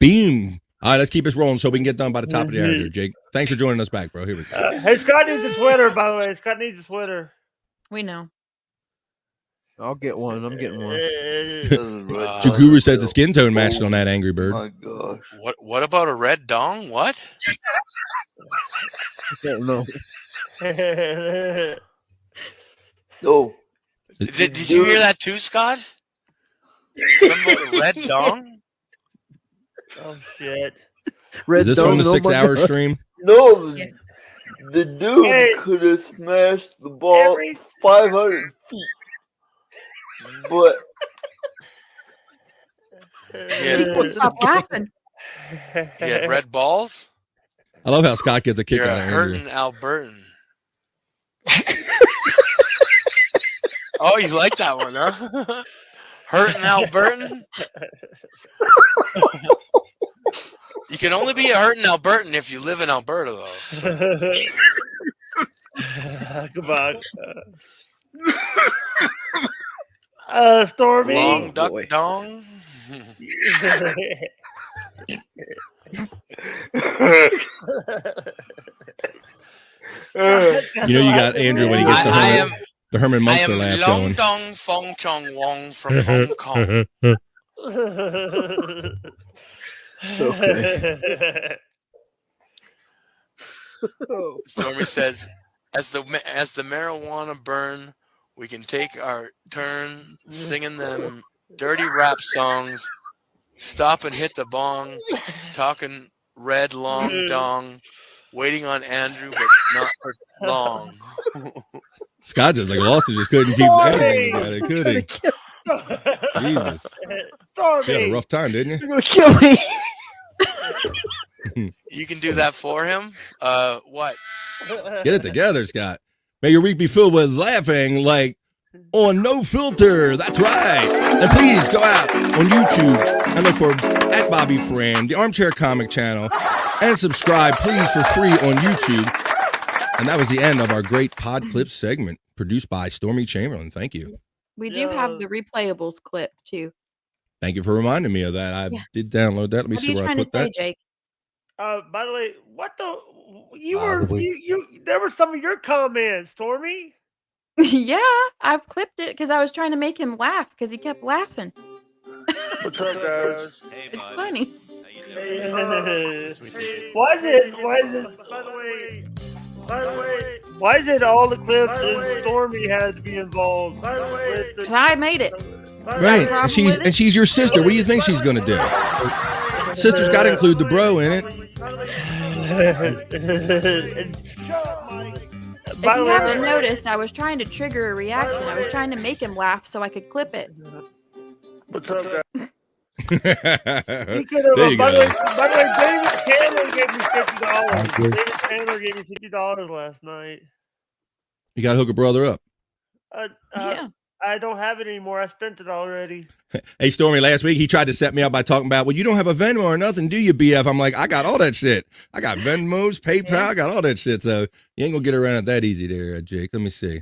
Beam. All right, let's keep this rolling so we can get done by the top of the hour here, Jake. Thanks for joining us back, bro. Here we go. Hey, Scott needs a Twitter, by the way. Scott needs a Twitter. We know. I'll get one. I'm getting one. Chaguru said the skin tone matched on that Angry Bird. My gosh. What about a red dong? What? I don't know. No. Did you hear that too, Scott? Something about a red dong? Oh shit! Is this from the 6-hour stream? No, the dude could have smashed the ball 500 feet, but People stop laughing. He had red balls? I love how Scott gets a kick You're out a of Andrew. hurting Albertan. Oh, you like that one, huh? Hurting Albertan? You can only be a hurting Albertan if you live in Alberta, though. So. Come on. Stormee. Long duck dong. You got Andrew when he gets the Herman Munster laugh Long going. Dong Fong Chong Wong from Hong Kong. Stormee says, as the marijuana burn, we can take our turn singing them dirty rap songs. Stop and hit the bong, talking red long dong, waiting on Andrew, but not for long. Scott just lost it, just couldn't keep anything about it, could he? Jesus. You had a rough time, didn't you? You're gonna kill me. You can do that for him? What? Get it together, Scott. May your week be filled with laughing like on No Filter. That's right. And please go out on YouTube and look for @BobbyFran, the Armchair Comic Channel, and subscribe, please, for free on YouTube. And that was the end of our great pod clip segment produced by Stormee Chamberlain. Thank you. We do have the replayables clip too. Thank you for reminding me of that. I did download that. Let me What are see you where I trying to put say, that. Jake? By the way, what the there were some of your comments, Stormee. Yeah, I clipped it because I was trying to make him laugh because he kept laughing. What's up, guys? It's funny. Why is it? By the way, why is it all the clips and Stormee had to be involved? Because I made it. Right. And she's your sister. What do you think she's gonna do? Sister's got to include the bro in it. If you haven't noticed, I was trying to trigger a reaction. I was trying to make him laugh so I could clip it. What's up, guys? There you By the go. way, David Chandler gave me $50. David Chandler gave me $50 last night. You got to hook a brother up. Yeah. I don't have it anymore. I spent it already. Hey, Stormee, last week he tried to set me up by talking about, well, you don't have a Venmo or nothing, do you, BF? I'm like, I got all that shit. I got Venmos, PayPal, I got all that shit. So you ain't going to get around it that easy there, Jake. Let me see.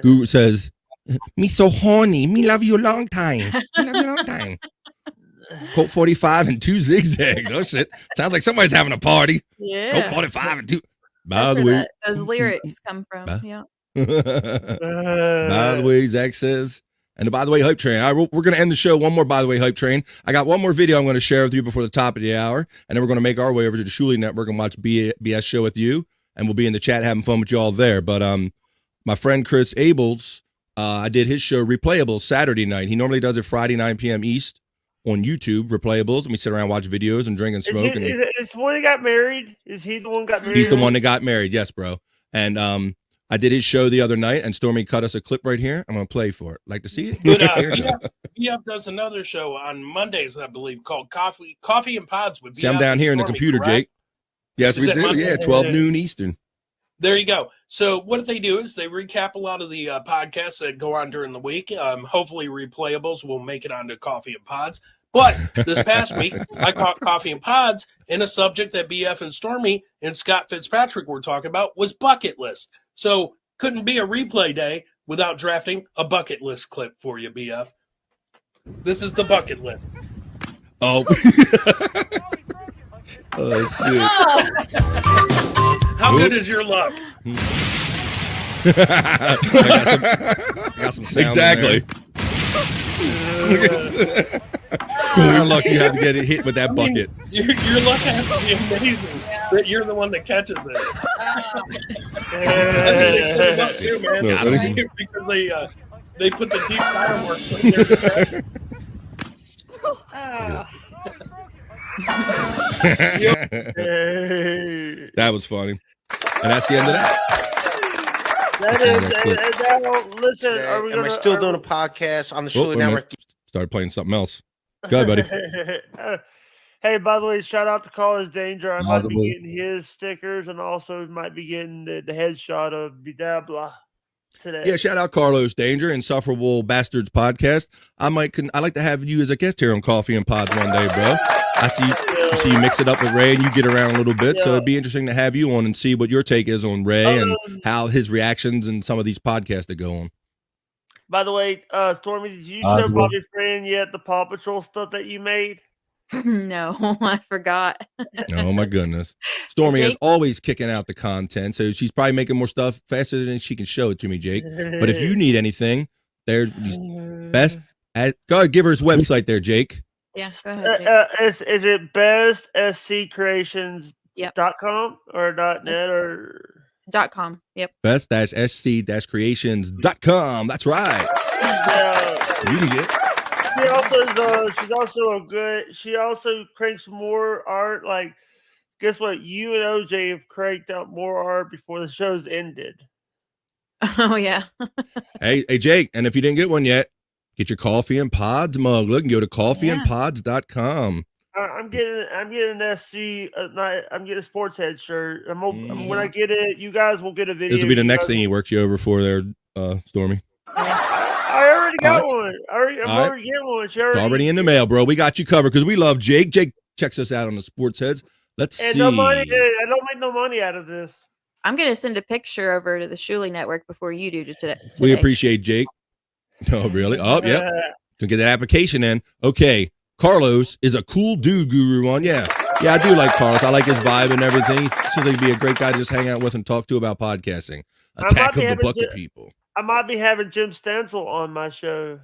Guru says, me so horny. Me love you a long time. Me love you a long time. Colt 45 and 2 zigzags. Oh, shit. Sounds like somebody's having a party. Yeah. Colt 45 and 2. By That's the where way. those lyrics come from. Yeah. By the way, Zach says, and the by the way hype train. All right, we're going to end the show. One more by the way hype train. I got one more video I'm going to share with you before the top of the hour, and then we're going to make our way over to the Shuli Network and watch BS show with you, and we'll be in the chat having fun with you all there. But my friend Chris Abels, I did his show Replayables Saturday night. He normally does it Friday 9 p.m. East on YouTube. Replayables, and we sit around and watch videos and drink and smoke. Is the one that got married? Is he the one that got married? He's the one that got married. Yes, bro. And I did his show the other night, and Stormee cut us a clip right here. I'm going to play for it. Like to see it? But Here you go. BF does another show on Mondays, I believe, called Coffee and Pods with BF. See, I'm down here in the Stormee, computer, correct? Jake. Yes, Is we it do. Monday? Yeah, 12 noon Eastern. There you go. So what they do is they recap a lot of the podcasts that go on during the week. Hopefully replayables will make it onto Coffee and Pods. But this past week, I caught Coffee and Pods, and a subject that BF and Stormee and Scott Fitzpatrick were talking about was bucket list. So couldn't be a replay day without drafting a bucket list clip for you, BF. This is the bucket list. Oh. Oh, shit. How good is your luck? I got some sound Exactly. in there. luck you have to get it hit with that bucket. Your luck has to be amazing that you're the one that catches it. They put it up too, man. No, Because they put the deep fireworks in there. That was funny. And that's the end of that. That is. Now, listen, are we Am I gonna, still are doing a podcast on the Oh, Shuli wait a minute. Network? Started playing something else. Go ahead, buddy. Hey, by the way, shout out to Caller's Danger. I might be Audible. getting his stickers and also might be getting the headshot of Bidabla today. Yeah, shout out Carlos Danger, Insufferable Bastards podcast. I like to have you as a guest here on Coffee and Pods one day, bro. I see you mix it up with Ray and you get around a little bit, so it'd be interesting to have you on and see what your take is on Ray and how his reactions and some of these podcasts that go on. By the way, Stormy, did you show Audible. Bobby Fran yet the Paw Patrol stuff that you made? No, I forgot. Oh my goodness. Stormy is Jake? always kicking out the content, so she's probably making more stuff faster than she can show it to me, Jake. But if you need anything, there's best at go ahead, give her his website there, Jake. Yes, go ahead. Jake. Is it bestsccreations.com or .net or .com? Yep. best-sc-creations.com. That's right. You can get She's also a good. She also cranks more art. Like, guess what? You and OJ have cranked out more art before the show's ended. Oh yeah. Hey, Jake, and if you didn't get one yet, get your Coffee and Pods mug. Look, and go to coffeeandpods.com. I'm getting an SC. I'm getting a Sports Head shirt. When I get it, you guys will get a video. This will be the You next guys thing he works you over for there, Stormy. I already got one. I'm already getting one. She It's already in the mail, bro. We got you covered because we love Jake. Jake checks us out on the Sports Heads. Let's And see. no money. I don't make no money out of this. I'm gonna send a picture over to the Shuli Network before you do today. We appreciate Jake. Oh, really? Oh, yep. Can get that application in. Okay. Carlos is a cool dude, Guru One. Yeah, I do like Carlos. I like his vibe and everything. He seems like he'd be a great guy to just hang out with and talk to about podcasting. Attack of the Bucket people. I might be having Jim Stencil on my show.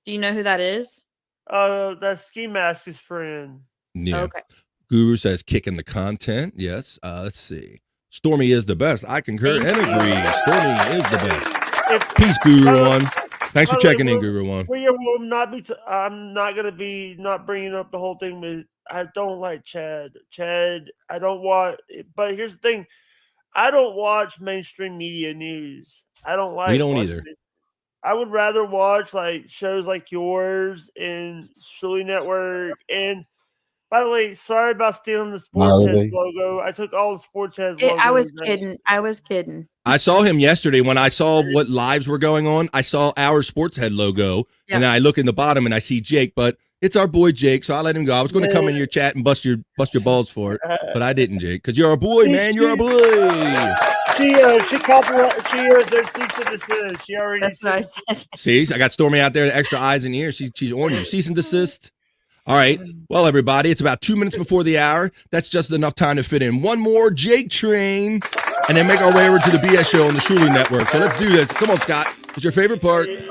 Do you know who that is? That's Ski Mask's friend. Yeah. Okay. Guru says kicking the content. Yes. Let's see. Stormy is the best. I concur and agree. Stormy is the best. Peace, Guru One. Thanks for checking in, Guru One. I'm not gonna be not bringing up the whole thing. But I don't like Chad. I don't watch. But here's the thing. I don't watch mainstream media news. I don't like. We don't watching either. it. I would rather watch like shows like yours and Shuli Network. And by the way, sorry about stealing the Sports Heads logo. I took all the Sports Heads logos. I was kidding. I was kidding. I saw him yesterday when I saw what lives were going on. I saw our Sports Head logo, and then I look in the bottom and I see Jake, but it's our boy Jake, so I let him go. I was going to come in your chat and bust your balls for it, but I didn't, Jake, because you're our boy, man. You're our boy. She copyright. She is their cease and desist. She already. That's what I said. See, I got Stormy out there, the extra eyes and ears. She's on you. Cease and desist. All right. Well, everybody, it's about 2 minutes before the hour. That's just enough time to fit in one more Jake train and then make our way over to the BS show on the Shuli Network. So let's do this. Come on, Scott. It's your favorite part. Hey,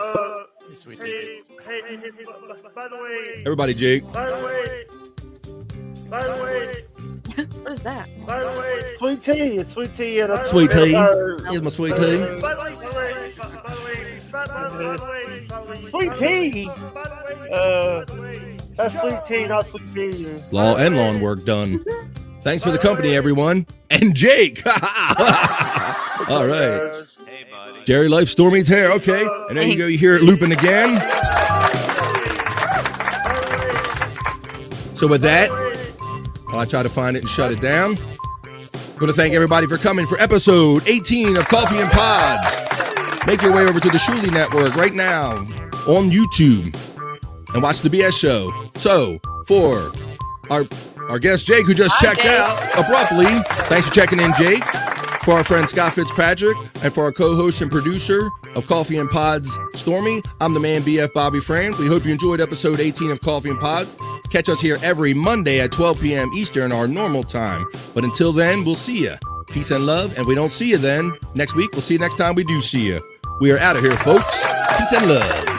by the way. Everybody, Jake. By the way. What is that? By the way, sweet tea. It's sweet tea and a Sweet tea. Here's my sweet tea. Sweet tea. That's sweet tea, not sweet tea. Law and lawn work done. Thanks for the company, everyone. And Jake. All right. Hey, buddy. Jerry Life, Stormy's hair. Okay. And there you go. You hear it looping again. So with that, while I try to find it and shut it down, I'm going to thank everybody for coming for episode 18 of Coffee and Pods. Make your way over to the Shuli Network right now on YouTube and watch the BS show. So for our guest Jake, who just checked out abruptly, thanks for checking in, Jake. For our friend Scott Fitzpatrick, and for our co-host and producer of Coffee and Pods, Stormy, I'm the man BF Bobby Fran. We hope you enjoyed episode 18 of Coffee and Pods. Catch us here every Monday at 12 p.m. Eastern, our normal time. But until then, we'll see you. Peace and love, and we don't see you then. Next week, we'll see you next time we do see you. We are out of here, folks. Peace and love.